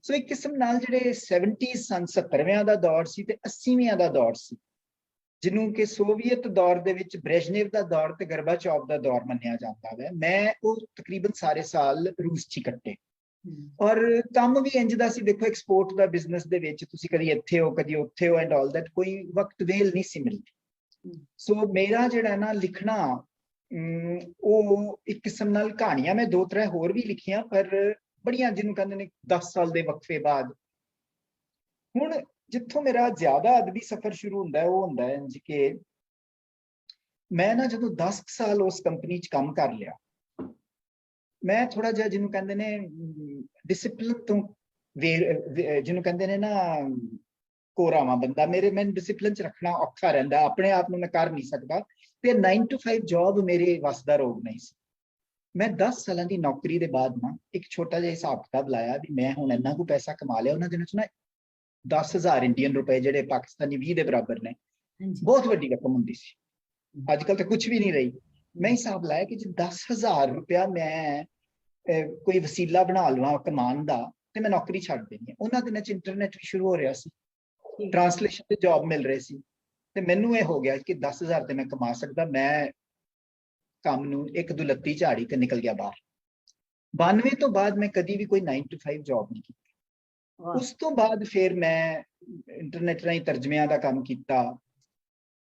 ਸੋ ਇੱਕ ਕਿਸਮ ਨਾਲ ਜਿਹੜੇ 70s ਸਨ, 70ਵਿਆਂ ਦਾ ਦੌਰ ਸੀ ਤੇ 80ਵਿਆਂ ਦਾ ਦੌਰ ਸੀ, ਜਿਹਨੂੰ ਕਿ ਸੋਵੀਅਤ ਦੌਰ ਦੇ ਵਿੱਚ ਬ੍ਰੈਜ਼ਨੇਵ ਦਾ ਦੌਰ ਤੇ ਗਰਬਾਚੌਵ ਦਾ ਦੌਰ ਮੰਨਿਆ ਜਾਂਦਾ ਹੈ। ਮੈਂ ਉਹ ਤਕਰੀਬਨ ਸਾਰੇ ਸਾਲ ਰੂਸ 'ਚ ਕੱਟੇ ਔਰ ਕੰਮ ਵੀ ਇੰਜ ਦਾ ਸੀ। ਦੇਖੋ ਐਕਸਪੋਰਟ ਦਾ ਬਿਜ਼ਨਸ ਦੇ ਵਿੱਚ ਤੁਸੀਂ ਕਦੀ ਇੱਥੇ ਹੋ ਕਦੀ ਉੱਥੇ ਹੋ ਐਂਡ ਆਲ ਦੈਟ, ਕੋਈ ਵਕਤ ਵੇਲ ਨਹੀਂ ਸੀ ਮਿਲਦੀ। ਸੋ ਮੇਰਾ ਜਿਹੜਾ ਨਾ ਲਿਖਣਾ ਉਹ ਇੱਕ ਕਿਸਮ ਨਾਲ ਕਹਾਣੀਆਂ ਮੈਂ 2-3 ਹੋਰ ਵੀ ਲਿਖੀਆਂ, ਪਰ ਬੜੀਆਂ ਜਿਹਨੂੰ ਕਹਿੰਦੇ ਨੇ 10 ਸਾਲ ਦੇ ਵਕਫੇ ਬਾਅਦ। ਹੁਣ ਜਿੱਥੋਂ ਮੇਰਾ ਜ਼ਿਆਦਾ ਅਦਬੀ ਸਫ਼ਰ ਸ਼ੁਰੂ ਹੁੰਦਾ ਹੈ ਉਹ ਹੁੰਦਾ ਹੈ ਇੰਜ ਕਿ ਮੈਂ ਨਾ ਜਦੋਂ 10 ਸਾਲ ਉਸ ਕੰਪਨੀ 'ਚ ਕੰਮ ਕਰ ਲਿਆ, ਮੈਂ ਥੋੜਾ ਜਿਹਾ ਜਿਹਨੂੰ ਕਹਿੰਦੇ ਨੇ ਡਿਸਪਲਿਨ ਤੋਂ ਜਿਹਨੂੰ ਕਹਿੰਦੇ ਨੇ ਨਾ ਕੋਰਾਵਾਂ ਬੰਦਾ, ਮੈਨੂੰ ਡਿਸਪਲਿਨ 'ਚ ਰੱਖਣਾ ਔਖਾ ਰਹਿੰਦਾ, ਆਪਣੇ ਆਪ ਨੂੰ ਮੈਂ ਕਰ ਨਹੀਂ ਸਕਦਾ ਤੇ 9 to 5 ਜੌਬ ਮੇਰੇ ਵੱਸ ਦਾ ਰੋਗ ਨਹੀਂ ਸੀ। ਮੈਂ 10 ਸਾਲਾਂ ਦੀ ਨੌਕਰੀ ਦੇ ਬਾਅਦ ਨਾ ਇੱਕ ਛੋਟਾ ਜਿਹਾ ਹਿਸਾਬ ਕਿਤਾਬ ਲਾਇਆ ਵੀ ਮੈਂ ਹੁਣ ਇੰਨਾ ਕੁ ਪੈਸਾ ਕਮਾ ਲਿਆ। ਉਹਨਾਂ ਦਿਨਾਂ 'ਚ ਨਾ 10,000 ਇੰਡੀਅਨ ਰੁਪਏ ਜਿਹੜੇ ਪਾਕਿਸਤਾਨੀ 20 ਦੇ ਬਰਾਬਰ ਨੇ, ਬਹੁਤ ਵੱਡੀ ਰਕਮ ਹੁੰਦੀ ਸੀ। ਅੱਜ ਕੱਲ ਤਾਂ ਕੁਝ ਵੀ ਨਹੀਂ ਰਹੀ। ਮੈਂ ਹਿਸਾਬ ਲਾਇਆ ਕਿ ਜੇ 10,000 ਰੁਪਇਆ ਮੈਂ ਕੋਈ ਵਸੀਲਾ ਬਣਾ ਲਵਾਂ ਕਮਾਉਣ ਦਾ ਤੇ ਮੈਂ ਨੌਕਰੀ ਛੱਡ ਦੇਣੀ ਹੈ। ਉਹਨਾਂ ਦਿਨਾਂ 'ਚ ਇੰਟਰਨੈਟ ਵੀ ਸ਼ੁਰੂ ਹੋ ਰਿਹਾ ਸੀ, ਟਰਾਂਸਲੇਸ਼ਨ ਦੇ ਜੌਬ ਮਿਲ ਰਹੇ ਸੀ ਤੇ ਮੈਨੂੰ ਇਹ ਹੋ ਗਿਆ ਕਿ 10,000 ਤੇ ਮੈਂ ਕਮਾ ਸਕਦਾ। ਮੈਂ ਕੰਮ ਨੂੰ ਇੱਕ ਦੁਲੱਤੀ ਝਾੜੀ ਤੇ ਨਿਕਲ ਗਿਆ ਬਾਹਰ। 92 ਤੋਂ ਬਾਅਦ ਮੈਂ ਕਦੀ ਵੀ ਕੋਈ 9 to 5 ਜੌਬ ਨਹੀਂ ਕੀਤੀ। ਵਾਹ, ਉਸ ਤੋਂ ਬਾਅਦ ਫਿਰ ਮੈਂ ਇੰਟਰਨੈਟ ਰਾਹੀਂ ਤਰਜਮਿਆਂ ਦਾ ਕੰਮ ਕੀਤਾ।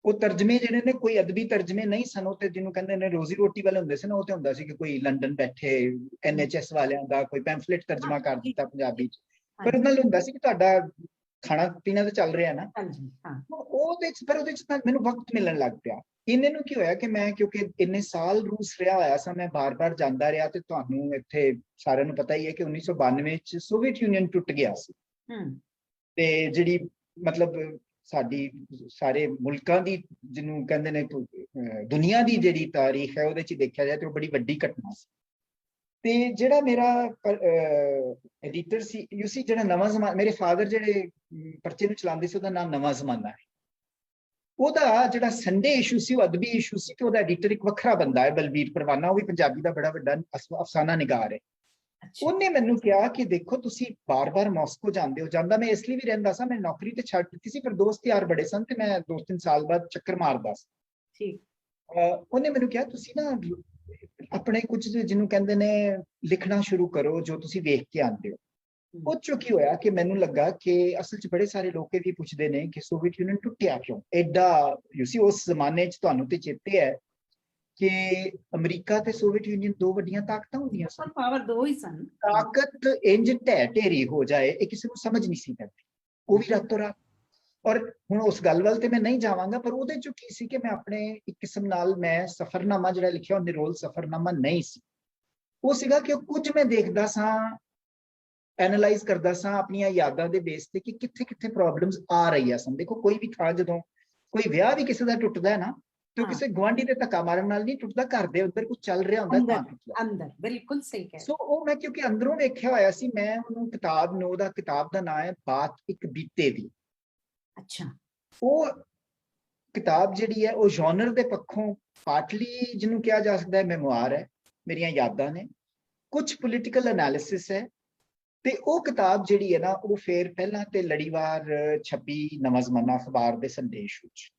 ਉਹ ਤਰਜਮੇ ਜਿਹੜੇ ਨੇ ਕੋਈ ਅਦਬੀ ਤਰਜਮੇ ਨਹੀਂ ਸਨ, ਉਹ ਤੇ ਜਿਹਨੂੰ ਕਹਿੰਦੇ ਨੇ ਰੋਜ਼ੀ ਰੋਟੀ ਵਾਲੇ ਹੁੰਦੇ ਸੀ ਨਾ, ਉਹ ਤੇ ਹੁੰਦਾ ਸੀ ਕਿ ਕੋਈ ਲੰਡਨ ਬੈਠੇ NHS ਵਾਲਿਆਂ ਦਾ ਕੋਈ ਪੈਂਫਲੇਟ ਤਰਜਮਾ ਕਰ ਦਿੱਤਾ ਪੰਜਾਬੀ ਚ, ਪਰ ਉਹਦੇ ਨਾਲ ਹੁੰਦਾ ਸੀ ਕਿ ਤੁਹਾਡਾ ਖਾਣਾ ਪੀਣਾ ਤਾਂ ਚੱਲ ਰਿਹਾ ਨਾ। ਹਾਂਜੀ, ਹਾਂ, ਉਹਦੇ ਚ ਪਰ ਉਹਦੇ ਚ ਤਾਂ ਮੈਨੂੰ ਵਕਤ ਮਿਲਣ ਲੱਗ ਪਿਆ। ਇਹਨੇ ਨੂੰ ਕੀ ਹੋਇਆ ਕਿ ਮੈਂ ਕਿਉਂਕਿ ਇੰਨੇ ਸਾਲ ਰੂਸ ਰਿਹਾ ਹੋਇਆ ਸਾਂ, ਮੈਂ ਬਾਰ-ਬਾਰ ਜਾਂਦਾ ਰਿਹਾ, ਤੇ ਤੁਹਾਨੂੰ ਇੱਥੇ ਸਾਰਿਆਂ ਨੂੰ ਪਤਾ ਹੀ ਹੈ ਕਿ 1992 ਚ ਸੋਵੀਅਤ ਯੂਨੀਅਨ ਟੁੱਟ ਗਿਆ ਸੀ। ਤੇ ਜਿਹੜੀ ਮਤਲਬ ਸਾਡੀ ਸਾਰੇ ਮੁਲਕਾਂ ਦੀ ਜਿਹਨੂੰ ਕਹਿੰਦੇ ਨੇ ਦੁਨੀਆ ਦੀ ਜਿਹੜੀ ਤਾਰੀਖ ਹੈ ਉਹਦੇ ਚ ਦੇਖਿਆ ਜਾਏ ਤੇ ਉਹ ਬੜੀ ਵੱਡੀ ਘਟਨਾ ਸੀ। ਤੇ ਜਿਹੜਾ ਮੇਰਾ ਐਡੀਟਰ ਸੀ ਯੂਸੀ, ਜਿਹੜਾ ਨਵਾਂ ਜ਼ਮਾਨਾ, ਮੇਰੇ ਫਾਦਰ ਜਿਹੜੇ ਪਰਚੇ ਨੂੰ ਚਲਾਉਂਦੇ ਸੀ, ਉਹਦਾ ਨਾਮ ਨਵਾਂ ਜ਼ਮਾਨਾ ਹੈ। ਉਹਦਾ ਜਿਹੜਾ ਸੰਡੇ ਇਸ਼ੂ ਸੀ ਉਹ ਅਦਬੀ ਇਸ਼ੂ ਸੀ, ਤੇ ਉਹਦਾ ਐਡੀਟਰ ਇੱਕ ਵੱਖਰਾ ਬੰਦਾ ਹੈ, ਬਲਬੀਰ ਪਰਵਾਨਾ, ਉਹ ਵੀ ਪੰਜਾਬੀ ਦਾ ਬੜਾ ਵੱਡਾ ਅਫਸਾਨਾ ਨਿਗਾਰ ਹੈ। ਉਹਨੇ ਮੈਨੂੰ ਕਿਹਾ ਕਿ ਦੇਖੋ ਤੁਸੀਂ ਬਾਰ-ਬਾਰ ਮਾਸਕੋ ਜਾਂਦੇ ਹੋ। ਜਾਂਦਾ ਮੈਂ ਇਸ ਲਈ ਵੀ ਰਹਿੰਦਾ ਸਾਂ, ਮੈਂ ਨੌਕਰੀ ਤੇ ਛੱਡ ਦਿੱਤੀ ਸੀ, ਪਰ ਦੋਸਤ ਯਾਰ ਬੜੇ ਸਨ ਤੇ ਮੈਂ 2-3 ਸਾਲ ਬਾਅਦ ਚੱਕਰ ਮਾਰਦਾ ਸੀ। ਠੀਕ। ਉਹਨੇ ਮੈਨੂੰ ਕਿਹਾ ਤੁਸੀਂ ਨਾ ਆਪਣੇ ਕੁਝ ਜਿਹਨੂੰ ਕਹਿੰਦੇ ਨੇ ਲਿਖਣਾ ਸ਼ੁਰੂ ਕਰੋ, ਜੋ ਤੁਸੀਂ ਵੇਖ ਕੇ ਆਉਂਦੇ ਹੋ। ਉਹ ਚੋਂ ਕੀ ਹੋਇਆ ਕਿ ਮੈਨੂੰ ਲੱਗਾ ਕਿ ਅਸਲ 'ਚ ਬੜੇ ਸਾਰੇ ਲੋਕ ਇਹ ਵੀ ਪੁੱਛਦੇ ਨੇ ਕਿ ਸੋਵੀਅਤ ਯੂਨੀਅਨ ਟੁੱਟਿਆ ਕਿਉਂ ਐਡਾ। ਯੂਸੀ ਉਸ ਜ਼ਮਾਨੇ 'ਚ ਤੁਹਾਨੂੰ ਤੇ ਚੇਤੇ ਹੈ ਕਿ ਅਮਰੀਕਾ ਤੇ ਸੋਵੀਅਤ ਯੂਨੀਅਨ ਦੋ ਵੱਡੀਆਂ ਤਾਕਤਾਂ ਹੁੰਦੀਆਂ ਸਨ। ਪਾਵਰ ਦੋ ਹੀ ਸਨ। ਤਾਕਤ ਇੰਜ ਢਹਿ ਢੇਰੀ ਹੋ ਜਾਏ ਇਹ ਕਿਸੇ ਨੂੰ ਸਮਝ ਨਹੀਂ ਸੀ ਪੈਂਦੀ, ਉਹ ਵੀ ਰਾਤੋਂ ਰਾਤ। ਔਰ ਹੁਣ ਉਸ ਗੱਲ ਵੱਲ ਤੇ ਮੈਂ ਨਹੀਂ ਜਾਵਾਂਗਾ, ਪਰ ਉਹਦੇ ਚੋਂ ਕੀ ਸੀ ਕਿ ਮੈਂ ਆਪਣੇ ਇੱਕ ਕਿਸਮ ਨਾਲ ਮੈਂ ਸਫ਼ਰਨਾਮਾ ਜਿਹੜਾ ਲਿਖਿਆ ਉਹ ਨਿਰੋਲ ਸਫ਼ਰਨਾਮਾ ਨਹੀਂ ਸੀ। ਉਹ ਸੀਗਾ ਕਿ ਕੁਝ ਮੈਂ ਦੇਖਦਾ ਸਾਂ, ਐਨਾਲਾਈਜ਼ ਕਰਦਾ ਸਾਂ ਆਪਣੀਆਂ ਯਾਦਾਂ ਦੇ ਬੇਸ ਤੇ ਕਿ ਕਿੱਥੇ ਕਿੱਥੇ ਪ੍ਰੋਬਲਮਸ ਆ ਰਹੀਆਂ ਸਨ। ਦੇਖੋ ਕੋਈ ਵੀ ਥਾਂ ਜਦੋਂ ਕੋਈ ਵਿਆਹ ਵੀ ਕਿਸੇ ਦਾ ਟੁੱਟਦਾ ਹੈ ਨਾ, ਤੇ ਕਿਸੇ ਗੁਆਂਢੀ ਦੇ ਧੱਕਾ ਮਾਰਨ ਨਾਲ ਨਹੀਂ ਟੁੱਟਦਾ, ਘਰ ਦੇ ਅੰਦਰ ਕੁਝ ਚੱਲ ਰਿਹਾ ਹੁੰਦਾ ਤਾਂ ਟੁੱਟਦਾ। ਅੰਦਰ ਬਿਲਕੁਲ ਸਹੀ ਕਹਿ। ਸੋ ਉਹ ਮੈਂ ਕਿਉਂਕਿ ਅੰਦਰੋਂ ਵੇਖਿਆ ਹੋਇਆ ਸੀ, ਮੈਂ ਉਹਨੂੰ ਕਿਤਾਬ ਨੂੰ, ਉਹਦਾ ਕਿਤਾਬ ਦਾ ਨਾਮ ਹੈ ਬਾਤ ਇੱਕ ਬੀਤੇ ਦੀ। ਅੱਛਾ। ਉਹ ਕਿਤਾਬ ਜਿਹੜੀ ਹੈ ਉਹ ਜੌਨਰ ਦੇ ਪੱਖੋਂ ਪਾਰਟਲੀ ਜਿਹਨੂੰ ਕਿਹਾ ਜਾ ਸਕਦਾ ਹੈ ਮੈਮੋਆਰ ਹੈ, ਮੇਰੀਆਂ ਯਾਦਾਂ ਨੇ, ਕੁਝ ਪੋਲੀਟੀਕਲ ਐਨਾਲਿਸਿਸ ਹੈ। ਤੇ ਉਹ ਕਿਤਾਬ ਜਿਹੜੀ ਹੈ ਨਾ ਉਹ ਫਿਰ ਪਹਿਲਾਂ ਤੇ ਲੜੀਵਾਰ ਛਪੀ ਨਵਾਂ ਜ਼ਮਾਨਾ ਅਖਬਾਰ ਦੇ ਸੰਦੇਸ਼ ਵਿੱਚ।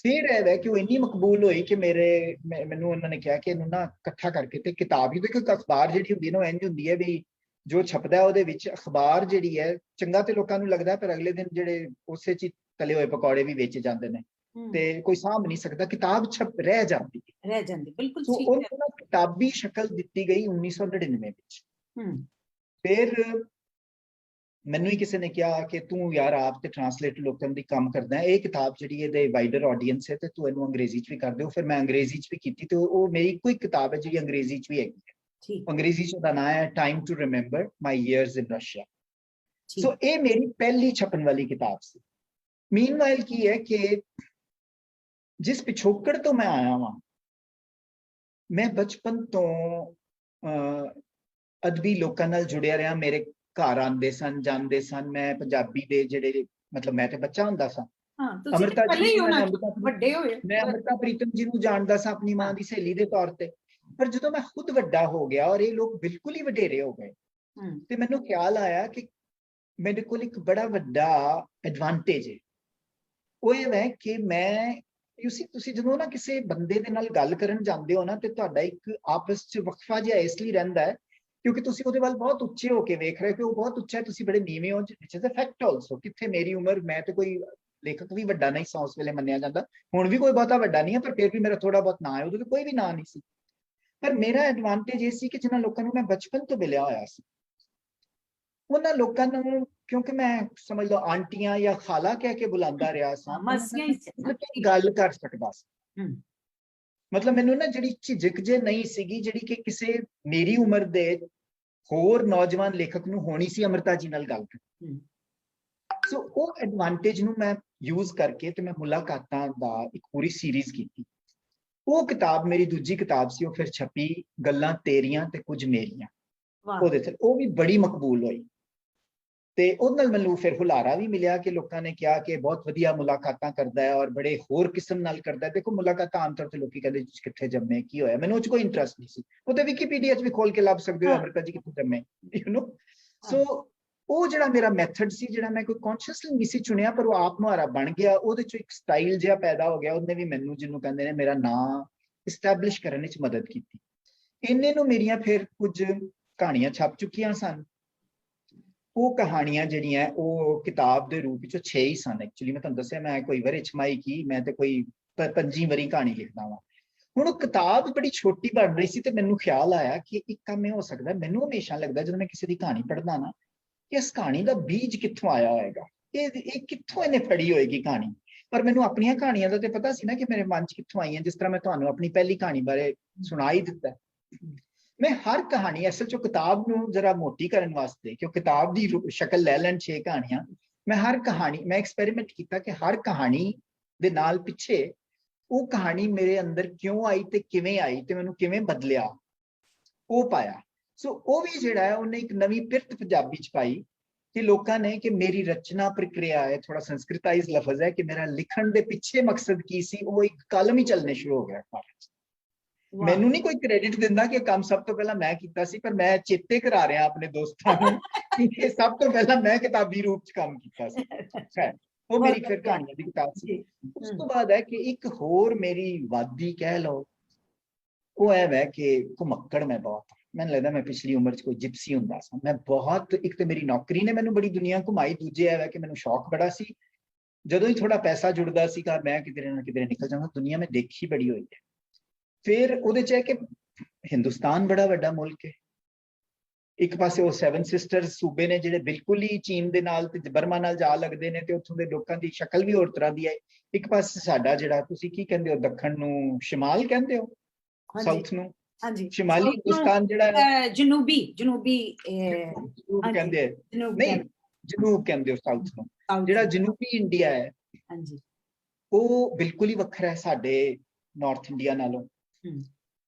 ਫਿਰ ਇਹ ਹੈ ਕਿ ਉਹ ਇੰਨੀ ਮਕਬੂਲ ਹੋਈ ਕਿ ਮੈਨੂੰ ਉਹਨਾਂ ਨੇ ਕਿਹਾ ਕਿ ਇਹਨੂੰ ਨਾ ਇਕੱਠਾ ਕਰਕੇ ਤੇ ਕਿਤਾਬ ਹੀ, ਦੇਖੋ ਅਖਬਾਰ ਜਿਹੜੀ ਹੁੰਦੀ ਹੈ ਨਾ ਇੰਝ ਹੁੰਦੀ ਹੈ ਵੀ ਜੋ ਛਪਦਾ ਉਹਦੇ ਵਿੱਚ ਅਖਬਾਰ ਜਿਹੜੀ ਹੈ ਚੰਗਾ ਤੇ ਲੋਕਾਂ ਨੂੰ ਲੱਗਦਾ, ਪਰ ਅਗਲੇ ਦਿਨ ਜਿਹੜੇ ਉਸੇ ਚ ਤਲੇ ਹੋਏ ਪਕੌੜੇ ਵੀ ਵੇਚੇ ਜਾਂਦੇ ਨੇ ਤੇ ਕੋਈ ਸਾਂਭ ਨਹੀਂ ਸਕਦਾ, ਕਿਤਾਬ ਛਪ ਰਹਿ ਜਾਂਦੀ। ਬਿਲਕੁਲ ਠੀਕ ਹੈ। ਉਹਨੂੰ ਕਿਤਾਬੀ ਸ਼ਕਲ ਦਿੱਤੀ ਗਈ 1999 ਵਿੱਚ। ਫਿਰ ਮੈਨੂੰ ਹੀ ਕਿਸੇ ਨੇ ਕਿਹਾ ਕਿ ਤੂੰ ਯਾਰ ਆਪ ਤੇ ਟ੍ਰਾਂਸਲੇਟ ਲੋਕਾਂ ਦੀ ਕੰਮ ਕਰਦਾ ਹੈ, ਇਹ ਕਿਤਾਬ ਜਿਹੜੀ ਇਹਦੇ ਵਾਈਡਰ ਆਡੀਅנס ਹੈ ਤੇ ਤੂੰ ਇਹਨੂੰ ਅੰਗਰੇਜ਼ੀ ਚ ਵੀ ਕਰ ਦਿਓ। ਫਿਰ ਮੈਂ ਅੰਗਰੇਜ਼ੀ ਚ ਵੀ ਕੀਤੀ ਤੇ ਉਹ ਮੇਰੀ ਇੱਕੋ ਹੀ ਕਿਤਾਬ ਹੈ ਜਿਹੜੀ ਅੰਗਰੇਜ਼ੀ ਚ ਵੀ ਹੈਗੀ ਹੈ। ਅੰਗਰੇਜ਼ੀ ਚ ਉਹਦਾ ਨਾਮ ਹੈ time to remember my years in Russia. So ਇਹ ਮੇਰੀ ਪਹਿਲੀ ਛਪਣ ਵਾਲੀ ਕਿਤਾਬ ਸੀ। ਮੀਨਵਾਈਲ ਕੀ ਹੈ ਕਿ ਜਿਸ ਪਿਛੋਕੜ ਤੋਂ ਮੈਂ ਆਇਆ ਵਾਂ, ਮੈਂ ਬਚਪਨ ਤੋਂ ਅਦਬੀ ਲੋਕਾਂ ਨਾਲ ਜੁੜਿਆ ਰਿਹਾ। ਮੇਰੇ ਘਰ ਆਉਂਦੇ ਸਨ, ਜਾਂਦੇ ਸਨ। ਮੈਂ ਪੰਜਾਬੀ ਦੇ ਜਿਹੜੇ ਮਤਲਬ ਮੈਂ ਤੇ ਬੱਚਾ ਹੁੰਦਾ ਸਾਂ। ਅਮ੍ਰਿਤਾ ਜੀ ਵੱਡੇ ਹੋਏ, ਮੈਂ ਅਮ੍ਰਿਤਾ ਪ੍ਰੀਤਮ ਜੀ ਨੂੰ ਜਾਣਦਾ ਸਾਂ ਆਪਣੀ ਮਾਂ ਦੀ ਸਹੇਲੀ ਦੇ ਤੌਰ ਤੇ। ਪਰ ਜਦੋਂ ਮੈਂ ਖੁਦ ਵੱਡਾ ਹੋ ਗਿਆ ਔਰ ਇਹ ਲੋਕ ਬਿਲਕੁਲ ਹੀ ਵਡੇਰੇ ਹੋ ਗਏ, ਤੇ ਮੈਨੂੰ ਖਿਆਲ ਆਇਆ ਕਿ ਮੇਰੇ ਕੋਲ ਇੱਕ ਬੜਾ ਵੱਡਾ ਐਡਵਾਂਟੇਜ ਹੈ। ਉਹ ਇਹ ਹੈ ਕਿ ਮੈਂ ਤੁਸੀਂ ਜਦੋਂ ਨਾ ਕਿਸੇ ਬੰਦੇ ਦੇ ਨਾਲ ਗੱਲ ਕਰਨ ਜਾਂਦੇ ਹੋ ਨਾ, ਤੇ ਤੁਹਾਡਾ ਇੱਕ ਆਪਸ ਚ ਵਕਫਾ ਜਿਹਾ ਇਸ ਲਈ ਰਹਿੰਦਾ ਹੈ ਕਿਉਂਕਿ ਤੁਸੀਂ ਉਹਦੇ ਵੱਲ ਬਹੁਤ ਉੱਚੇ ਹੋ ਕੇ ਵੇਖ ਰਹੇ ਹੋ ਕਿ ਉਹ ਬਹੁਤ ਉੱਚਾ ਹੈ, ਤੁਸੀਂ ਬੜੇ ਨੀਵੇਂ ਹੋ। It's a fact also. ਕਿੱਥੇ ਮੇਰੀ ਉਮਰ, ਮੈਂ ਤੇ ਕੋਈ ਲੇਖਕ ਵੀ ਵੱਡਾ ਨਹੀਂ ਸਾਂ ਉਸ ਵੇਲੇ ਮੰਨਿਆ ਜਾਂਦਾ, ਹੁਣ ਵੀ ਕੋਈ ਬਹੁਤਾ ਵੱਡਾ ਨਹੀਂ ਹੈ, ਪਰ ਫਿਰ ਵੀ ਮੇਰਾ ਥੋੜਾ ਬਹੁਤ ਨਾਂ ਹੈ। ਉਦੋਂ ਕੋਈ ਵੀ ਨਾਂ ਨਹੀਂ ਸੀ। ਪਰ ਮੇਰਾ ਐਡਵਾਂਟੇਜ ਇਹ ਸੀ ਕਿ ਜਿਨ੍ਹਾਂ ਲੋਕਾਂ ਨੂੰ ਮੈਂ ਬਚਪਨ ਤੋਂ ਮਿਲਿਆ ਹੋਇਆ ਸੀ, ਉਹਨਾਂ ਲੋਕਾਂ ਨੂੰ ਕਿਉਂਕਿ ਮੈਂ ਸਮਝ ਲਓ ਆਂਟੀਆਂ ਜਾਂ ਖਾਲਾ ਕਹਿ ਕੇ ਬੁਲਾਉਂਦਾ ਰਿਹਾ ਸਾਂ, ਗੱਲ ਕਰ ਸਕਦਾ ਸੀ। ਮਤਲਬ ਮੈਨੂੰ ਨਾ ਜਿਹੜੀ ਝਿਜਕ ਜੇ ਨਹੀਂ ਸੀਗੀ ਜਿਹੜੀ ਕਿ ਕਿਸੇ ਮੇਰੀ ਉਮਰ ਦੇ ਹੋਰ ਨੌਜਵਾਨ ਲੇਖਕ ਨੂੰ ਹੋਣੀ ਸੀ ਅਮ੍ਰਿਤਾ ਜੀ ਨਾਲ ਗੱਲ ਕਰਨ। ਸੋ ਉਹ ਐਡਵਾਂਟੇਜ ਨੂੰ ਮੈਂ ਯੂਜ਼ ਕਰਕੇ ਤੇ ਮੈਂ ਮੁਲਾਕਾਤਾਂ ਦਾ ਇੱਕ ਪੂਰੀ ਸੀਰੀਜ਼ ਕੀਤੀ। ਉਹ ਕਿਤਾਬ ਮੇਰੀ ਦੂਜੀ ਕਿਤਾਬ ਸੀ, ਉਹ ਫਿਰ ਛਪੀ ਗੱਲਾਂ ਤੇਰੀਆਂ ਤੇ ਕੁਝ ਮੇਰੀਆਂ। ਉਹਦੇ ਤੇ ਉਹ ਵੀ ਬੜੀ ਮਕਬੂਲ ਹੋਈ ਤੇ ਉਹਦੇ ਨਾਲ ਮੈਨੂੰ ਫਿਰ ਹੁਲਾਰਾ ਵੀ ਮਿਲਿਆ ਕਿ ਲੋਕਾਂ ਨੇ ਕਿਹਾ ਕਿ ਬਹੁਤ ਵਧੀਆ ਮੁਲਾਕਾਤਾਂ ਕਰਦਾ ਹੈ ਔਰ ਬੜੇ ਹੋਰ ਕਿਸਮ ਨਾਲ ਕਰਦਾ ਹੈ। ਦੇਖੋ ਮੁਲਾਕਾਤਾਂ ਆਮ ਤੌਰ ਤੇ ਲੋਕੀ ਕਹਿੰਦੇ ਕਿੱਥੇ ਜੰਮੇ, ਕੀ ਹੋਇਆ, ਮੈਨੂੰ ਉਹ 'ਚ ਕੋਈ ਇੰਟਰਸਟ ਨਹੀਂ ਸੀ। ਉਹ ਤੇ ਵਿਕੀਪੀਡੀਆ 'ਚ ਵੀ ਖੋਲ ਕੇ ਲੱਭ ਸਕਦੇ ਹੋ ਅਮ੍ਰਿਤਾ ਜੀ ਕਿੱਥੇ ਜੰਮੇ, ਸੋ ਉਹ ਜਿਹੜਾ ਮੇਰਾ ਮੈਥਡ ਸੀ, ਜਿਹੜਾ ਮੈਂ ਕੋਈ ਕੌਨਸ਼ੀਅਸਲੀ ਨਹੀਂ ਸੀ ਚੁਣਿਆ, ਪਰ ਉਹ ਆਪ ਮੁਹਾਰਾ ਬਣ ਗਿਆ। ਉਹਦੇ 'ਚੋਂ ਇੱਕ ਸਟਾਈਲ ਜਿਹਾ ਪੈਦਾ ਹੋ ਗਿਆ। ਉਹਨੇ ਵੀ ਮੈਨੂੰ ਜਿਹਨੂੰ ਕਹਿੰਦੇ ਨੇ ਮੇਰਾ ਨਾਂ ਇਸਟੈਬਲਿਸ਼ ਕਰਨ ਵਿੱਚ ਮਦਦ ਕੀਤੀ। ਇੰਨੇ ਨੂੰ ਮੇਰੀਆਂ ਫਿਰ ਕੁਝ ਕਹਾਣੀਆਂ ਛਪ ਚੁੱਕੀਆਂ ਸਨ। ਉਹ ਕਹਾਣੀਆਂ ਜਿਹੜੀਆਂ ਉਹ ਕਿਤਾਬ ਦੇ ਰੂਪ ਵਿੱਚ 6 ਹੀ ਸਨ। ਐਕਚੁਅਲੀ ਮੈਂ ਤੁਹਾਨੂੰ ਦੱਸਿਆ ਮੈਂ ਕੋਈ ਵਰੇ ਛਮਾਈ ਕੀ, ਮੈਂ ਤੇ ਕੋਈ 25 ਵਾਰੀ ਕਹਾਣੀ ਲਿਖਦਾ ਵਾਂ। ਹੁਣ ਉਹ ਕਿਤਾਬ ਬੜੀ ਛੋਟੀ ਬਣ ਰਹੀ ਸੀ ਤੇ ਮੈਨੂੰ ਖਿਆਲ ਆਇਆ ਕਿ ਇੱਕ ਕੰਮ ਇਹ ਹੋ ਸਕਦਾ, ਮੈਨੂੰ ਹਮੇਸ਼ਾ ਲੱਗਦਾ ਜਦੋਂ ਮੈਂ ਕਿਸੇ ਦੀ ਕਹਾਣੀ ਪੜ੍ਹਦਾ ਨਾ, ਕਿ ਇਸ ਕਹਾਣੀ ਦਾ ਬੀਜ ਕਿੱਥੋਂ ਆਇਆ ਹੋਏਗਾ, ਇਹ ਕਿੱਥੋਂ ਇਹਨੇ ਫੜੀ ਹੋਏਗੀ ਕਹਾਣੀ। ਪਰ ਮੈਨੂੰ ਆਪਣੀਆਂ ਕਹਾਣੀਆਂ ਦਾ ਤੇ ਪਤਾ ਸੀ ਨਾ ਕਿ ਮੇਰੇ ਮਨ 'ਚ ਕਿੱਥੋਂ ਆਈਆਂ। ਜਿਸ ਤਰ੍ਹਾਂ ਮੈਂ ਤੁਹਾਨੂੰ ਆਪਣੀ ਪਹਿਲੀ ਕਹਾਣੀ ਬਾਰੇ ਸੁਣਾ ਹੀ ਦਿੱਤਾ। ਮੈਂ ਹਰ ਕਹਾਣੀ ਅਸਲ 'ਚ ਕਿਤਾਬ ਨੂੰ ਜਰਾ ਮੋਟੀ ਕਰਨ ਵਾਸਤੇ, ਕਿ ਉਹ ਕਿਤਾਬ ਦੀ ਸ਼ਕਲ ਲੈ ਲੈਣ 6 ਕਹਾਣੀਆਂ, ਮੈਂ ਹਰ ਕਹਾਣੀ ਮੈਂ ਐਕਸਪੈਰੀਮੈਂਟ ਕੀਤਾ ਕਿ ਹਰ ਕਹਾਣੀ ਦੇ ਨਾਲ ਪਿੱਛੇ ਉਹ ਕਹਾਣੀ ਮੇਰੇ ਅੰਦਰ ਕਿਉਂ ਆਈ ਤੇ ਕਿਵੇਂ ਆਈ ਤੇ ਮੈਨੂੰ ਕਿਵੇਂ ਬਦਲਿਆ, ਉਹ ਪਾਇਆ। ਸੋ ਉਹ ਵੀ ਜਿਹੜਾ ਹੈ ਉਹਨੇ ਇੱਕ ਨਵੀਂ ਪਿਰਤ ਪੰਜਾਬੀ 'ਚ ਪਾਈ ਕਿ ਲੋਕਾਂ ਨੇ, ਕਿ ਮੇਰੀ ਰਚਨਾ ਪ੍ਰਕਿਰਿਆ ਹੈ, ਥੋੜਾ ਸੰਸਕ੍ਰਿਤਾਈਜ਼ ਲਫ਼ਜ਼ ਹੈ, ਕਿ ਮੇਰਾ ਲਿਖਣ ਦੇ ਪਿੱਛੇ ਮਕਸਦ ਕੀ ਸੀ, ਉਹ ਇੱਕ ਕਲਮ ਹੀ ਚੱਲਣੇ ਸ਼ੁਰੂ ਹੋ ਗਿਆ। ਮੈਨੂੰ ਨਹੀਂ ਕੋਈ ਕ੍ਰੈਡਿਟ ਦਿੰਦਾ ਕਿ ਕੰਮ ਸਭ ਤੋਂ ਪਹਿਲਾਂ ਮੈਂ ਕੀਤਾ ਸੀ, ਪਰ ਮੈਂ ਚੇਤੇ ਕਰਾ ਰਿਹਾ ਆਪਣੇ ਦੋਸਤਾਂ ਨੂੰ ਕਿ ਇਹ ਸਭ ਤੋਂ ਪਹਿਲਾਂ ਮੈਂ ਕਿਤਾਬੀ ਰੂਪ 'ਚ ਕੰਮ ਕੀਤਾ ਸੀ। ਉਹ ਮੇਰੀ ਫਿਰ ਕਹਾਣੀਆਂ ਦੀ ਕਿਤਾਬ ਸੀ। ਉਸ ਤੋਂ ਬਾਅਦ ਹੈ ਕਿ ਇੱਕ ਹੋਰ ਮੇਰੀ ਵਾਦੀ ਕਹਿ ਲਓ, ਉਹ ਹੈ ਕਿ ਘੁਮੱਕੜ ਮੈਂ ਬਹੁਤ। ਮੈਨੂੰ ਲੱਗਦਾ ਮੈਂ ਪਿਛਲੀ ਉਮਰ 'ਚ ਕੋਈ ਜਿਪਸੀ ਹੁੰਦਾ ਸਾਂ। ਮੈਂ ਬਹੁਤ, ਇੱਕ ਤੇ ਮੇਰੀ ਨੌਕਰੀ ਨੇ ਮੈਨੂੰ ਬੜੀ ਦੁਨੀਆ ਘੁਮਾਈ, ਦੂਜੇ ਹੈ ਕਿ ਮੈਨੂੰ ਸ਼ੌਕ ਬੜਾ ਸੀ। ਜਦੋਂ ਹੀ ਥੋੜਾ ਪੈਸਾ ਜੁੜਦਾ ਸੀਗਾ ਮੈਂ ਕਿਧਰੇ ਨਾ ਕਿਧਰੇ ਨਿਕਲ ਜਾਂਦਾ। ਦੁਨੀਆ ਮੈਂ ਦੇਖੀ ਬੜੀ ਹੋਈ ਹੈ। ਫਿਰ ਉਹਦੇ 'ਚ ਹੈ ਕਿ ਹਿੰਦੁਸਤਾਨ ਬੜਾ ਵੱਡਾ ਮੁਲਕ ਹੈ। ਇੱਕ ਪਾਸੇ ਉਹ 7 ਸਿਸਟਰਸ ਸੂਬੇ ਨੇ ਜਿਹੜੇ ਬਿਲਕੁਲ ਹੀ ਚੀਨ ਦੇ ਨਾਲ ਤੇ ਬਰਮਾ ਨਾਲ ਜਾ ਲੱਗਦੇ ਨੇ ਤੇ ਉੱਥੋਂ ਦੇ ਲੋਕਾਂ ਦੀ ਸ਼ਕਲ ਵੀ ਹੋਰ ਤਰ੍ਹਾਂ ਦੀ ਹੈ। ਇੱਕ ਪਾਸੇ ਸਾਡਾ ਜਿਹੜਾ, ਤੁਸੀਂ ਕੀ ਕਹਿੰਦੇ ਹੋ, ਦੱਖਣ ਨੂੰ ਸ਼ਿਮਾਲ ਕਹਿੰਦੇ ਹੋ, ਸਾਊਥ ਨੂੰ ਸ਼ਿਮਾਲੀ ਹਿੰਦੁਸਤਾਨ ਜਿਹੜਾ ਜਨੂਬੀ ਕਹਿੰਦੇ ਹੈ, ਨਹੀਂ ਜਨੂਬ ਕਹਿੰਦੇ ਹੋ ਸਾਊਥ ਨੂੰ। ਜਿਹੜਾ ਜਨੂਬੀ ਇੰਡੀਆ ਹੈ ਉਹ ਬਿਲਕੁਲ ਹੀ ਵੱਖਰਾ ਹੈ ਸਾਡੇ ਨਾਰਥ ਇੰਡੀਆ ਨਾਲੋਂ।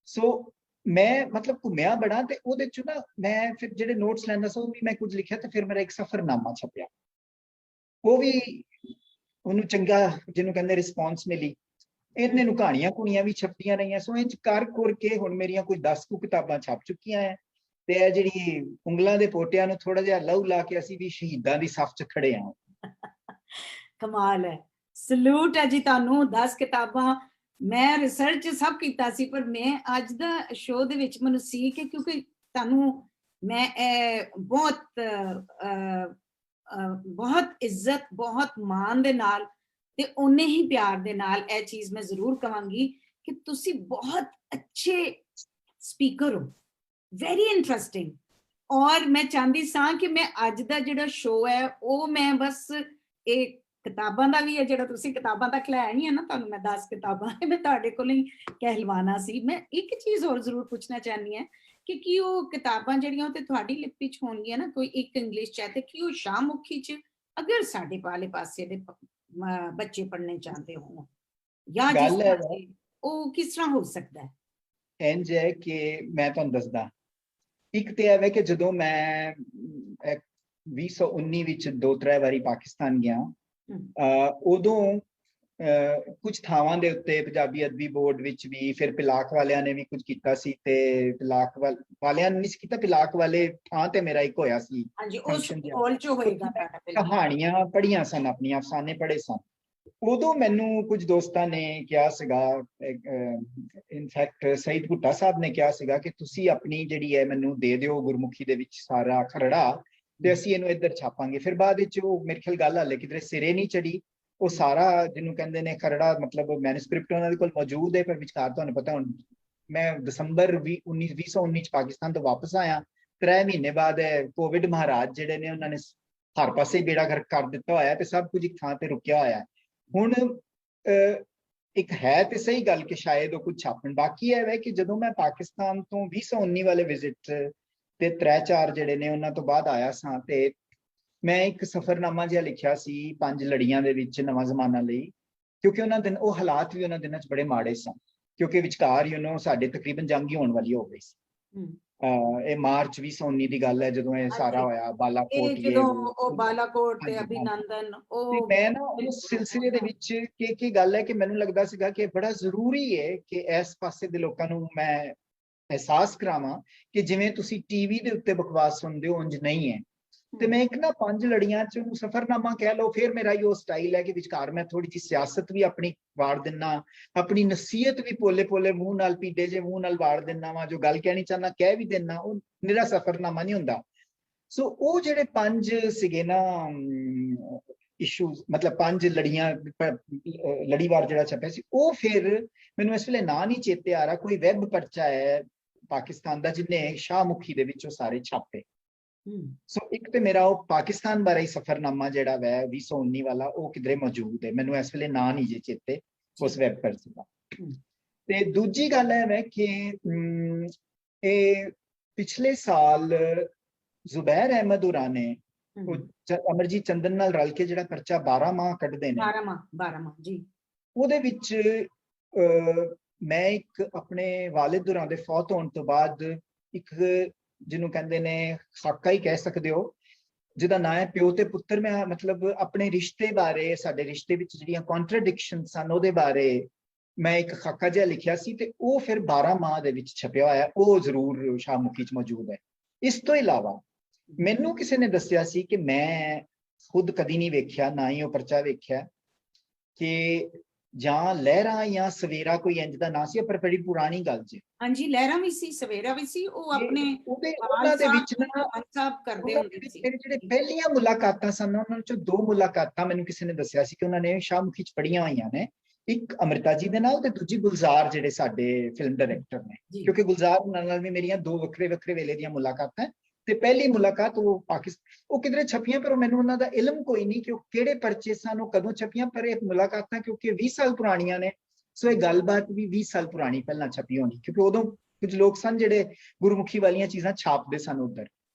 ਸੋ ਮੈਂ ਮਤਲਬ ਘੁੰਮਿਆ ਬੜਾ ਤੇ ਉਹਦੇ 'ਚ ਨਾ ਮੈਂ ਫਿਰ ਜਿਹੜੇ ਨੋਟਸ ਲੈਂਦਾ ਸੀ ਉਹ ਵੀ ਮੈਂ ਕੁਝ ਲਿਖਿਆ ਤੇ ਫਿਰ ਮੇਰਾ ਇੱਕ ਸਫ਼ਰਨਾਮਾ ਛਪਿਆ। ਉਹ ਵੀ ਉਹਨੂੰ ਚੰਗਾ, ਜਿਹਨੂੰ ਕਹਿੰਦੇ ਰਿਸਪੌਂਸ ਮਿਲੀ। ਇਹਨੇ ਨੂੰ ਕਹਾਣੀਆਂ ਵੀ ਛਪਦੀਆਂ ਰਹੀਆਂ। ਸੋ ਇੰਝ ਕਰ ਕੇ ਹੁਣ ਮੇਰੀਆਂ ਕੋਈ 10 ਕੁ ਕਿਤਾਬਾਂ ਛਪ ਚੁੱਕੀਆਂ ਹੈ। ਤੇ ਇਹ ਜਿਹੜੀ ਉਂਗਲਾਂ ਦੇ ਪੋਟਿਆਂ ਨੂੰ ਥੋੜਾ ਜਿਹਾ ਲਹੂ ਲਾ ਕੇ ਅਸੀਂ ਵੀ ਸ਼ਹੀਦਾਂ ਦੀ ਸਫ਼ 'ਚ ਖੜੇ ਹਾਂ। ਕਮਾਲ ਹੈ, ਸਲੂਟ ਹੈ ਜੀ ਤੁਹਾਨੂੰ। 10 ਕਿਤਾਬਾਂ ਮੈਂ ਰਿਸਰਚ ਸਭ ਕੀਤਾ ਸੀ, ਪਰ ਮੈਂ ਅੱਜ ਦਾ ਸ਼ੋਅ ਦੇ ਵਿੱਚ ਮੈਨੂੰ ਸੀ ਕਿ ਕਿਉਂਕਿ ਤੁਹਾਨੂੰ ਮੈਂ ਬਹੁਤ ਇੱਜ਼ਤ, ਬਹੁਤ ਮਾਣ ਦੇ ਨਾਲ ਤੇ ਉਨੇ ਹੀ ਪਿਆਰ ਦੇ ਨਾਲ ਇਹ ਚੀਜ਼ ਮੈਂ ਜ਼ਰੂਰ ਕਵਾਂਗੀ ਕਿ ਤੁਸੀਂ ਬਹੁਤ ਅੱਛੇ ਸਪੀਕਰ ਹੋ, ਵੈਰੀ ਇੰਟਰਸਟਿੰਗ। ਔਰ ਮੈਂ ਚਾਹੁੰਦੀ ਸਾਂ ਕਿ ਮੈਂ ਅੱਜ ਦਾ ਜਿਹੜਾ ਸ਼ੋਅ ਹੈ ਉਹ ਮੈਂ ਬਸ ਇਹ ਕਿਤਾਬਾਂ ਦਾ ਵੀ ਹੈ, ਜਿਹੜਾ ਤੁਸੀਂ ਕਿਤਾਬਾਂ ਤੱਕ ਲੈ ਆਈ ਹੈ ਨਾ, ਤੁਹਾਨੂੰ ਮੈਂ 10 ਕਿਤਾਬਾਂ ਮੈਂ ਤੁਹਾਡੇ ਕੋਲ ਹੀ ਕਹਿਲਵਾਨਾ ਸੀ। ਮੈਂ ਇੱਕ ਚੀਜ਼ ਹੋਰ ਜ਼ਰੂਰ ਪੁੱਛਣਾ ਚਾਹੁੰਦੀ ਹਾਂ ਕਿ ਕੀ ਉਹ ਕਿਤਾਬਾਂ ਜਿਹੜੀਆਂ ਉਹ ਤੇ ਤੁਹਾਡੀ ਲਿਪੀ 'ਚ ਹੋਣਗੀਆਂ ਨਾ, ਕੋਈ ਇੱਕ ਇੰਗਲਿਸ਼ 'ਚ ਹੈ ਤੇ ਕੀ ਉਹ ਸ਼ਾਹਮੁਖੀ 'ਚ, ਅਗਰ ਸਾਡੇ ਵਾਲੇ ਪਾਸੇ ਦੇ ਬੱਚੇ ਪੜ੍ਹਨੇ ਚਾਹੁੰਦੇ ਹੋ ਜਾਂ ਜਿਸ ਤਰ੍ਹਾਂ, ਉਹ ਕਿਸ ਤਰ੍ਹਾਂ ਹੋ ਸਕਦਾ ਹੈ? ਇੰਝ ਹੈ ਕਿ ਮੈਂ ਤੁਹਾਨੂੰ ਦੱਸਦਾ, ਇੱਕ ਤੇ ਇਹ ਹੈ ਕਿ ਜਦੋਂ ਮੈਂ 2019 ਵਿੱਚ 2-3 ਵਾਰੀ ਪਾਕਿਸਤਾਨ ਗਿਆ, ਉਦੋਂ ਕੁਝ ਥਾਵਾਂ ਦੇ ਉੱਤੇ ਪੰਜਾਬੀ ਅਦਬੀ ਬੋਰਡ ਵਿੱਚ ਵੀ, ਫਿਰ ਪਿਲਾਕ ਵਾਲਿਆਂ ਨੇ ਵੀ ਕੁਝ ਕੀਤਾ ਸੀ ਤੇ ਪਿਲਾਕ ਵਾਲਿਆਂ ਨੇ ਨਹੀਂ ਕੀਤਾ, ਪਿਲਾਕ ਵਾਲੇ ਥਾਂ ਤੇ ਮੇਰਾ ਇੱਕ ਹੋਇਆ ਸੀ ਕਹਾਣੀਆਂ ਪੜ੍ਹੀਆਂ ਸਨ, ਆਪਣੀਆਂ ਅਫਸਾਨੇ ਪੜ੍ਹੇ ਸਨ। ਉਦੋਂ ਮੈਨੂੰ ਕੁਝ ਦੋਸਤਾਂ ਨੇ ਕਿਹਾ ਸੀਗਾ, ਇਨਫੈਕਟ ਸਈਦ ਭੁੱਟਾ ਸਾਹਿਬ ਨੇ ਕਿਹਾ ਸੀਗਾ ਕਿ ਤੁਸੀਂ ਆਪਣੀ ਜਿਹੜੀ ਹੈ ਮੈਨੂੰ ਦੇ ਦਿਓ ਗੁਰਮੁਖੀ ਦੇ ਵਿੱਚ ਸਾਰਾ ਖਰੜਾ ਤੇ ਅਸੀਂ ਇਹਨੂੰ ਇੱਧਰ ਛਾਪਾਂਗੇ। ਫਿਰ ਬਾਅਦ ਵਿੱਚ ਉਹ ਮੇਰੇ ਖਿਆਲ ਗੱਲ ਹਾਲੇ ਕਿਧਰੇ ਸਿਰੇ ਨਹੀਂ ਚੜੀ। ਉਹ ਸਾਰਾ ਜਿਹਨੂੰ ਕਹਿੰਦੇ ਨੇ ਖਰੜਾ, ਮਤਲਬ ਮੈਨੂਸਕ੍ਰਿਪਟ ਉਹਨਾਂ ਦੇ ਕੋਲ ਮੌਜੂਦ ਹੈ, ਪਰ ਵਿਚਕਾਰ ਤੁਹਾਨੂੰ ਪਤਾ ਹੁਣ ਮੈਂ ਦਸੰਬਰ 2019 ਚ ਪਾਕਿਸਤਾਨ ਤੋਂ ਵਾਪਸ ਆਇਆ। 3 ਮਹੀਨੇ ਬਾਅਦ ਕੋਵਿਡ ਮਹਾਰਾਜ ਜਿਹੜੇ ਨੇ ਉਹਨਾਂ ਨੇ ਹਰ ਪਾਸੇ ਬੇੜਾ ਗਰਕ ਕਰ ਦਿੱਤਾ ਹੋਇਆ ਤੇ ਸਭ ਕੁਝ ਇੱਕ ਥਾਂ ਤੇ ਰੁਕਿਆ ਹੋਇਆ। ਹੁਣ ਇੱਕ ਹੈ ਤੇ ਸਹੀ ਗੱਲ ਕਿ ਸ਼ਾਇਦ ਉਹ ਕੁਝ ਛਾਪਣ ਬਾਕੀ ਹੈ ਕਿ ਜਦੋਂ ਮੈਂ ਪਾਕਿਸਤਾਨ ਤੋਂ 2019 ਵਾਲੇ ਵਿਜ਼ਿਟ ਤੇ 3-4 ਜਿਹੜੇ ਨੇ ਉਹਨਾਂ ਤੋਂ ਬਾਅਦ ਆਇਆ ਸਾਂ ਤੇ ਮੈਂ ਇੱਕ ਸਫ਼ਰਨਾਮਾ ਜਿਹਾ ਲਿਖਿਆ ਸੀ 5 ਲੜੀਆਂ ਦੇ ਵਿੱਚ ਨਵਾਂ ਜ਼ਮਾਨਾ ਲਈ, ਕਿਉਂਕਿ ਉਹਨਾਂ ਦਿਨ ਉਹ ਹਾਲਾਤ ਵੀ ਉਹਨਾਂ ਦਿਨਾਂ 'ਚ ਬੜੇ ਮਾੜੇ ਸਨ, ਕਿਉਂਕਿ ਵਿਚਕਾਰ ਸਾਡੇ ਤਕਰੀਬਨ ਜੰਗ ਹੀ ਹੋਣ ਵਾਲੀ ਹੋ ਗਈ ਸੀ। ਇਹ ਮਾਰਚ 2019 ਦੀ ਗੱਲ ਹੈ ਜਦੋਂ ਇਹ ਸਾਰਾ ਹੋਇਆ, ਬਾਲਾਕੋਟ ਤੇ ਅਭਿਨੰਦਨ। ਮੈਂ ਨਾ ਉਸ ਸਿਲਸਿਲੇ ਦੇ ਵਿੱਚ ਕੀ ਗੱਲ ਹੈ ਕਿ ਮੈਨੂੰ ਲੱਗਦਾ ਸੀਗਾ ਕਿ ਬੜਾ ਜ਼ਰੂਰੀ ਹੈ ਕਿ ਇਸ ਪਾਸੇ ਦੇ ਲੋਕਾਂ ਨੂੰ ਮੈਂ ਅਹਿਸਾਸ ਕਰਾਵਾਂ ਕਿ ਜਿਵੇਂ ਤੁਸੀਂ ਟੀਵੀ ਦੇ ਉੱਤੇ ਬਕਵਾਸ ਸੁਣਦੇ ਹੋ ਉਂਝ ਨਹੀਂ ਹੈ। ਤੇ ਮੈਂ ਇੱਕ ਨਾ 5 ਲੜੀਆਂ ਚ ਉਹਨੂੰ ਸਫਰਨਾਮਾ ਕਹਿ ਲਓ। ਫਿਰ ਮੇਰਾ ਇਹ ਸਟਾਈਲ ਹੈ ਕਿ ਵਿਚਕਾਰ ਮੈਂ ਥੋੜੀ ਜਿਹੀ ਸਿਆਸਤ ਵੀ ਆਪਣੀ ਵਾੜ ਦਿੰਨਾ, ਆਪਣੀ ਨਸੀਹਤ ਵੀ ਪੋਲੇ ਪੋਲੇ ਮੂੰਹ ਨਾਲ, ਪੀਡੇ ਜੇ ਮੂੰਹ ਨਾਲ ਵਾੜ ਦਿੰਨਾ ਵਾ। ਜੋ ਗੱਲ ਕਹਿਣੀ ਚਾਹਨਾ ਕਹਿ ਵੀ ਦਿੰਨਾ, ਉਹ ਨਿਰਾ ਸਫਰਨਾਮਾ ਨਹੀਂ ਹੁੰਦਾ। ਸੋ ਉਹ ਜਿਹੜੇ 5 ਸੀਗੇ ਨਾ ਇਸ਼ੂਜ਼, ਮਤਲਬ 5 ਲੜੀਆਂ, ਲੜੀਵਾਰ ਜਿਹੜਾ ਛਪਿਆ ਸੀ ਉਹ, ਫਿਰ ਮੈਨੂੰ ਇਸ ਵੇਲੇ ਨਾਂ ਨਹੀਂ ਚੇਤੇ ਆ ਰਿਹਾ, ਕੋਈ ਵੈਬ ਪਰਚਾ ਹੈ ਪਾਕਿਸਤਾਨ ਦਾ ਜਿਹਨੇ ਸ਼ਾਹਮੁਖੀ ਦੇ ਵਿੱਚ ਉਹ ਸਾਰੇ ਛਾਪੇ। ਸੋ ਇੱਕ ਤੇ ਮੇਰਾ ਉਹ ਪਾਕਿਸਤਾਨ ਬਾਰੇ ਹੀ ਸਫਰਨਾਮਾ ਜਿਹੜਾ ਵੈ 2019 ਵਾਲਾ, ਉਹ ਕਿਧਰੇ ਮੌਜੂਦ ਹੈ। ਮੈਨੂੰ ਇਸ ਵੇਲੇ ਨਾਂ ਨਹੀਂ ਜੇ ਚੇਤੇ ਉਸ ਵੈਬ ਪਰਚੇ ਦਾ। ਤੇ ਦੂਜੀ ਗੱਲ ਹੈ ਵੈ ਕਿ ਇਹ ਪਿਛਲੇ ਸਾਲ ਜ਼ੁਬੈਰ ਅਹਿਮਦ ਹੋਰਾਂ ਨੇ ਅਮਰਜੀਤ ਚੰਦਨ ਨਾਲ ਰਲ ਕੇ ਜਿਹੜਾ ਪਰਚਾ 12 ਮਾਹ ਕੱਢਦੇ ਨੇ, 12 ਮਾਹ ਜੀ, ਉਹਦੇ ਵਿੱਚ ਮੈਂ ਇੱਕ ਆਪਣੇ ਵਾਲਿਦ ਹੋਰਾਂ ਦੇ ਫੌਤ ਹੋਣ ਤੋਂ ਬਾਅਦ ਇੱਕ ਜਿਹਨੂੰ ਕਹਿੰਦੇ ਨੇ ਖਾਕਾ ਹੀ ਕਹਿ ਸਕਦੇ ਹੋ, ਜਿਹਦਾ ਨਾਂ ਹੈ ਪਿਓ ਤੇ ਪੁੱਤਰ। ਮੈਂ ਮਤਲਬ ਆਪਣੇ ਰਿਸ਼ਤੇ ਬਾਰੇ, ਸਾਡੇ ਰਿਸ਼ਤੇ ਵਿੱਚ ਜਿਹੜੀਆਂ ਕੰਟਰਡਿਕਸ਼ਨ ਸਨ ਉਹਦੇ ਬਾਰੇ ਮੈਂ ਇੱਕ ਖਾਕਾ ਜਿਹਾ ਲਿਖਿਆ ਸੀ, ਤੇ ਉਹ ਫਿਰ 12 ਮਾਹ ਦੇ ਵਿੱਚ ਛਪਿਆ ਹੋਇਆ, ਉਹ ਜ਼ਰੂਰ ਸ਼ਾਹਮੁਖੀ 'ਚ ਮੌਜੂਦ ਹੈ। ਇਸ ਤੋਂ ਇਲਾਵਾ ਮੈਨੂੰ ਕਿਸੇ ਨੇ ਦੱਸਿਆ ਸੀ ਕਿ ਮੈਂ ਖੁਦ ਕਦੀ ਨਹੀਂ ਵੇਖਿਆ, ਨਾ ਹੀ ਉਹ ਪਰਚਾ ਵੇਖਿਆ, ਕਿ ਜਾਂ ਲਹਿਰਾਂ ਜਾਂ ਸਵੇਰਾ ਕੋਈ ਇੰਜ ਦਾ ਨਾਂ ਸੀ, ਪਰ ਬੜੀ ਪੁਰਾਣੀ ਗੱਲ ਜੀ। ਹਾਂਜੀ, ਲਹਿਰਾਂ ਵੀ ਸੀ, ਸਵੇਰਾ ਵੀ ਸੀ। ਉਹ ਆਪਣੇ ਉਹਨਾਂ ਦੇ ਵਿੱਚ ਨਾ ਸਾਹਿਬ ਕਰਦੇ ਹੁੰਦੇ ਸੀ। ਜਿਹੜੇ ਪਹਿਲੀਆਂ ਮੁਲਾਕਾਤਾਂ ਸਨ, ਉਹਨਾਂ ਚੋਂ 2 ਮੁਲਾਕਾਤਾਂ ਮੈਨੂੰ ਕਿਸੇ ਨੇ ਦੱਸਿਆ ਸੀ ਕਿ ਉਹਨਾਂ ਨੇ ਸ਼ਾਹਮੁਖੀ 'ਚ ਪੜ੍ਹੀਆਂ ਹੋਈਆਂ ਨੇ। ਇੱਕ ਅੰਮ੍ਰਿਤਾ ਜੀ ਦੇ ਨਾਲ, ਤੇ ਦੂਜੀ ਗੁਲਜ਼ਾਰ ਜਿਹੜੇ ਸਾਡੇ ਫਿਲਮ ਡਾਇਰੈਕਟਰ ਨੇ, ਕਿਉਂਕਿ ਗੁਲਜ਼ਾਰ ਨਾਲ ਵੀ ਮੇਰੀਆਂ 2 ਵੱਖਰੇ ਵੱਖਰੇ ਵੇਲੇ ਦੀਆਂ ਮੁਲਾਕਾਤਾਂ। ਤੇ ਪਹਿਲੀ ਮੁਲਾਕਾਤ ਉਹ ਪਾਕਿਸਤਾਨ, ਉਹ ਕਿਧਰੇ ਛਪੀਆਂ, ਪਰ ਮੈਨੂੰ ਉਹਨਾਂ ਦਾ ਇਲਮ ਕੋਈ ਨਹੀਂ ਕਿ ਉਹ ਕਿਹੜੇ ਪਰਚੇ ਸਨ, ਉਹ ਕਦੋਂ ਛਪੀਆਂ। ਪਰ ਇਹ ਮੁਲਾਕਾਤਾਂ ਕਿਉਂਕਿ 20 ਸਾਲ ਪੁਰਾਣੀਆਂ ਨੇ, ਸੋ ਇਹ ਗੱਲਬਾਤ ਵੀ 20 ਸਾਲ ਪੁਰਾਣੀ ਪਹਿਲਾਂ ਛਪੀ ਹੋਣੀ, ਕਿਉਂਕਿ ਉਦੋਂ ਕੁਝ ਲੋਕ ਸਨ ਜਿਹੜੇ ਗੁਰਮੁਖੀ ਵਾਲੀਆਂ ਚੀਜ਼ਾਂ ਛਾਪਦੇ ਸਨ ਉੱਧਰ।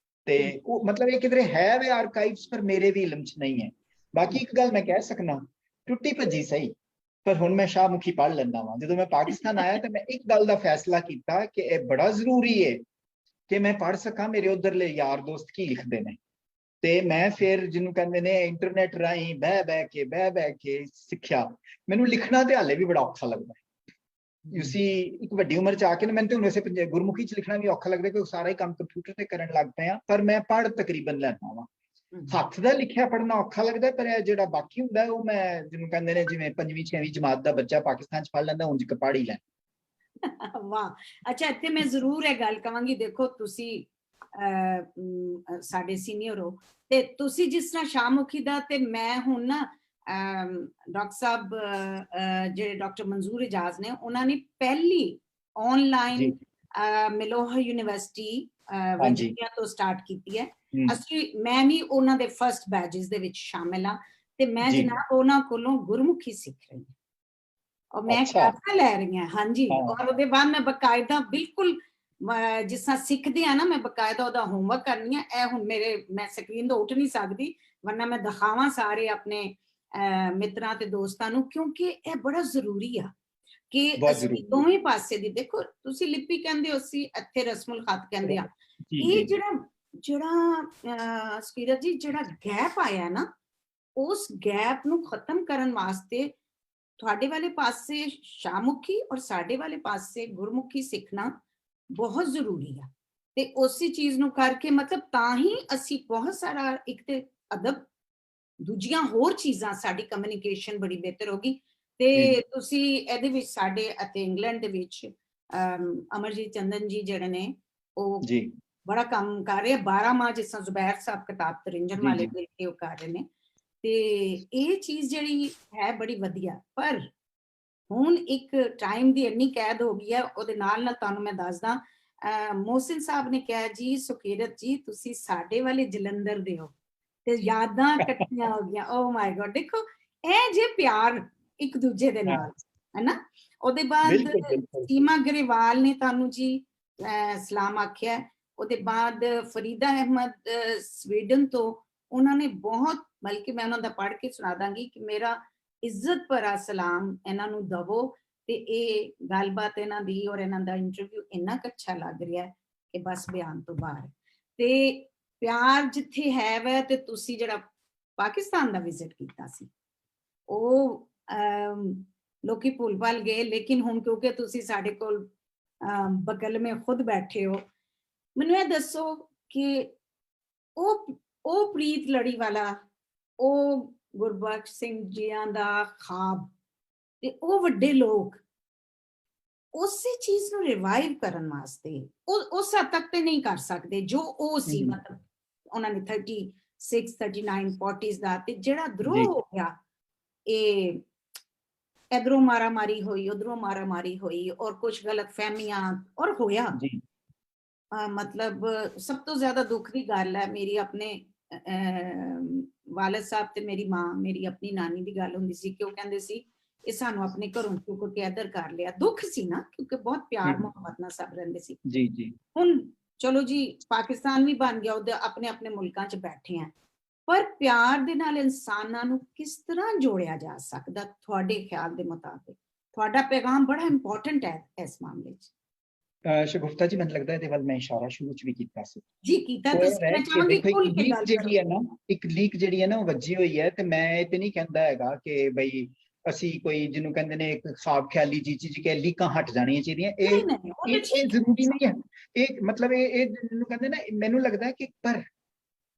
ਤੇ ਉਹ ਮਤਲਬ ਇਹ ਕਿਧਰੇ ਹੈ ਵੇ ਆਰਕਾਈਵਸ, ਪਰ ਮੇਰੇ ਵੀ ਇਲਮ 'ਚ ਨਹੀਂ ਹੈ। ਬਾਕੀ ਇੱਕ ਗੱਲ ਮੈਂ ਕਹਿ ਸਕਣਾ, ਟੁੱਟੀ ਭੱਜੀ ਸਹੀ, ਪਰ ਹੁਣ ਮੈਂ ਸ਼ਾਹਮੁਖੀ ਪੜ੍ਹ ਲੈਂਦਾ ਵਾਂ। ਜਦੋਂ ਮੈਂ ਪਾਕਿਸਤਾਨ ਆਇਆ ਤਾਂ ਮੈਂ ਇੱਕ ਗੱਲ ਦਾ ਫੈਸਲਾ ਕੀਤਾ ਕਿ ਇਹ ਬੜਾ ਜ਼ਰੂਰੀ ਹੈ ਕਿ ਮੈਂ ਪੜ੍ਹ ਸਕਾਂ ਮੇਰੇ ਉਧਰਲੇ ਯਾਰ ਦੋਸਤ ਕੀ ਲਿਖਦੇ ਨੇ। ਤੇ ਮੈਂ ਫਿਰ ਜਿਹਨੂੰ ਕਹਿੰਦੇ ਨੇ ਇੰਟਰਨੈਟ ਰਾਹੀਂ ਬਹਿ ਕੇ ਸਿੱਖਿਆ। ਮੈਨੂੰ ਲਿਖਣਾ ਤੇ ਹਾਲੇ ਵੀ ਬੜਾ ਔਖਾ ਲੱਗਦਾ ਹੈ। ਯੂ ਸੀ ਇੱਕ ਵੱਡੀ ਉਮਰ 'ਚ ਆ ਕੇ ਨਾ, ਮੈਨੂੰ ਤੇ ਹੁਣ ਵੈਸੇ ਗੁਰਮੁਖੀ 'ਚ ਲਿਖਣਾ ਵੀ ਔਖਾ ਲੱਗਦਾ, ਕਿਉਂਕਿ ਸਾਰਾ ਹੀ ਕੰਮ ਕੰਪਿਊਟਰ ਤੇ ਕਰਨ ਲੱਗ ਪਏ ਆ। ਪਰ ਮੈਂ ਪੜ੍ਹ ਤਕਰੀਬਨ ਲੈਂਦਾ ਵਾਂ। ਹੱਥ ਦਾ ਲਿਖਿਆ ਪੜ੍ਹਨਾ ਔਖਾ ਲੱਗਦਾ, ਪਰ ਇਹ ਜਿਹੜਾ ਬਾਕੀ ਹੁੰਦਾ ਉਹ ਮੈਂ ਜਿਹਨੂੰ ਕਹਿੰਦੇ ਨੇ, ਜਿਵੇਂ 5ਵੀਂ 6ਵੀਂ ਜਮਾਤ ਦਾ ਬੱਚਾ ਪਾਕਿਸਤਾਨ 'ਚ ਪੜ੍ਹ ਲੈਂਦਾ, ਉਂਝ ਇੱਕ ਪੜ੍ਹ ਹੀ ਲੈਂਦਾ। ਵਾਹ, ਅੱਛਾ, ਇੱਥੇ ਮੈਂ ਜ਼ਰੂਰ ਇਹ ਗੱਲ ਕਵਾਂਗੀ। ਦੇਖੋ, ਤੁਸੀਂ ਸਾਡੇ ਸੀਨੀਅਰ ਹੋ, ਤੇ ਤੁਸੀਂ ਜਿਸ ਤਰ੍ਹਾਂ ਸ਼ਾਹਮੁਖੀ ਦਾ, ਤੇ ਮੈਂ ਹੁਣ ਨਾ ਡਾਕਟਰ ਸਾਹਿਬ ਜਿਹੜੇ ਡਾਕਟਰ ਮਨਜ਼ੂਰ ਇਜਾਜ਼ ਨੇ, ਉਹਨਾਂ ਨੇ ਪਹਿਲੀ ਆਨਲਾਈਨ ਮਿਲੋਹਾ ਯੂਨੀਵਰਸਿਟੀ ਵਰਜੀਨੀਆ ਤੋਂ ਸਟਾਰਟ ਕੀਤੀ ਹੈ। ਮੈਂ ਵੀ ਉਹਨਾਂ ਦੇ ਫਸਟ ਬੈਚਸ ਦੇ ਵਿੱਚ ਸ਼ਾਮਿਲ ਹਾਂ, ਤੇ ਮੈਂ ਜਨਾਬ ਉਹਨਾਂ ਕੋਲੋਂ ਗੁਰਮੁਖੀ ਸਿੱਖ ਰਹੀ ਹਾਂ, ਔਰ ਮੈਂ ਕਲਾਸਾਂ ਲੈ ਰਹੀ ਹਾਂ। ਹਾਂਜੀ, ਔਰ ਉਹਦੇ ਬਾਅਦ ਮੈਂ ਬਕਾਇਦਾ ਬਿਲਕੁਲ ਜਿਸ ਤਰ੍ਹਾਂ ਸਿੱਖਦੇ ਆ ਨਾ, ਮੈਂ ਬਕਾਇਦਾ ਉਹਦਾ ਹੋਮਵਰਕ ਕਰਨੀ ਆ। ਇਹ ਹੁਣ ਮੈਂ ਸਕਰੀਨ ਤੋਂ ਉੱਠ ਨਹੀਂ ਸਕਦੀ, ਵਰਨਾ ਮੈਂ ਦਿਖਾਵਾਂ ਸਾਰੇ ਆਪਣੇ ਮਿੱਤਰਾਂ ਤੇ ਦੋਸਤਾਂ ਨੂੰ, ਕਿਉਂਕਿ ਇਹ ਬੜਾ ਜ਼ਰੂਰੀ ਆ ਕਿ ਅਸੀਂ ਦੋਵੇਂ ਪਾਸੇ ਦੀ। ਦੇਖੋ, ਤੁਸੀਂ ਲਿਪੀ ਕਹਿੰਦੇ ਹੋ, ਅਸੀਂ ਇੱਥੇ ਰਸਮੁਲ ਖਤ ਕਹਿੰਦੇ ਆ। ਇਹ ਜਿਹੜਾ ਸਕੀਰਤ ਜੀ, ਜਿਹੜਾ ਗੈਪ ਆਇਆ ਨਾ, ਉਸ ਗੈਪ ਨੂੰ ਖਤਮ ਕਰਨ ਵਾਸਤੇ ਤੁਹਾਡੇ ਵਾਲੇ ਪਾਸੇ ਸ਼ਾਹਮੁਖੀ ਔਰ ਸਾਡੇ ਵਾਲੇ ਪਾਸੇ ਗੁਰਮੁਖੀ ਸਿੱਖਣਾ ਬਹੁਤ ਜ਼ਰੂਰੀ ਆ। ਤੇ ਉਸੇ ਚੀਜ਼ ਨੂੰ ਕਰਕੇ ਮਤਲਬ ਤਾਂ ਹੀ ਅਸੀਂ ਬਹੁਤ ਸਾਰਾ, ਇੱਕ ਤੇ ਅਦਬ, ਦੂਜੀਆਂ ਹੋਰ ਚੀਜ਼ਾਂ, ਸਾਡੀ ਕਮਿਊਨੀਕੇਸ਼ਨ ਬੜੀ ਬਿਹਤਰ ਹੋਗੀ। ਤੇ ਤੁਸੀਂ ਇਹਦੇ ਵਿੱਚ ਸਾਡੇ ਅਤੇ ਇੰਗਲੈਂਡ ਦੇ ਵਿੱਚ ਅਮਰਜੀਤ ਚੰਦਨ ਜੀ ਜਿਹੜੇ ਨੇ, ਉਹ ਬੜਾ ਕੰਮ ਕਰ ਰਹੇ ਆ। 12 ਮਾਹ ਜਿਸ ਤਰ੍ਹਾਂ ਜ਼ੁਬੈਰ ਸਾਹਿਬ ਕਿਤਾਬ ਤਰਿੰਜਣ ਵਾਲੇ ਮਿਲ ਕੇ ਉਹ ਕਰ ਰਹੇ ਨੇ, ਤੇ ਇਹ ਚੀਜ਼ ਜਿਹੜੀ ਹੈ ਬੜੀ ਵਧੀਆ। ਪਰ ਹੁਣ ਇੱਕ ਟਾਈਮ ਦੀ ਇੰਨੀ ਕੈਦ ਹੋ ਗਈ ਹੈ। ਉਹਦੇ ਨਾਲ ਤੁਹਾਨੂੰ ਮੈਂ ਦੱਸਦਾ, ਮੋਹਸਿਨ ਸਾਹਿਬ ਨੇ ਕਿਹਾ ਜੀ, ਸੁਕੀਰਤ ਜੀ ਤੁਸੀਂ ਸਾਡੇ ਵਾਲੇ ਜਲੰਧਰ ਦੇ ਹੋ, ਤੇ ਯਾਦਾਂ ਇਕੱਠੀਆਂ ਹੋ ਗਈਆਂ। ਓ ਮਾਈ ਗॉड, ਦੇਖੋ ਇਹ ਜੇ ਪਿਆਰ ਇੱਕ ਦੂਜੇ ਦੇ ਨਾਲ ਹੈ ਨਾ। ਉਹਦੇ ਬਾਅਦ ਸੀਮਾ ਗਰੇਵਾਲ ਨੇ ਤੁਹਾਨੂੰ ਜੀ ਸਲਾਮ ਆਖਿਆ। ਉਹਦੇ ਬਾਅਦ ਫਰੀਦਾ ਅਹਿਮਦ ਸਵੀਡਨ ਤੋਂ, ਉਹਨਾਂ ਨੇ ਬਹੁਤ, ਬਲਕਿ ਮੈਂ ਉਹਨਾਂ ਦਾ ਪੜ੍ਹ ਕੇ ਸੁਣਾ ਦਾਂਗੀ ਕਿ ਮੇਰਾ ਇੱਜ਼ਤ ਭਰਾ ਸਲਾਮ ਇਹਨਾਂ ਨੂੰ ਦਵੋ। ਤੇ ਇਹ ਗੱਲਬਾਤ ਇਹਨਾਂ ਦੀ ਔਰ ਇਹਨਾਂ ਦਾ ਇੰਟਰਵਿਊ ਇੰਨਾ ਅੱਛਾ ਲੱਗ ਰਿਹਾ ਹੈ ਕਿ ਬਸ ਬਿਆਨ ਤੋਂ ਬਾਹਰ। ਤੇ ਪਿਆਰ ਜਿੱਥੇ ਹੈ ਵੈ, ਤੇ ਤੁਸੀਂ ਜਿਹੜਾ ਪਾਕਿਸਤਾਨ ਦਾ ਵਿਜ਼ਿਟ ਕੀਤਾ ਸੀ, ਉਹ ਲੋਕੀ ਭੁੱਲ ਭੱਲ ਗਏ। ਲੇਕਿਨ ਹੁਣ ਕਿਉਂਕਿ ਤੁਸੀਂ ਸਾਡੇ ਕੋਲ ਬਗਲ ਮੇ ਖੁਦ ਬੈਠੇ ਹੋ, ਮੈਨੂੰ ਇਹ ਦੱਸੋ ਕਿ ਉਹ ਉਹ ਪ੍ਰੀਤ ਲੜੀ ਵਾਲਾ, ਉਹ ਗੁਰਬਖਸ਼ ਸਿੰਘ ਜੀਆਂ ਦਾ ਖਾਬ ਤੇ ਉਹ ਵੱਡੇ ਲੋਕ ਉਸੇ ਚੀਜ਼ ਨੂੰ ਰਿਵਾਈਵ ਕਰਨ ਵਾਸਤੇ ਉਹ ਉਸ ਹੱਦ ਤੱਕ ਤੇ ਨਹੀਂ ਕਰ ਸਕਦੇ ਜੋ ਉਹ ਸੀ। ਮਤਲਬ ਉਹਨਾਂ ਨੇ 36 39 40s ਦਾ, ਤੇ ਜਿਹੜਾ ਦਰੋਹ ਹੋ ਗਿਆ, ਇਹ ਇਧਰੋਂ ਮਾਰਾਮਾਰੀ ਹੋਈ, ਉਧਰੋਂ ਮਾਰਾਮਾਰੀ ਹੋਈ, ਔਰ ਕੁਝ ਗਲਤ ਫਹਿਮੀਆਂ ਔਰ ਹੋਇਆ। ਮਤਲਬ ਸਭ ਤੋਂ ਜ਼ਿਆਦਾ ਦੁੱਖ ਦੀ ਗੱਲ ਹੈ, ਮੇਰੀ ਆਪਣੇ ਵਾਲਦ ਸਾਹਿਬ ਤੇ ਮੇਰੀ ਮਾਂ, ਮੇਰੀ ਆਪਣੀ ਨਾਨੀ ਦੀ ਗੱਲ ਹੁੰਦੀ ਸੀ ਕਿ ਉਹ ਕਹਿੰਦੇ ਸੀ ਇਹ ਸਾਨੂੰ ਆਪਣੇ ਘਰੋਂ ਚੁੱਕ ਕੇ ਇੱਧਰ ਕਰ ਲਿਆ। ਦੁੱਖ ਸੀ ਨਾ, ਕਿਉਂਕਿ ਬਹੁਤ ਪਿਆਰ ਮੁਹੱਬਤ ਨਾਲ ਸਭ ਰਹਿੰਦੇ ਸੀ। ਹੁਣ ਚਲੋ ਜੀ ਪਾਕਿਸਤਾਨ ਵੀ ਬਣ ਗਿਆ, ਉਹਦੇ ਆਪਣੇ ਆਪਣੇ ਮੁਲਕਾਂ 'ਚ ਬੈਠੇ ਆ, ਪਰ ਪਿਆਰ ਦੇ ਨਾਲ ਇਨਸਾਨਾਂ ਨੂੰ ਕਿਸ ਤਰ੍ਹਾਂ ਜੋੜਿਆ ਜਾ ਸਕਦਾ ਤੁਹਾਡੇ ਖਿਆਲ ਦੇ ਮੁਤਾਬਿਕ? ਤੁਹਾਡਾ ਪੈਗਾਮ ਬੜਾ ਇੰਪੋਰਟੈਂਟ ਹੈ ਇਸ ਮਾਮਲੇ 'ਚ। ਸ਼ਗੁਫਤਾ ਜੀ, ਮੈਨੂੰ ਲੱਗਦਾ ਇਹਦੇ ਵੱਲ ਮੈਂ ਇਸ਼ਾਰਾ ਸ਼ੁਰੂ 'ਚ ਵੀ ਕੀਤਾ ਸੀ ਜੀ, ਕੀਤਾ ਤੁਸੀਂ। ਮੈਂ ਚਾਹਾਂਗੀ ਖੁੱਲ੍ਹ ਕੇ ਗੱਲ ਜਿਹੜੀ ਹੈ ਨਾ, ਇੱਕ ਲੀਕ ਜਿਹੜੀ ਹੈ ਨਾ ਉਹ ਵੱਜੀ ਹੋਈ ਹੈ, ਤੇ ਮੈਂ ਇਹ ਤੇ ਨਹੀਂ ਕਹਿੰਦਾ ਹੈਗਾ ਕਿ ਬਈ ਅਸੀਂ ਕੋਈ ਜਿਹਨੂੰ ਕਹਿੰਦੇ ਨੇ ਇੱਕ ਖਾਬ ਖਿਆਲੀ ਜੀ ਕਿ ਲੀਕਾਂ ਹਟ ਜਾਣੀਆਂ ਚਾਹੀਦੀਆਂ, ਇਹ ਜ਼ਰੂਰੀ ਨਹੀਂ ਹੈ। ਇਹ ਮਤਲਬ ਇਹ ਜਿਹਨੂੰ ਕਹਿੰਦੇ ਨਾ, ਮੈਨੂੰ ਲੱਗਦਾ ਕਿ ਪਰ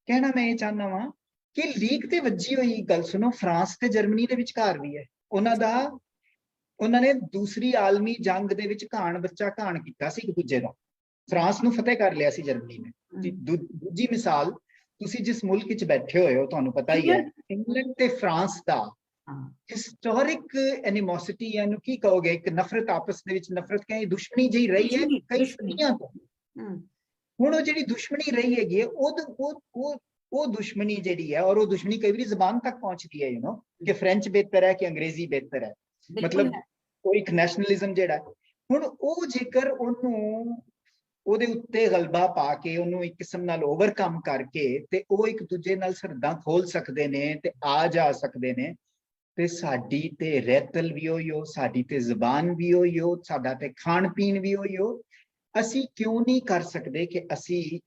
ਕਹਿਣਾ ਮੈਂ ਇਹ ਚਾਹੁੰਦਾ ਵਾਂ ਕਿ ਲੀਕ ਤੇ ਵੱਜੀ ਹੋਈ ਗੱਲ ਸੁਣੋ, ਫਰਾਂਸ ਤੇ ਜਰਮਨੀ ਦੇ ਵਿਚਕਾਰ ਵੀ ਹੈ। ਉਹਨਾਂ ਨੇ ਦੂਸਰੀ ਆਲਮੀ ਜੰਗ ਦੇ ਵਿੱਚ ਬੱਚਾ ਘਾਣ ਕੀਤਾ ਸੀ ਇੱਕ ਦੂਜੇ ਦਾ। ਫਰਾਂਸ ਨੂੰ ਫਤਿਹ ਕਰ ਲਿਆ ਸੀ ਜਰਮਨੀ ਨੇ। ਦੂਜੀ ਮਿਸਾਲ, ਤੁਸੀਂ ਜਿਸ ਮੁਲਕ ਵਿੱਚ ਬੈਠੇ ਹੋਏ ਹੋ ਤੁਹਾਨੂੰ ਪਤਾ ਹੀ ਹੈ, ਇੰਗਲੈਂਡ ਤੇ ਫਰਾਂਸ ਦਾ ਹਿਸਟੋਰਿਕ ਐਨੀਮੋਸਿਟੀ, ਇਹਨੂੰ ਕੀ ਕਹੋਗੇ, ਇੱਕ ਨਫ਼ਰਤ, ਆਪਸ ਦੇ ਵਿੱਚ ਨਫ਼ਰਤ, ਕਹੇ ਦੁਸ਼ਮਣੀ ਜਿਹੀ ਰਹੀ ਹੈ ਕਈ ਸਦੀਆਂ ਤੋਂ। ਹੁਣ ਉਹ ਜਿਹੜੀ ਦੁਸ਼ਮਣੀ ਰਹੀ ਹੈਗੀ ਹੈ, ਉਹ ਦੁਸ਼ਮਣੀ ਜਿਹੜੀ ਹੈ, ਔਰ ਉਹ ਦੁਸ਼ਮਣੀ ਕਈ ਵਾਰੀ ਜ਼ਬਾਨ ਤੱਕ ਪਹੁੰਚਦੀ ਹੈ, ਕਿ ਫ੍ਰੈਂਚ ਬਿਹਤਰ ਹੈ ਕਿ ਅੰਗਰੇਜ਼ੀ ਬਿਹਤਰ ਹੈ, ਮਤਲਬ ਉਹ ਇੱਕ ਨੈਸ਼ਨਲਿਜ਼ਮ ਜਿਹੜਾ। ਹੁਣ ਉਹ ਜੇਕਰ ਉਹਦੇ ਉੱਤੇ ਗਲਬਾ ਪਾ ਕੇ, ਉਹਨੂੰ ਇੱਕ ਕਿਸਮ ਨਾਲ ਓਵਰਕਮ ਕਰਕੇ, ਤੇ ਉਹ ਇੱਕ ਦੂਜੇ ਨਾਲ ਸਰਹੱਦਾਂ ਖੋਲ ਸਕਦੇ ਨੇ ਤੇ ਆ ਜਾ ਸਕਦੇ ਨੇ, ਤੇ ਸਾਡੀ ਤੇ ਰਹਿਤਲ ਵੀ ਹੋਈਓ, ਸਾਡੀ ਤੇ ਜ਼ਬਾਨ ਵੀ ਹੋਈਓ, ਸਾਡਾ ਤੇ ਖਾਣ ਪੀਣ ਵੀ ਹੋਈਓ। ਅਸੀਂ ਕਿਉਂ ਨਹੀਂ ਕਰ ਸਕਦੇ ਕਿ ਅਸੀਂ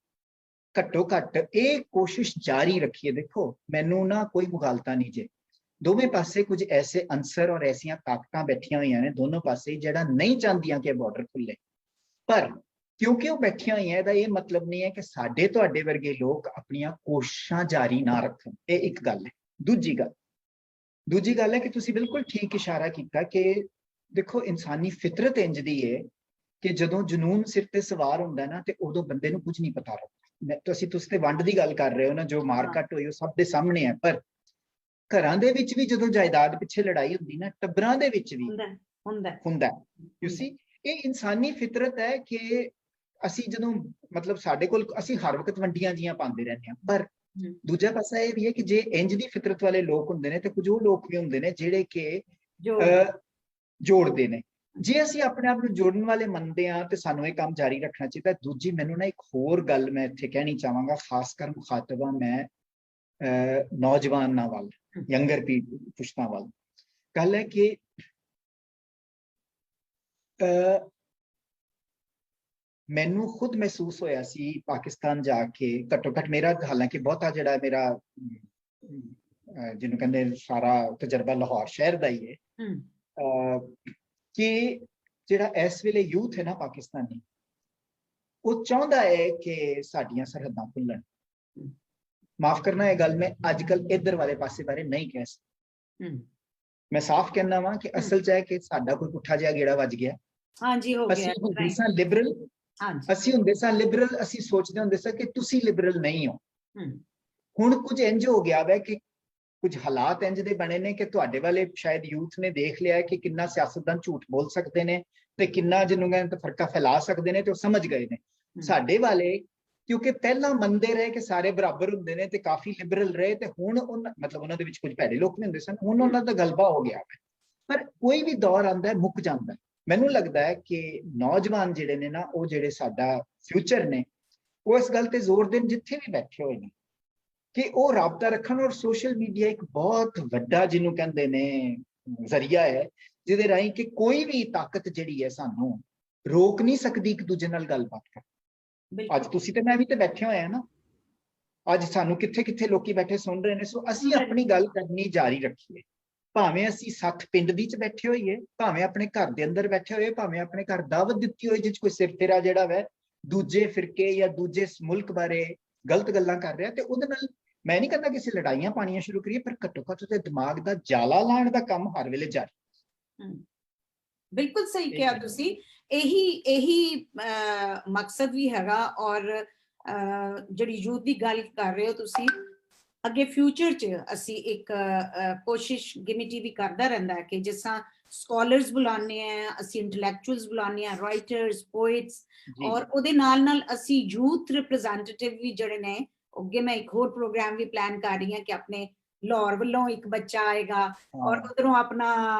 ਘੱਟੋ ਘੱਟ ਇਹ ਕੋਸ਼ਿਸ਼ ਜਾਰੀ ਰੱਖੀਏ? ਦੇਖੋ, ਮੈਨੂੰ ਨਾ ਕੋਈ ਮੁਗਾਲਤਾ ਨਹੀਂ ਜੇ, ਦੋਵੇਂ ਪਾਸੇ ਕੁਝ ਐਸੇ ਅੰਸਰ ਔਰ ਐਸੀਆਂ ਤਾਕਤਾਂ ਬੈਠੀਆਂ ਹੋਈਆਂ ਨੇ ਦੋਨੋਂ ਪਾਸੇ, ਜਿਹੜਾ ਨਹੀਂ ਚਾਹੁੰਦੀਆਂ ਕਿ ਬਾਰਡਰ ਖੁੱਲੇ, ਪਰ ਕਿਉਂਕਿ ਉਹ ਬੈਠੀਆਂ ਹੋਈਆਂ, ਇਹਦਾ ਇਹ ਮਤਲਬ ਨਹੀਂ ਹੈ ਕਿ ਸਾਡੇ ਤੁਹਾਡੇ ਵਰਗੇ ਲੋਕ ਆਪਣੀਆਂ ਕੋਸ਼ਿਸ਼ਾਂ ਜਾਰੀ ਨਾ ਰੱਖਣ। ਇਹ ਇੱਕ ਗੱਲ ਹੈ। ਦੂਜੀ ਗੱਲ ਹੈ ਕਿ ਤੁਸੀਂ ਬਿਲਕੁਲ ਠੀਕ ਇਸ਼ਾਰਾ ਕੀਤਾ ਕਿ ਦੇਖੋ, ਇਨਸਾਨੀ ਫਿਤਰਤ ਇੰਜ ਦੀ ਹੈ ਕਿ ਜਦੋਂ ਜਨੂਨ ਸਿਰ ਤੇ ਸਵਾਰ ਹੁੰਦਾ ਨਾ, ਤੇ ਉਦੋਂ ਬੰਦੇ ਨੂੰ ਕੁਝ ਨਹੀਂ ਪਤਾ ਲੱਗਦਾ। ਤੁਸੀਂ ਤੇ ਵੰਡ ਦੀ ਗੱਲ ਕਰ ਰਹੇ ਹੋ ਨਾ, ਜੋ ਮਾਰ ਕੱਟ ਹੋਈ ਉਹ ਸਭ ਦੇ ਸਾਹਮਣੇ ਹੈ, ਪਰ ਘਰਾਂ ਦੇ ਵਿੱਚ ਵੀ ਜਦੋਂ ਜਾਇਦਾਦ ਪਿੱਛੇ ਲੜਾਈ ਹੁੰਦੀ ਨਾ, ਟੱਬਰਾਂ ਦੇ ਵਿੱਚ ਵੀ ਹੁੰਦਾ। ਤੁਸੀਂ ਇਹ ਇਨਸਾਨੀ ਫਿਤਰਤ ਹੈ ਕਿ ਅਸੀਂ ਜਦੋਂ ਮਤਲਬ ਸਾਡੇ ਕੋਲ, ਅਸੀਂ ਹਰ ਵਕਤ ਵੰਡੀਆਂ ਜੀਆਂ ਪਾਉਂਦੇ ਰਹਿੰਦੇ ਹਾਂ, ਪਰ ਦੂਜਾ ਪਾਸਾ ਇਹ ਵੀ ਹੈ ਕਿ ਜੇ ਇੰਜ ਦੀ ਫਿਤਰਤ ਵਾਲੇ ਲੋਕ ਹੁੰਦੇ ਨੇ, ਤੇ ਕੁਝ ਉਹ ਲੋਕ ਵੀ ਹੁੰਦੇ ਨੇ ਜਿਹੜੇ ਕਿ ਜੋੜਦੇ ਨੇ। ਜੇ ਅਸੀਂ ਆਪਣੇ ਆਪ ਨੂੰ ਜੋੜਨ ਵਾਲੇ ਮੰਨਦੇ ਹਾਂ, ਤੇ ਸਾਨੂੰ ਇਹ ਕੰਮ ਜਾਰੀ ਰੱਖਣਾ ਚਾਹੀਦਾ। ਦੂਜੀ, ਮੈਨੂੰ ਨਾ ਇੱਕ ਹੋਰ ਗੱਲ ਮੈਂ ਇੱਥੇ ਕਹਿਣੀ ਚਾਹਾਂਗਾ, ਖਾਸ ਕਰ ਮੁਖਾਤਬਾ ਮੈਂ ਨੌਜਵਾਨਾਂ ਵੱਲ, ਯੰਗਰ ਪੁਸ਼ਤਾਂ ਵੱਲ। ਗੱਲ ਹੈ ਕਿ ਮੈਨੂੰ ਖੁਦ ਮਹਿਸੂਸ ਹੋਇਆ ਸੀ ਪਾਕਿਸਤਾਨ ਜਾ ਕੇ, ਘੱਟੋ ਘੱਟ ਮੇਰਾ, ਹਾਲਾਂਕਿ ਬਹੁਤਾ ਜਿਹੜਾ ਮੇਰਾ ਜਿਹਨੂੰ ਕਹਿੰਦੇ ਸਾਰਾ ਤਜਰਬਾ ਲਾਹੌਰ ਸ਼ਹਿਰ ਦਾ ਹੀ ਹੈ, ਕਿ ਜਿਹੜਾ ਇਸ ਵੇਲੇ ਯੂਥ ਹੈ ਨਾ ਪਾਕਿਸਤਾਨੀ, ਉਹ ਚਾਹੁੰਦਾ ਹੈ ਕਿ ਸਾਡੀਆਂ ਸਰਹੱਦਾਂ ਖੁੱਲਣ। ਮਾਫ ਕਰਨਾ, ਇਹ ਗੱਲ ਮੈਂ ਅੱਜ ਕੱਲ ਇੱਧਰ ਵਾਲੇ ਪਾਸੇ ਬਾਰੇ ਨਹੀਂ ਕਹਿ ਸਕਦਾ। ਮੈਂ ਸਾਫ਼ ਕਹਿਣਾ ਵਾਂ ਕਿ ਅਸਲ ਚ ਹੈ ਕਿ ਸਾਡਾ ਕੋਈ ਪੁੱਠਾ ਜਿਹਾ ਗੇੜਾ ਵੱਜ ਗਿਆ। ਅਸੀਂ ਹੁੰਦੇ ਸਾਂ ਲਿਬਰਲ, ਅਸੀਂ ਸੋਚਦੇ ਹੁੰਦੇ ਸਾਂ ਕਿ ਤੁਸੀਂ ਲਿਬਰਲ ਨਹੀਂ ਹੋ। ਹੁਣ ਕੁਝ ਇੰਜ ਹੋ ਗਿਆ ਵੈ ਕਿ ਕੁਝ ਹਾਲਾਤ ਇੰਜ ਦੇ ਬਣੇ ਨੇ ਕਿ ਤੁਹਾਡੇ ਵਾਲੇ ਸ਼ਾਇਦ ਯੂਥ ਨੇ ਦੇਖ ਲਿਆ ਕਿ ਕਿੰਨਾ ਸਿਆਸਤਦਾਨ ਝੂਠ ਬੋਲ ਸਕਦੇ ਨੇ, ਤੇ ਕਿੰਨਾ ਜਿਹਨੂੰ ਕਹਿੰਦੇ ਫਰਕਾ ਫੈਲਾ ਸਕਦੇ ਨੇ, ਤੇ ਉਹ ਸਮਝ ਗਏ ਨੇ। ਸਾਡੇ ਵਾਲੇ ਕਿਉਂਕਿ ਪਹਿਲਾਂ ਮੰਨਦੇ ਰਹੇ ਕਿ ਸਾਰੇ ਬਰਾਬਰ ਹੁੰਦੇ ਨੇ, ਤੇ ਕਾਫੀ ਲਿਬਰਲ ਰਹੇ, ਤੇ ਹੁਣ ਮਤਲਬ ਉਹਨਾਂ ਦੇ ਵਿੱਚ ਕੁਝ ਭੈੜੇ ਲੋਕ ਵੀ ਹੁੰਦੇ ਸਨ, ਹੁਣ ਉਹਨਾਂ ਦਾ ਗਲਬਾ ਹੋ ਗਿਆ। ਪਰ ਕੋਈ ਵੀ ਦੌਰ ਆਉਂਦਾ ਹੈ, ਮੁੱਕ ਜਾਂਦਾ ਹੈ। ਮੈਨੂੰ ਲੱਗਦਾ ਹੈ ਕਿ ਨੌਜਵਾਨ ਜਿਹੜੇ ਨੇ ਨਾ, ਉਹ ਜਿਹੜੇ ਸਾਡਾ ਫਿਊਚਰ ਨੇ, ਉਹ ਇਸ ਗੱਲ ਤੇ ਜ਼ੋਰ ਦੇਣ ਜਿੱਥੇ ਵੀ ਬੈਠੇ ਹੋਏ ਨੇ, ਕਿ ਉਹ ਰਾਬਤਾ ਰੱਖਣ। ਔਰ ਸੋਸ਼ਲ ਮੀਡੀਆ ਇੱਕ ਬਹੁਤ ਵੱਡਾ ਜਿਹਨੂੰ ਕਹਿੰਦੇ ਨੇ ਜ਼ਰੀਆ ਹੈ, ਜਿਹਦੇ ਰਾਹੀਂ ਕਿ ਕੋਈ ਵੀ ਤਾਕਤ ਜਿਹੜੀ ਹੈ ਸਾਨੂੰ ਰੋਕ ਨਹੀਂ ਸਕਦੀ ਇੱਕ ਦੂਜੇ ਨਾਲ ਗੱਲਬਾਤ ਕਰਨ। ਅੱਜ ਤੁਸੀਂ ਤੇ ਮੈਂ ਵੀ ਤੇ ਬੈਠੇ ਹੋਏ ਆ ਨਾ, ਅੱਜ ਸਾਨੂੰ ਕਿੱਥੇ ਕਿੱਥੇ ਲੋਕੀ ਬੈਠੇ ਸੁਣ ਰਹੇ ਨੇ। ਸੋ ਅਸੀਂ ਆਪਣੀ ਗੱਲ ਕਰਨੀ ਜਾਰੀ ਰੱਖੀਏ, ਭਾਵੇਂ ਅਸੀਂ 60 ਪਿੰਡ ਦੀ ਚ ਬੈਠੇ ਹੋਈਏ, ਭਾਵੇਂ ਆਪਣੇ ਘਰ ਦੇ ਅੰਦਰ ਬੈਠੇ ਹੋਏ, ਭਾਵੇਂ ਆਪਣੇ ਘਰ ਦਾਵਤ ਦਿੱਤੀ ਹੋਈ ਜਿਸ ਕੋਈ ਸਿਰਫਿਰਾ ਜਿਹੜਾ ਵੈ ਦੂਜੇ ਫਿਰਕੇ ਜਾਂ ਦੂਜੇ ਮੁਲਕ ਬਾਰੇ ਗਲਤ ਗੱਲਾਂ ਕਰ ਰਿਹਾ, ਤੇ ਉਹਦੇ ਨਾਲ मैं नहीं कहता कि ਅਸੀਂ ਲੜਾਈਆਂ ਪਾਣੀਆਂ ਸ਼ੁਰੂ ਕਰੀਏ, ਪਰ ਘੱਟੋ ਘੱਟ ਤੇ ਦਿਮਾਗ ਦਾ ਜਾਲਾ ਲਾਉਣ ਦਾ ਕੰਮ ਹਰ ਵੇਲੇ ਜਾਰੀ। ਬਿਲਕੁਲ ਸਹੀ ਕਿਹਾ ਤੁਸੀਂ। ਇਹੀ ਮਕਸਦ ਵੀ ਹੈਗਾ। ਔਰ ਜਿਹੜੀ ਯੂਥ ਦੀ ਗੱਲ ਕਰ ਰਹੇ ਹੋ ਤੁਸੀਂ, ਅੱਗੇ ਫਿਊਚਰ 'ਚ ਅਸੀਂ ਇੱਕ ਕੋਸ਼ਿਸ਼ ਗਿਮੀ ਟੀਵੀ ਕਰਦਾ ਰਹਿੰਦਾ ਹੈ ਕਿ ਜਿਸ ਤਰ੍ਹਾਂ ਸਕੋਲਰਸ ਬੁਲਾਉਂਦੇ ਆ, ਅਸੀਂ ਇੰਟੈਲੈਕਚੁਅਲਸ ਬੁਲਾਉਂਦੇ ਆ, ਰਾਈਟਰਸ, ਪੋਇਟਸ, ਔਰ ਉਹਦੇ ਨਾਲ ਅਸੀਂ ਯੂਥ ਰਿਪਰੈਜ਼ੈਂਟੇਟਿਵ ਵੀ ਜਿਹੜੇ ਨੇ, ਅੱਗੇ ਮੈਂ ਇੱਕ ਹੋਰ ਪ੍ਰੋਗਰਾਮ ਵੀ ਪਲਾਨ ਕਰ ਰਹੀ ਹਾਂ ਕਿ ਆਪਣੇ ਲਾਹੌਰ ਵੱਲੋਂ ਇੱਕ ਬੱਚਾ ਆਏਗਾ ਔਰ ਉਧਰੋਂ ਆਪਣਾ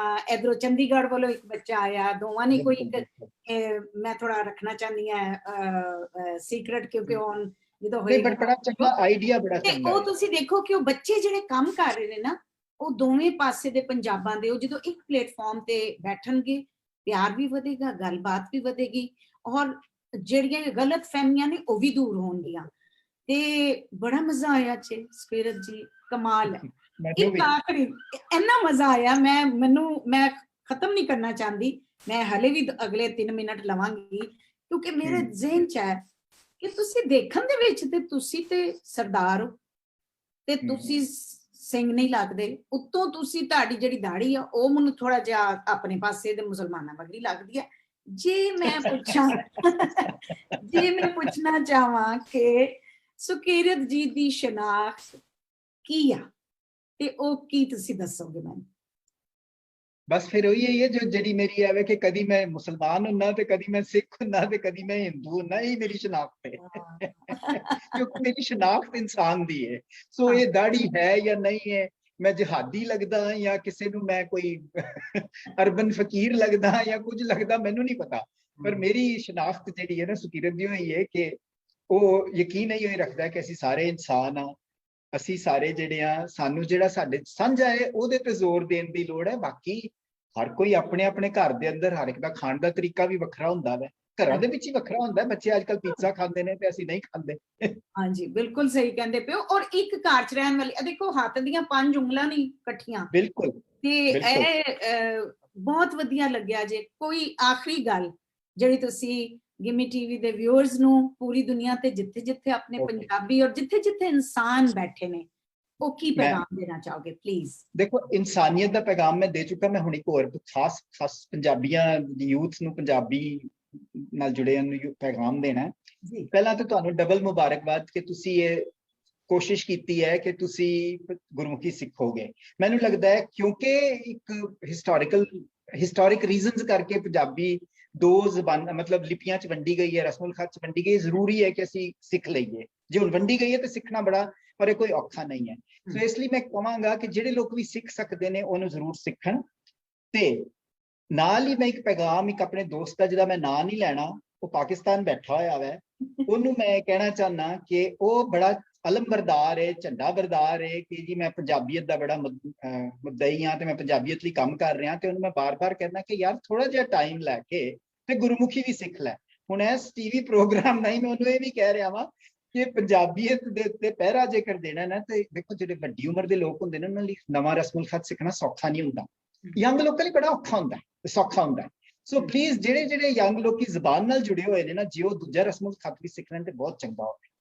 ਇਧਰੋਂ ਚੰਡੀਗੜ੍ਹ ਵੱਲੋਂ ਇੱਕ ਬੱਚਾ ਆਇਆ, ਦੋਵਾਂ ਨੇ ਕੋਈ ਇੱਕ ਮੈਂ ਥੋੜਾ ਰੱਖਣਾ ਚਾਹੁੰਦੀ ਹਾਂ ਸੀਕ੍ਰੇਟ, ਕਿਉਂਕਿ ਹੁਣ ਜਦੋਂ ਹੋਏਗਾ ਬੜਾ ਚੰਗਾ ਆਈਡੀਆ, ਬੜਾ ਚੰਗਾ। ਉਹ ਤੁਸੀਂ ਦੇਖੋ ਕਿ ਉਹ ਬੱਚੇ ਜਿਹੜੇ ਕੰਮ ਕਰ ਰਹੇ ਨੇ ਨਾ, ਉਹ ਦੋਵੇਂ ਪਾਸੇ ਦੇ ਪੰਜਾਬਾਂ ਦੇ, ਉਹ ਜਦੋਂ ਇੱਕ ਪਲੇਟਫਾਰਮ ਤੇ ਬੈਠਣਗੇ, ਪਿਆਰ ਵੀ ਵਧੇਗਾ, ਗੱਲਬਾਤ ਵੀ ਵਧੇਗੀ, ਔਰ ਜਿਹੜੀਆਂ ਗਲਤ ਫਹਿਮੀਆਂ ਨੇ ਉਹ ਵੀ ਦੂਰ ਹੋਣਗੀਆਂ। ਤੇ ਬੜਾ ਮਜ਼ਾ ਆਇਆ ਜੀ ਸੁਕੀਰਤ ਜੀ, ਕਮਾਲ ਹੈ। ਇੱਕ ਆਖਰੀ ਇੰਨਾ ਮਜ਼ਾ ਆਇਆ, ਮੈਂ ਖਤਮ ਨਹੀਂ ਕਰਨਾ ਚਾਹੁੰਦੀ, ਮੈਂ ਹਲੇ ਵੀ ਅਗਲੇ 3 ਮਿੰਟ ਲਵਾਂਗੀ, ਕਿਉਂਕਿ ਮੇਰੇ ਜ਼ਿਹਨ 'ਚ ਹੈ ਕਿ ਤੁਸੀਂ ਦੇਖਣ ਦੇ ਵਿੱਚ ਤੇ ਤੁਸੀਂ ਤੇ ਸਰਦਾਰ ਹੋ ਤੇ ਤੁਸੀਂ ਸਿੰਘ ਨਹੀਂ ਲੱਗਦੇ, ਉੱਤੋਂ ਤੁਸੀਂ ਤੁਹਾਡੀ ਜਿਹੜੀ ਦਾੜੀ ਆ ਉਹ ਮੈਨੂੰ ਥੋੜਾ ਜਿਹਾ ਆਪਣੇ ਪਾਸੇ ਦੇ ਮੁਸਲਮਾਨਾਂ ਵਰਗੀ ਲੱਗਦੀ ਹੈ। ਜੇ ਮੈਂ ਪੁੱਛਣਾ ਚਾਹਾਂ ਕਿ ਸੁਕੀਰਤ ਜੀ ਦੀ ਸ਼ਨਾਖਤ ਕੀ ਆ, ਤੇ ਉਹ ਕੀ ਤੁਸੀਂ ਦੱਸੋਗੇ ਮੈਨੂੰ? ਬਸ ਫਿਰ ਉਹੀ ਹੈ ਜੋ ਜਿਹੜੀ ਮੇਰੀ ਆਵੇ ਕਿ ਕਦੀ ਮੈਂ ਮੁਸਲਮਾਨ ਹੁੰਨਾ ਤੇ ਕਦੀ ਮੈਂ ਸਿੱਖ ਹੁੰਨਾ ਤੇ ਕਦੀ ਮੈਂ ਹਿੰਦੂ ਹੁੰਨਾ, ਇਹ ਮੇਰੀ ਸ਼ਨਾਖਤ ਹੈ। ਕਿਉਂਕਿ ਮੇਰੀ ਸ਼ਨਾਖਤ ਇਨਸਾਨ ਦੀ ਹੈ। ਸੋ ਇਹ ਦਾੜੀ ਹੈ ਜਾਂ ਨਹੀਂ ਹੈ, ਮੈਂ ਜਿਹਾਦੀ ਲੱਗਦਾ ਜਾਂ ਕਿਸੇ ਨੂੰ ਮੈਂ ਕੋਈ ਅਰਬਨ ਫਕੀਰ ਲੱਗਦਾ ਜਾਂ ਕੁਝ ਲੱਗਦਾ, ਮੈਨੂੰ ਨਹੀਂ ਪਤਾ, ਪਰ ਮੇਰੀ ਸ਼ਨਾਖਤ ਜਿਹੜੀ ਹੈ ਨਾ ਸੁਕੀਰਤ ਦੀ ਹੋਈ ਹੈ ਕਿ ਉਹ ਯਕੀਨ ਹੀ ਹੋਈ ਰੱਖਦਾ ਕਿ ਅਸੀਂ ਸਾਰੇ ਇਨਸਾਨ ਆ, ਅਸੀਂ ਸਾਰੇ ਜਿਹੜੇ ਆ, ਸਾਨੂੰ ਜਿਹੜਾ ਸਾਡੇ ਸਾਂਝਾ ਹੈ ਉਹਦੇ ਤੇ ਜ਼ੋਰ ਦੇਣ ਦੀ ਲੋੜ ਹੈ। ਬਾਕੀ ਹਰ ਕੋਈ ਆਪਣੇ ਆਪਣੇ ਘਰ ਦੇ ਅੰਦਰ ਹਰ ਇੱਕ ਦਾ ਖਾਣ ਦਾ ਤਰੀਕਾ ਵੀ ਵੱਖਰਾ ਹੁੰਦਾ ਵਾ, ਘਰਾਂ ਦੇ ਵਿੱਚ ਹੀ ਵੱਖਰਾ ਹੁੰਦਾ। ਬੱਚੇ ਅੱਜ ਕੱਲ ਪੀਜ਼ਾ ਖਾਂਦੇ ਨੇ ਤੇ ਅਸੀਂ ਨਹੀਂ ਖਾਂਦੇ। ਹਾਂਜੀ, ਬਿਲਕੁਲ ਸਹੀ ਕਹਿੰਦੇ ਪਿਓ। ਔਰ ਇੱਕ ਘਰ 'ਚ ਰਹਿਣ ਵਾਲੀ, ਦੇਖੋ ਹੱਥ ਦੀਆਂ 5 ਉਂਗਲਾਂ ਨਹੀਂ ਇਕੱਠੀਆਂ। ਬਿਲਕੁਲ, ਤੇ ਇਹ ਬਹੁਤ ਵਧੀਆ ਲੱਗਿਆ। ਜੇ ਕੋਈ ਆਖਰੀ ਗੱਲ ਜਿਹੜੀ ਤੁਸੀਂ ਗਿਮੀ ਟੀਵੀ ਦੇ ਵਿਊਅਰਸ ਨੂੰ, ਪੂਰੀ ਦੁਨੀਆ ਤੇ ਜਿੱਥੇ ਜਿੱਥੇ ਆਪਣੇ ਪੰਜਾਬੀ ਔਰ ਜਿੱਥੇ ਜਿੱਥੇ ਇਨਸਾਨ ਬੈਠੇ ਨੇ, ਉਹ ਕੀ ਪੈਗਾਮ ਦੇਣਾ ਚਾਹੋਗੇ ਪਲੀਜ਼? ਦੇਖੋ, ਇਨਸਾਨੀਅਤ ਦਾ ਪੈਗਾਮ ਮੈਂ ਦੇ ਚੁੱਕਾ। ਮੈਂ ਹੁਣ ਇੱਕ ਹੋਰ ਖਾਸ ਪੰਜਾਬੀਆਂ ਦੀ ਯੂਥ ਨੂੰ, ਪੰਜਾਬੀ ਨਾਲ ਜੁੜਿਆਂ ਨੂੰ ਪੈਗਾਮ ਦੇਣਾ। ਪਹਿਲਾਂ ਤਾਂ ਤੁਹਾਨੂੰ ਡਬਲ ਮੁਬਾਰਕਬਾਦ ਕਿ ਤੁਸੀਂ ਇਹ ਕੋਸ਼ਿਸ਼ ਕੀਤੀ ਹੈ ਕਿ ਤੁਸੀਂ ਗੁਰਮੁਖੀ ਸਿੱਖੋਗੇ। ਮੈਨੂੰ ਲੱਗਦਾ ਹੈ ਕਿਉਂਕਿ ਇੱਕ ਹਿਸਟੋਰਿਕ ਰੀਜ਼ਨਸ ਕਰਕੇ ਪੰਜਾਬੀ ਦੋ ਜ਼ਬਾਨਾਂ ਮਤਲਬ ਲਿਪੀਆਂ 'ਚ ਵੰਡੀ ਗਈ ਹੈ, ਰਸਮੁਲ ਖਤ 'ਚ ਵੰਡੀ ਗਈ। ਜ਼ਰੂਰੀ ਹੈ ਕਿ ਅਸੀਂ ਸਿੱਖ ਲਈਏ। ਜੇ ਹੁਣ ਵੰਡੀ ਗਈ ਹੈ ਤੇ ਸਿੱਖਣਾ ਬੜਾ, ਪਰ ਇਹ ਕੋਈ ਔਖਾ ਨਹੀਂ ਹੈ। ਸੋ ਇਸ ਲਈ ਮੈਂ ਕਹਾਂਗਾ ਕਿ ਜਿਹੜੇ ਲੋਕ ਵੀ ਸਿੱਖ ਸਕਦੇ ਨੇ ਉਹਨੂੰ ਜ਼ਰੂਰ ਸਿੱਖਣ। ਤੇ ਨਾਲ ਹੀ ਮੈਂ ਇੱਕ ਪੈਗਾਮ ਇੱਕ ਆਪਣੇ ਦੋਸਤ ਦਾ, ਜਿਹਦਾ ਮੈਂ ਨਾਂ ਨਹੀਂ ਲੈਣਾ, ਉਹ ਪਾਕਿਸਤਾਨ ਬੈਠਾ ਹੋਇਆ ਵਾ, ਉਹਨੂੰ ਮੈਂ ਕਹਿਣਾ ਚਾਹੁੰਦਾ ਕਿ ਉਹ ਬੜਾ ਅਲਮਬਰਦਾਰ ਹੈ, ਝੰਡਾ ਬਰਦਾਰ ਹੈ ਕਿ ਜੀ ਮੈਂ ਪੰਜਾਬੀਅਤ ਦਾ ਬੜਾ ਮੁੱਦਈ ਹਾਂ ਤੇ ਮੈਂ ਪੰਜਾਬੀਅਤ ਲਈ ਕੰਮ ਕਰ ਰਿਹਾ। ਤੇ ਉਹਨੂੰ ਮੈਂ ਬਾਰ-ਬਾਰ ਕਹਿੰਦਾ ਕਿ ਯਾਰ ਥੋੜਾ ਜਿਹਾ ਟਾਈਮ ਲੈ ਕੇ ਤੇ ਗੁਰਮੁਖੀ ਵੀ ਸਿੱਖ ਲੈ। ਹੁਣ ਇਸ ਟੀਵੀ ਪ੍ਰੋਗਰਾਮ ਨਹੀਂ ਮੈਂ ਉਹਨੂੰ ਇਹ ਵੀ ਕਹਿ ਰਿਹਾ ਵਾਂ ਕਿ ਪੰਜਾਬੀਅਤ ਦੇ ਉੱਤੇ ਪਹਿਰਾ ਜੇਕਰ ਦੇਣਾ ਨਾ, ਤੇ ਦੇਖੋ ਜਿਹੜੇ ਵੱਡੀ ਉਮਰ ਦੇ ਲੋਕ ਹੁੰਦੇ ਨੇ ਉਹਨਾਂ ਲਈ ਨਵਾਂ ਰਸਮੁਲ ਖਤ ਸਿੱਖਣਾ ਸੌਖਾ ਨਹੀਂ ਹੁੰਦਾ। ਯੰਗ ਲੋਕਾਂ ਲਈ ਬੜਾ ਔਖਾ ਹੁੰਦਾ, ਸੌਖਾ ਹੁੰਦਾ। ਸੋ ਪਲੀਜ਼ ਜਿਹੜੇ ਯੰਗ ਲੋਕੀ ਜ਼ਬਾਨ ਨਾਲ ਜੁੜੇ ਹੋਏ ਨੇ ਨਾ, ਜੇ ਉਹ ਦੂਜਾ ਰਸਮੁਲ ਖਤ ਵੀ ਸਿੱਖ ਲੈਣ ਤੇ ਬਹੁਤ ਚੰਗਾ ਹੋਵੇ।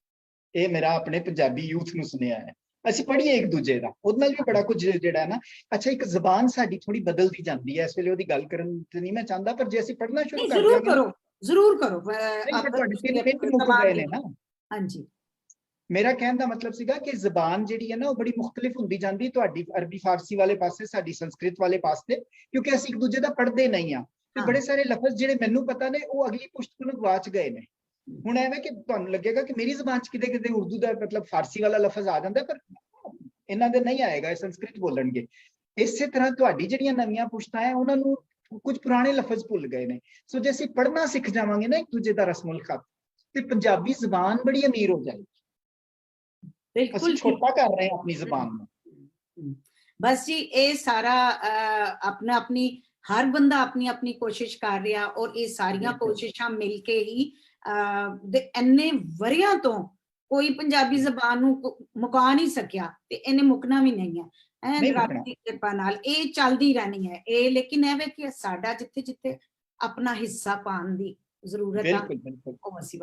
ਇਹ ਮੇਰਾ ਆਪਣੇ ਪੰਜਾਬੀ ਯੂਥ ਨੂੰ ਸੁਨੇਹਾ ਹੈ। ਅਸੀਂ ਪੜ੍ਹੀਏ ਇੱਕ ਦੂਜੇ ਦਾ, ਉਹਦੇ ਨਾਲ ਵੀ ਬੜਾ ਕੁਝ ਜਿਹੜਾ ਨਾ। ਅੱਛਾ, ਇੱਕ ਜ਼ਬਾਨ ਸਾਡੀ ਥੋੜੀ ਬਦਲਦੀ ਜਾਂਦੀ ਹੈ, ਇਸ ਵੇਲੇ ਉਹਦੀ ਗੱਲ ਕਰਨ ਤੇ ਨਹੀਂ ਮੈਂ ਚਾਹੁੰਦਾ, ਪਰ ਜੇ ਅਸੀਂ ਪੜ੍ਹਨਾ ਸ਼ੁਰੂ ਕਰ ਦਿਆਂਗੇ ਜ਼ਰੂਰ ਕਰੋ। ਤੁਹਾਡੇ 3 ਮਿੰਟ ਮੁੱਕ ਗਏ ਨੇ ਨਾ। ਹਾਂਜੀ, ਮੇਰਾ ਕਹਿਣ ਦਾ ਮਤਲਬ ਸੀਗਾ ਕਿ ਜ਼ਬਾਨ ਜਿਹੜੀ ਹੈ ਨਾ ਉਹ ਬੜੀ ਮੁਖਤਲਿਫ ਹੁੰਦੀ ਜਾਂਦੀ, ਤੁਹਾਡੀ ਅਰਬੀ ਫਾਰਸੀ ਵਾਲੇ ਪਾਸੇ, ਸਾਡੀ ਸੰਸਕ੍ਰਿਤ ਵਾਲੇ ਪਾਸੇ, ਕਿਉਂਕਿ ਅਸੀਂ ਇੱਕ ਦੂਜੇ ਦਾ ਪੜ੍ਹਦੇ ਨਹੀਂ ਆ। ਤੇ ਬੜੇ ਸਾਰੇ ਲਫ਼ਜ਼ ਜਿਹੜੇ ਮੈਨੂੰ ਪਤਾ ਨੇ ਉਹ ਅਗਲੀ ਪੁਸ਼ਤ ਨੂੰ ਗਵਾਚ ਗਏ ਨੇ। ਹੁਣ ਐਵੇਂ ਕਿ ਤੁਹਾਨੂੰ ਲੱਗੇਗਾ ਕਿ ਮੇਰੀ ਜ਼ਬਾਨ 'ਚ ਕਿਤੇ ਕਿਤੇ ਉਰਦੂ ਦਾ ਮਤਲਬ ਫਾਰਸੀ ਵਾਲਾ ਲਫ਼ਜ਼ ਆ ਜਾਂਦਾ, ਪਰ ਇਹਨਾਂ ਦੇ ਨਹੀਂ ਆਏਗਾ, ਇਹ ਸੰਸਕ੍ਰਿਤ ਬੋਲਣਗੇ। ਇਸੇ ਤਰ੍ਹਾਂ ਤੁਹਾਡੀ ਜਿਹੜੀਆਂ ਨਵੀਆਂ ਪੁਸ਼ਤਾਂ ਹੈ ਉਹਨਾਂ ਨੂੰ ਕੁਝ ਪੁਰਾਣੇ ਲਫ਼ਜ਼ ਭੁੱਲ ਗਏ ਨੇ। ਸੋ ਜੇ ਅਸੀਂ ਪੜ੍ਹਨਾ ਸਿੱਖ ਜਾਵਾਂਗੇ ਨਾ ਇੱਕ ਦੂਜੇ ਦਾ ਰਸਮੁਲ ਖਤ, ਤੇ ਪੰਜਾਬੀ ਜ਼ਬਾਨ ਬੜੀ ਅਮੀਰ ਹੋ ਜਾਏਗੀ। ਅਸੀਂ ਛੋਟਾ ਕਰ ਰਹੇ ਹਾਂ ਆਪਣੀ ਜ਼ਬਾਨ ਨੂੰ। ਬਸ ਜੀ, ਇਹ ਸਾਰਾ ਆਪਣੀ ਹਰ ਬੰਦਾ ਆਪਣੀ ਕੋਸ਼ਿਸ਼ ਕਰ ਰਿਹਾ, ਔਰ ਇਹ ਸਾਰੀਆਂ ਕੋਸ਼ਿਸ਼ਾਂ ਮਿਲ ਕੇ ਹੀ ਇੰਨੇ ਵਰਿਆਂ ਤੋਂ ਕੋਈ ਪੰਜਾਬੀ ਜ਼ਬਾਨ ਨੂੰ ਮੁਕਾ ਨਹੀਂ ਸਕਿਆ, ਤੇ ਇਹਨੇ ਮੁਕਣਾ ਵੀ ਨਹੀਂ ਹੈ। ਰੱਬ ਦੀ ਕਿਰਪਾ ਨਾਲ ਇਹ ਚੱਲਦੀ ਰਹਿਣੀ ਹੈ। ਇਹ ਲੇਕਿਨ ਐਵੇਂ ਕਿ ਸਾਡਾ ਜਿੱਥੇ ਜਿੱਥੇ ਆਪਣਾ ਹਿੱਸਾ ਪਾਉਣ ਦੀ ਜ਼ਰੂਰਤ ਆ, ਉਹ ਅਸੀਂ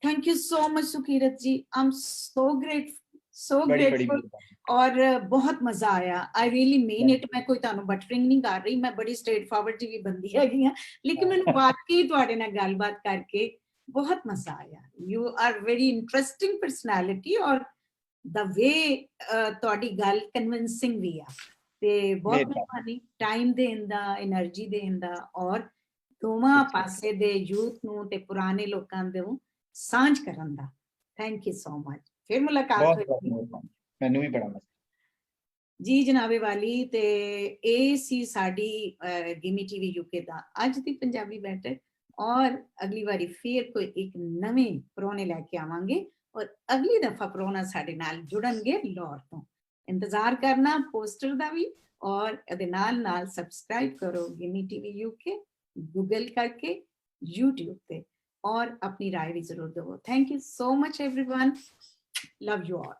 thank you so much Sukirat ਜੀ। ਆਮ ਸੋ ਗ੍ਰੇਟਫੁਲ, ਸੋ ਬੜੀ ਗ੍ਰੇਟਫੁਲ ਔਰ ਬਹੁਤ ਮਜ਼ਾ ਆਇਆ। I really mean it. ਮੈਂ ਕੋਈ ਤੁਹਾਨੂੰ ਬਟਰਿੰਗ ਨਹੀਂ ਕਰ ਰਹੀ, ਮੈਂ ਬੜੀ ਸਟ੍ਰੇਟ ਫਾਰਵਰਡ ਜਿਹੀ ਬੰਦੀ ਹੈਗੀ ਆ, ਲੇਕਿਨ ਮੈਨੂੰ ਵਾਕਈ ਤੁਹਾਡੇ ਨਾਲ ਗੱਲਬਾਤ ਕਰਕੇ ਬਹੁਤ ਮਜ਼ਾ ਆਇਆ। You are very interesting personality ਔਰ ਦਾ ਵੇ ਤੁਹਾਡੀ ਗੱਲ ਕਨਵਿੰਸਿੰਗ ਵੀ ਆ। ਤੇ ਬਹੁਤ ਮਿਹਰਬਾਨੀ ਟਾਈਮ ਦੇਣ ਦਾ, એનર્ਜੀ ਦੇਣ ਦਾ ਔਰ ਦੋਵਾਂ ਪਾਸੇ ਦੇ ਯੂਥ ਨੂੰ ਤੇ ਪੁਰਾਣੇ ਲੋਕਾਂ ਨੂੰ ਸਾਂਝ ਕਰਨ ਦਾ। Thank you so much. ਫਿਰ ਮੁਲਾਕਾਤ ਹੋਏਗੀ। ਮੈਨੂੰ ਵੀ ਬੜਾ ਜੀ ਜਨਾਬੇ ਵਾਲੀ। ਤੇ ਇਹ ਸੀ ਸਾਡੀ ਗਿਮੀ ਟੀਵੀ ਯੂਕੇ ਦਾ ਅੱਜ ਦੀ ਪੰਜਾਬੀ ਬੈਠਕ। ਔਰ ਅਗਲੀ ਵਾਰੀ ਫਿਰ ਕੋਈ ਇੱਕ ਨਵੇਂ ਪ੍ਰਾਹੁਣੇ ਲੈ ਕੇ ਆਵਾਂਗੇ ਔਰ ਅਗਲੀ ਦਫਾ ਪ੍ਰਾਹੁਣਾ ਸਾਡੇ ਨਾਲ ਜੁੜਨਗੇ ਲਾਹੌਰ ਤੋਂ। ਇੰਤਜ਼ਾਰ ਕਰਨਾ ਪੋਸਟਰ ਦਾ ਵੀ ਔਰ ਇਹਦੇ ਨਾਲ ਨਾਲ ਸਬਸਕ੍ਰਾਈਬ ਕਰੋ ਗਿਮੀ ਟੀਵੀ ਯੂਕੇ ਗੂਗਲ ਕਰਕੇ YouTube ਤੇ ਔਰ ਆਪਣੀ ਰਾਏ ਵੀ ਜ਼ਰੂਰ ਦਿਓ। Thank you so much everyone. Love you all.